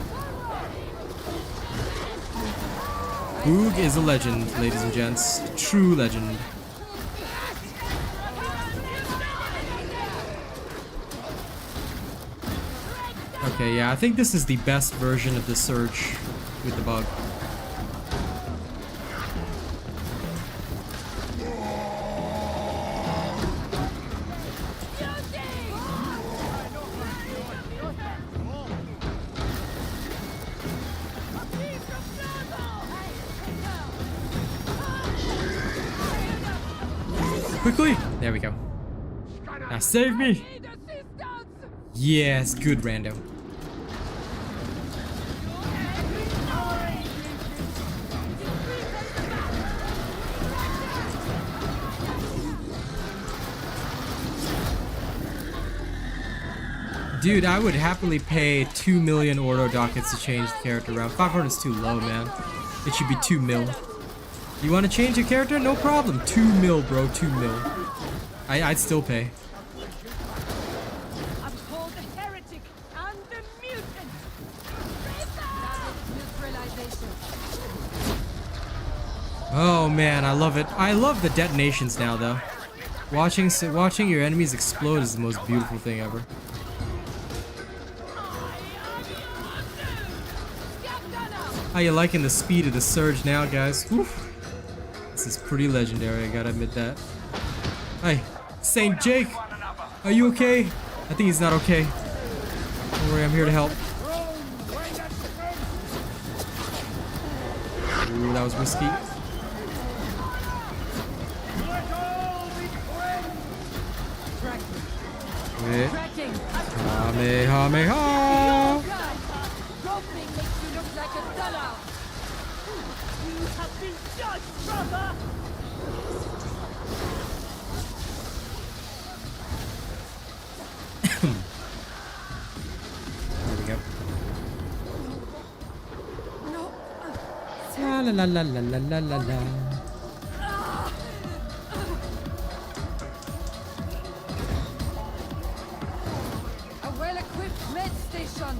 Boog is a legend, ladies and gents. A true legend. Okay, yeah, I think this is the best version of the Surge with the bug. Quickly! There we go. Now save me! Yes, good rando. Dude, I would happily pay 2 million Ordo dockets to change the character around. 500 is too low, man. It should be 2 mil. You want to change your character? No problem. 2 mil, bro. 2 mil. I'd still pay. Uphold the heretic and the mutant. Oh man, I love it. I love the detonations now, though. Watching your enemies explode is the most beautiful thing ever. How you liking the speed of the Surge now, guys? Oof. This is pretty legendary, I gotta admit that. Hi, Saint Jake! Are you okay? I think he's not okay. Don't worry, I'm here to help. Ooh, that was risky. Wait. Kamehameha! Roping makes you look like a dollar. You have been judged, brother! There we go. La la la la la la la la. A well-equipped med station.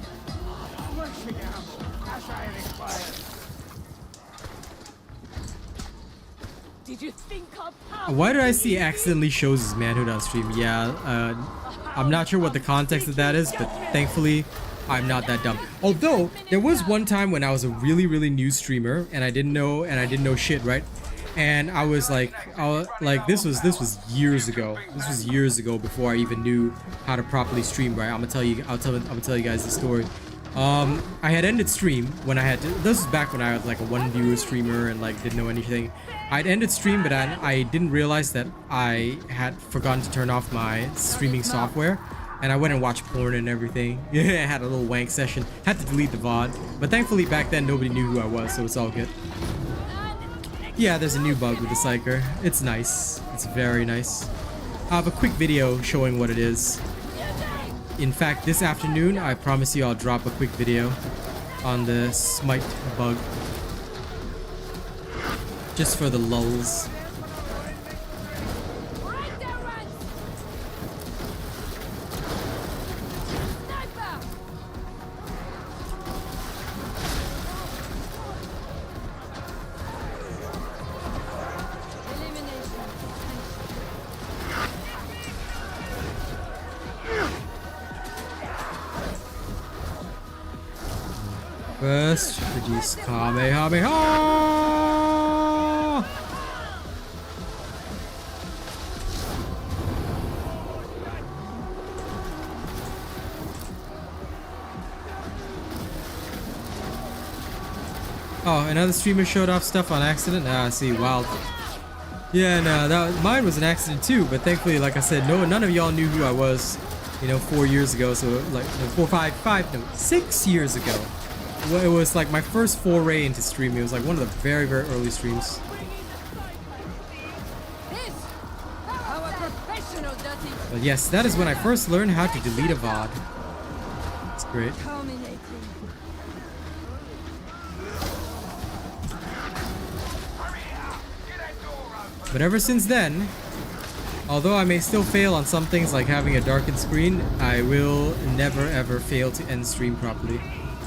Did you think of how? Why did I see accidentally shows his manhood on stream? Yeah, I'm not sure what the context of that is, but thankfully I'm not that dumb. Although there was one time when I was a really new streamer and I didn't know shit, right? And I was like, this was years ago. This was years ago before I even knew how to properly stream, right? I'll tell you guys the story. I had ended stream when I had to, this was back when I was like a 1 viewer streamer and like didn't know anything. I'd ended stream, but I didn't realize that I had forgotten to turn off my streaming software, and I went and watched porn and everything. Yeah, I had a little wank session. Had to delete the VOD, but thankfully back then nobody knew who I was, so it's all good. Yeah, there's a new bug with the Psyker. It's nice. It's very nice. I have a quick video showing what it is. In fact, this afternoon, I promise you I'll drop a quick video on the smite bug. Just for the lulz. Right there, run! Sniper! Elimination. First, produce Kamehameha! Oh, another streamer showed off stuff on accident? Ah, see, wild. Yeah, no, mine was an accident too, but thankfully, like I said, none of y'all knew who I was, you know, 4 years ago, so like, 6 years ago. It was like my first foray into streaming. It was like one of the very early streams. Our professional does it. But yes, that is when I first learned how to delete a VOD. It's great. Culminating. But ever since then, although I may still fail on some things like having a darkened screen, I will never ever fail to end stream properly.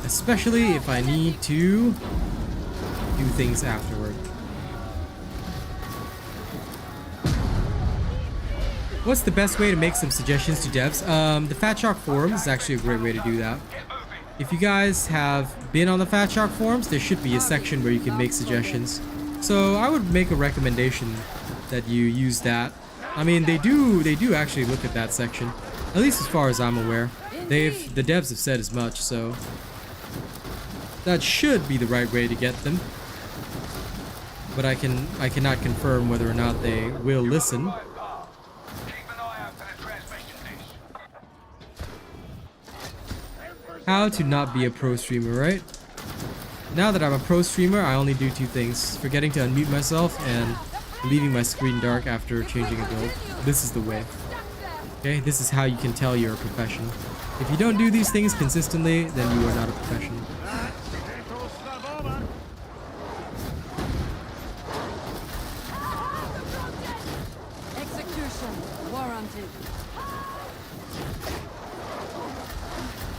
Especially if I need to do things afterward. What's the best way to make some suggestions to devs? The Fat Shark forums is actually a great way to do that. If you guys have been on the Fat Shark forums, there should be a section where you can make suggestions. So I would make a recommendation that you use that. I mean, they do actually look at that section, at least as far as I'm aware. The devs have said as much, so that should be the right way to get them. But I cannot confirm whether or not they will listen. How to not be a pro streamer, right? Now that I'm a pro streamer, I only do 2 things: forgetting to unmute myself and leaving my screen dark after changing a build. This is the way. Okay, this is how you can tell you're a professional. If you don't do these things consistently, then you are not a professional. Execution warranted.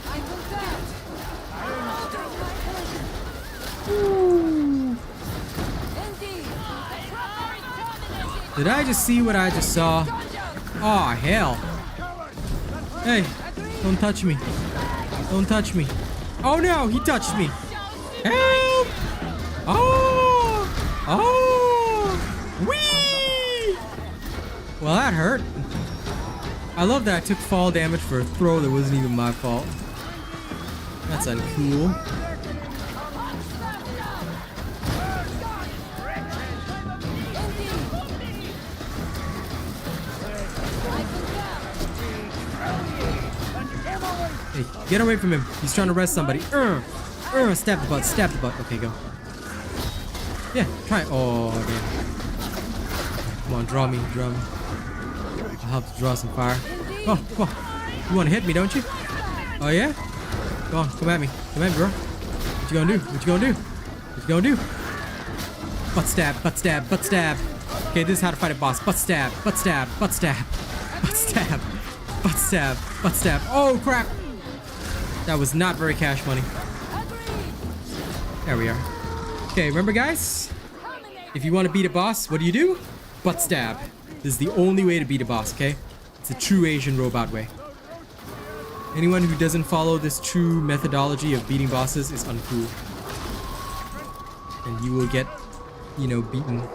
I confirm. Indeed. Did I just see what I just saw? Oh, hell. Hey, don't touch me. Don't touch me. Oh no, he touched me. Help! Oh! Oh! Well, that hurt. I love that I took fall damage for a throw that wasn't even my fault. That's uncool. Hey, get away from him. He's trying to arrest somebody. Stab the butt, stab the butt. Okay, go. Yeah, try it. Oh, damn. Come on, draw me, draw me. I'll help to draw some fire. Oh, come on. You want to hit me, don't you? Oh, yeah? Go on, come at me. Come at me, bro. What you gonna do? What you gonna do? What you gonna do? Butt stab, butt stab, butt stab. Okay, this is how to fight a boss. Butt stab, butt stab, butt stab, butt stab, butt stab, butt stab. Oh, crap. That was not very cash money. There we are. Okay, remember, guys? If you want to beat a boss, what do? Butt stab. This is the only way to beat a boss, okay? It's a true Asian robot way. Anyone who doesn't follow this true methodology of beating bosses is uncool. And you will get, you know, beaten.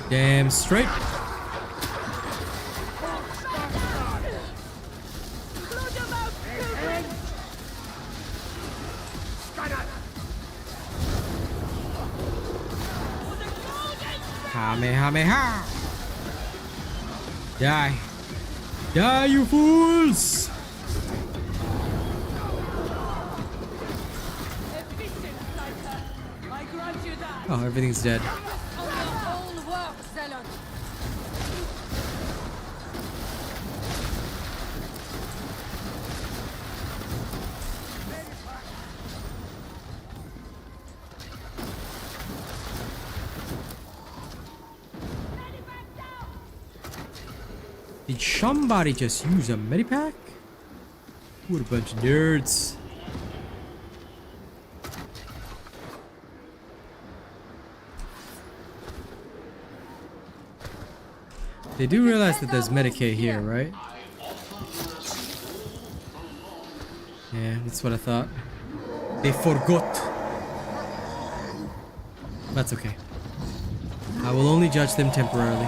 Damn straight. Kamehameha! Die! Die, you fools! Oh, everything's dead. Did somebody just use a medipack? What a bunch of nerds. They do realize that there's Medicaid here, right? Yeah, that's what I thought. They forgot. That's okay. I will only judge them temporarily.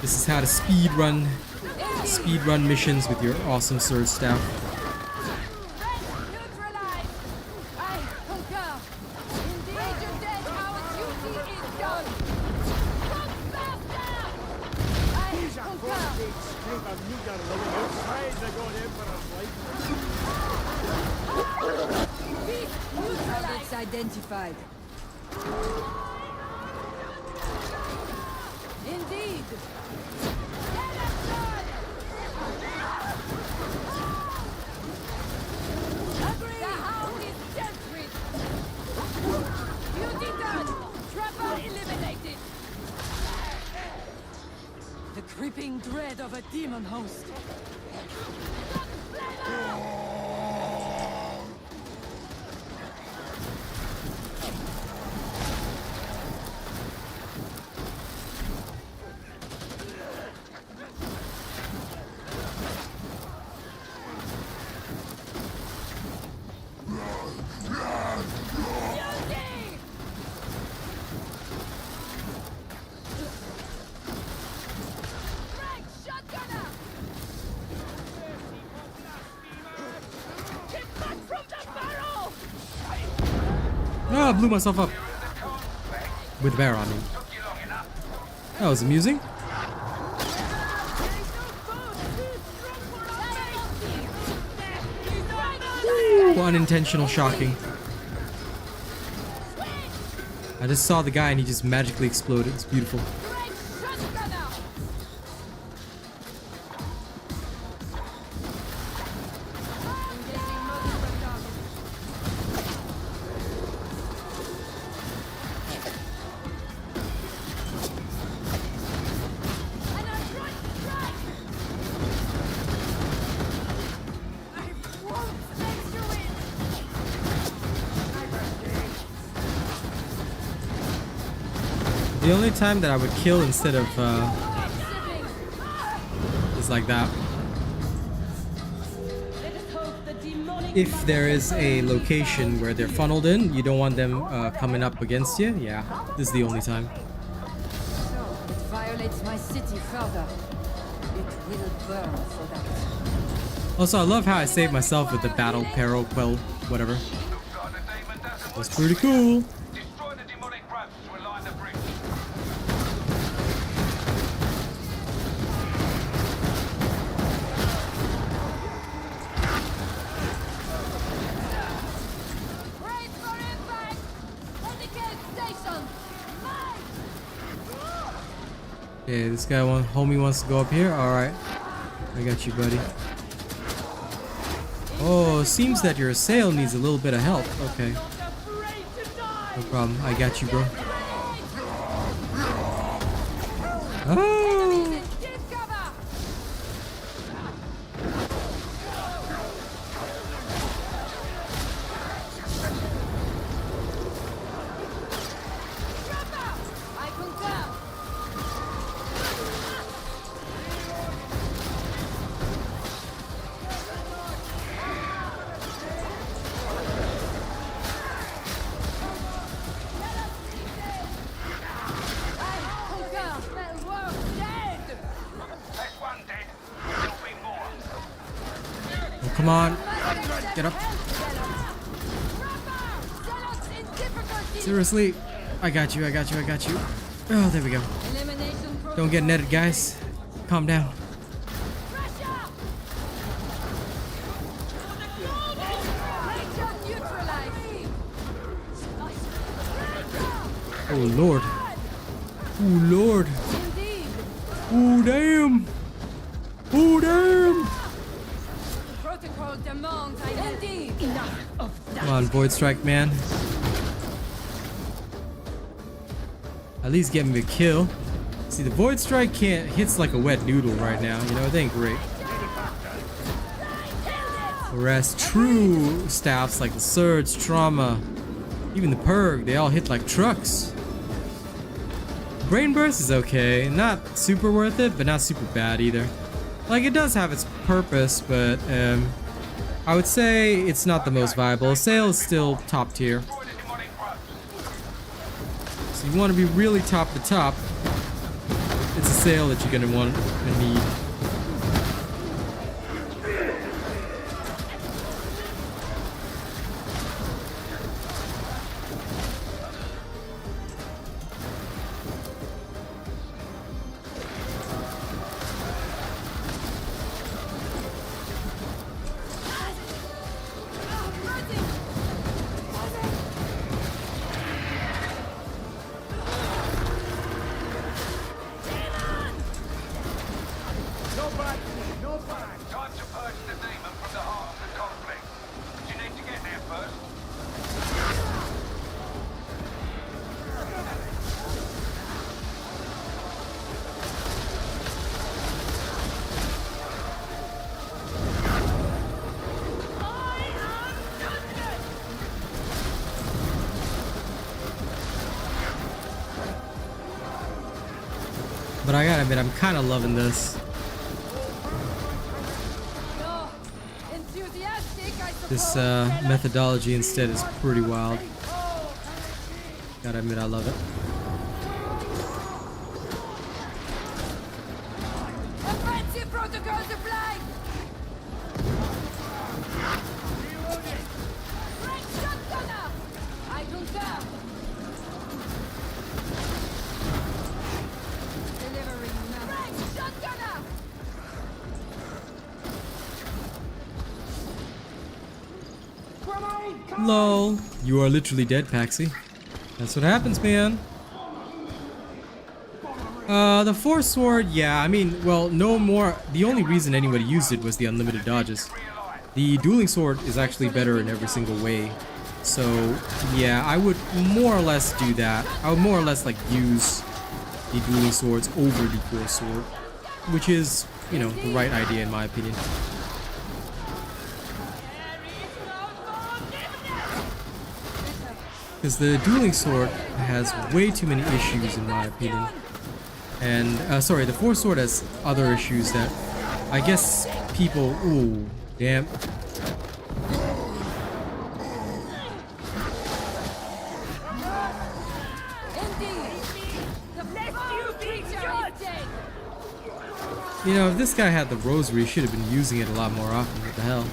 This is how to speed run missions with your awesome sword staff. Targets identified. Indeed. Agree. The hound is dealt with. Beauty done. Trapper eliminated. The creeping dread of a demon host. Ah, I blew myself up. With the bear on me. That was amusing. Ooh, unintentional shocking. I just saw the guy and he just magically exploded. It's beautiful. The only time that I would kill instead of is like that. If there is a location where they're funneled in, you don't want them coming up against you. Yeah, this is the only time. So, it violates my city further. It will burn for that. Also, I love how I saved myself with the battle peril quell, whatever. That's pretty cool. Destroy the demonic grabs to align the bridge. Brace for impact! Indicate station! Okay, this guy homie wants to go up here. Alright. I got you, buddy. Oh, seems that your sail needs a little bit of help. Okay. No problem. I got you, bro. Oh! I concur! Oh, come on. Get up. Seriously. I got you, I got you, I got you. Oh, there we go. Don't get netted, guys. Calm down. Oh, Lord. Oh, Lord. Oh, damn. Oh, damn. Protocol demands indeed. Enough of that. Come on, Void Strike, man. At least get me a kill. See, the Void Strike hits like a wet noodle right now. You know, it ain't great. Whereas true staffs like the Surge, Trauma, even the Purg, they all hit like trucks. Brain Burst is okay. Not super worth it, but not super bad either. Like, it does have its purpose, but I would say it's not the most viable. Sail is still top tier. So you want to be really top to top. It's a sail that you're gonna want and need. Time to purge the demon from the heart of the conflict. But you need to get there first. But I gotta admit, I'm kind of loving this. This methodology instead is pretty wild. Gotta admit, I love it. Offensive protocols applied! Rank shotgunner! I concur! Delivering now. Rank shotgunner! Lol. You are literally dead, Paxi. That's what happens, man. The Force Sword, yeah, I mean, well, no more. The only reason anybody used it was the unlimited dodges. The Dueling Sword is actually better in every single way. So, yeah, I would more or less do that. I would more or less, like, use the Dueling Swords over the Force Sword. Which is, you know, the right idea in my opinion. Because the dueling sword has way too many issues in my opinion. And, sorry, the force sword has other issues that I guess people... Ooh, damn. You know, if this guy had the rosary, he should have been using it a lot more often. What the hell?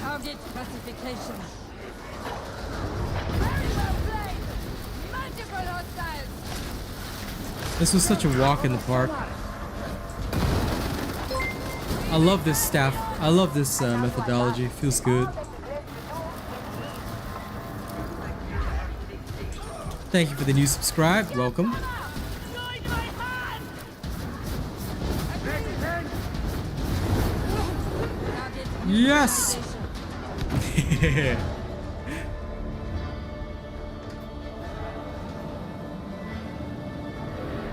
Target classification. Very well played. Multiple hostiles. This was such a walk in the park. I love this staff. I love this methodology. Feels good. Thank you for the new subscribe. Welcome. Yes.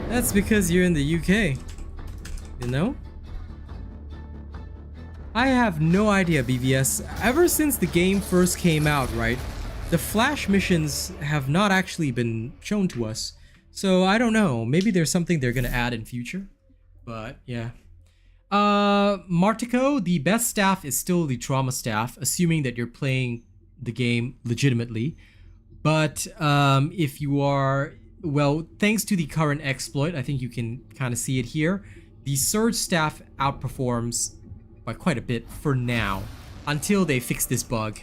That's because you're in the UK. You know? I have no idea, BVS. Ever since the game first came out, right? The flash missions have not actually been shown to us. So I don't know. Maybe there's something they're gonna add in future. But yeah. Martico, the best staff is still the trauma staff, assuming that you're playing the game legitimately. But if you are, well, thanks to the current exploit, I think you can kind of see it here. The surge staff outperforms by quite a bit for now, until they fix this bug.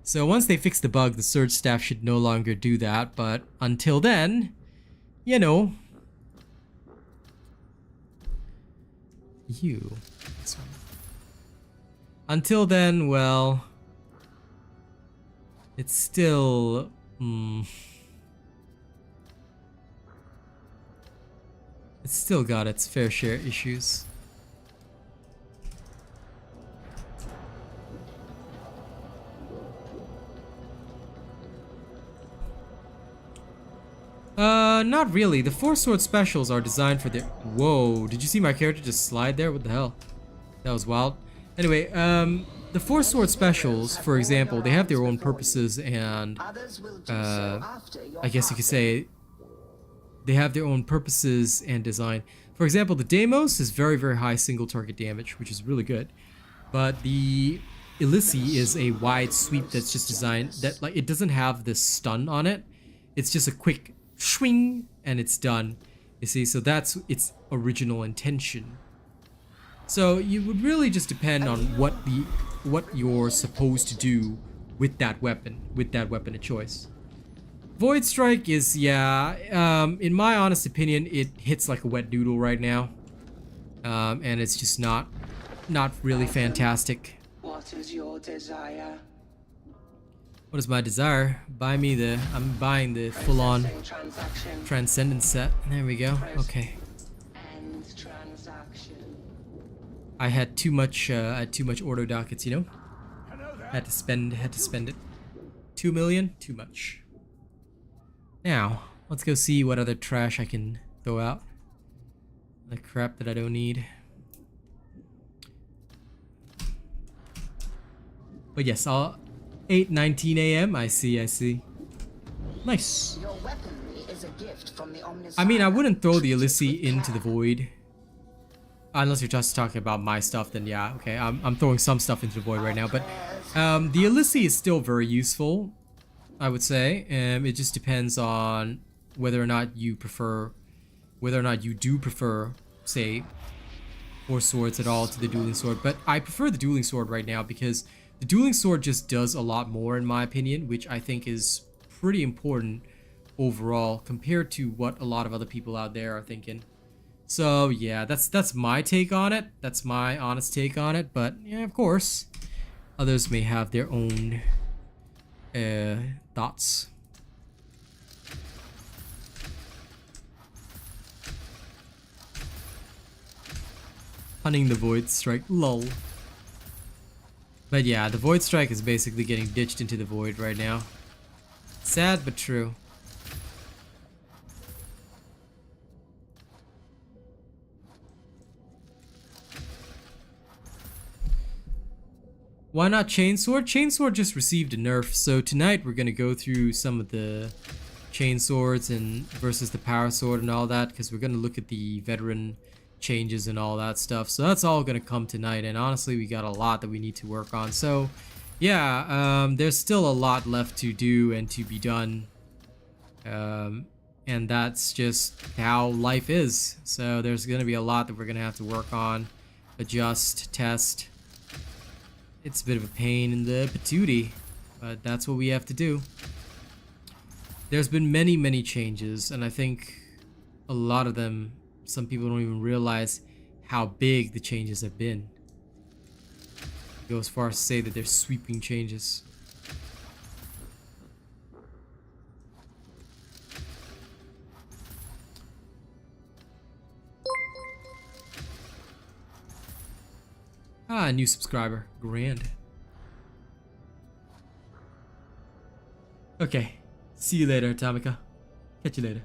So once they fix the bug, the surge staff should no longer do that. But until then, you know. You. Until then, well, it's still it's still got its fair share of issues. Not really. The four sword specials are designed for their... Whoa, did you see my character just slide there? What the hell? That was wild. Anyway, the four sword specials, for example, they have their own purposes and, I guess you could say, they have their own purposes and design. For example, the Deimos is very, very high single target damage, which is really good. But the Illysi is a wide sweep that's just designed, that, like, it doesn't have this stun on it. It's just a quick swing and it's done. You see, so that's its original intention. So you would really just depend on what you're supposed to do with that weapon of choice. Void Strike is, yeah, in my honest opinion, it hits like a wet noodle right now. And it's just not really fantastic. What is your desire? What is my desire? I'm buying the full-on Transcendence set. There we go. Okay. I had too much order dockets, you know? Had to spend it. 2 million? Too much. Now, Let's go see what other trash I can throw out. The crap that I don't need. But yes, 8:19 a.m. I see. Nice. Your weaponry is a gift from the Omnissiah. I mean, I wouldn't throw the Illicity into the void. Unless you're just talking about my stuff, then yeah, okay. I'm throwing some stuff into the void right now, but the Illicity is still very useful, I would say. It just depends on whether or not you do prefer, say, 4 swords at all to the dueling sword. But I prefer the dueling sword right now because the dueling sword just does a lot more in my opinion, which I think is pretty important overall compared to what a lot of other people out there are thinking. So yeah, that's my take on it. That's my honest take on it. But yeah, of course, others may have their own thoughts. Hunting the Void Strike, lol. But yeah, the Void Strike is basically getting ditched into the void right now. Sad but true. Why not Chainsword? Chainsword just received a nerf, so tonight we're gonna go through some of the Chainswords and versus the Power Sword and all that, because we're gonna look at the veteran changes and all that stuff. So that's all gonna come tonight, and honestly we got a lot that we need to work on. So yeah, there's still a lot left to do and to be done, and that's just how life is. So there's gonna be a lot that we're gonna have to work on, adjust, test. It's a bit of a pain in the patootie, but that's what we have to do. There's been many changes, and I think a lot of them, some people don't even realize how big the changes have been. Go as far as to say that they're sweeping changes. Ah, new subscriber. Grand. Okay. See you later, Atomica. Catch you later.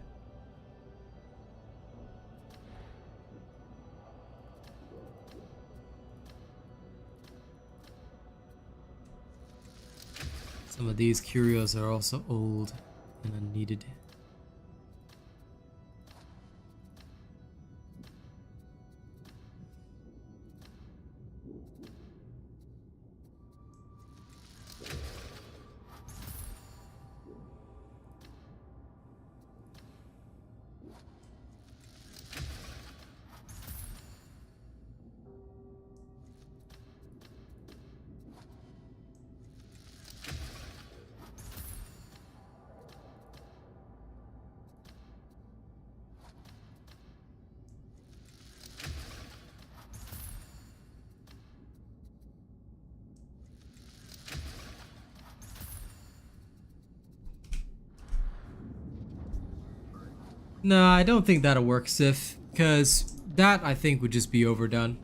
Some of these curios are also old and unneeded. No, I don't think that'll work, Sif, because that I think would just be overdone.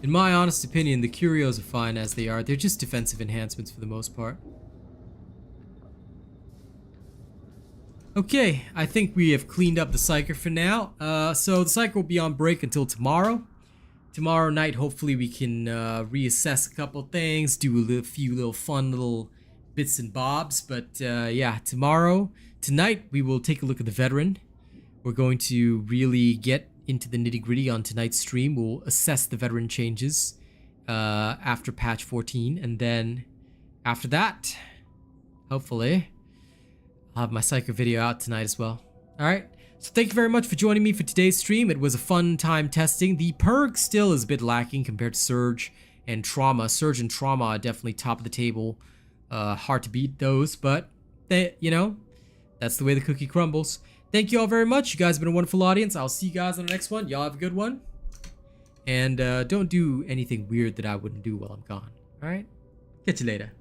In my honest opinion, the curios are fine as they are. They're just defensive enhancements for the most part. Okay, I think we have cleaned up the Psyker for now. So the Psyker will be on break until tomorrow. Tomorrow night, hopefully we can reassess a couple things, do a few little fun little bits and bobs. But yeah, tonight we will take a look at the veteran. We're going to really get into the nitty-gritty on tonight's stream. We'll assess the veteran changes after patch 14, and then after that, hopefully, I'll have my Psyker video out tonight as well. Alright, so thank you very much for joining me for today's stream. It was a fun time testing. The perk still is a bit lacking compared to Surge and Trauma. Surge and Trauma are definitely top of the table. Hard to beat those, but, you know, that's the way the cookie crumbles. Thank you all very much. You guys have been a wonderful audience. I'll see you guys on the next one. Y'all have a good one. And don't do anything weird that I wouldn't do while I'm gone. Alright? Catch you later.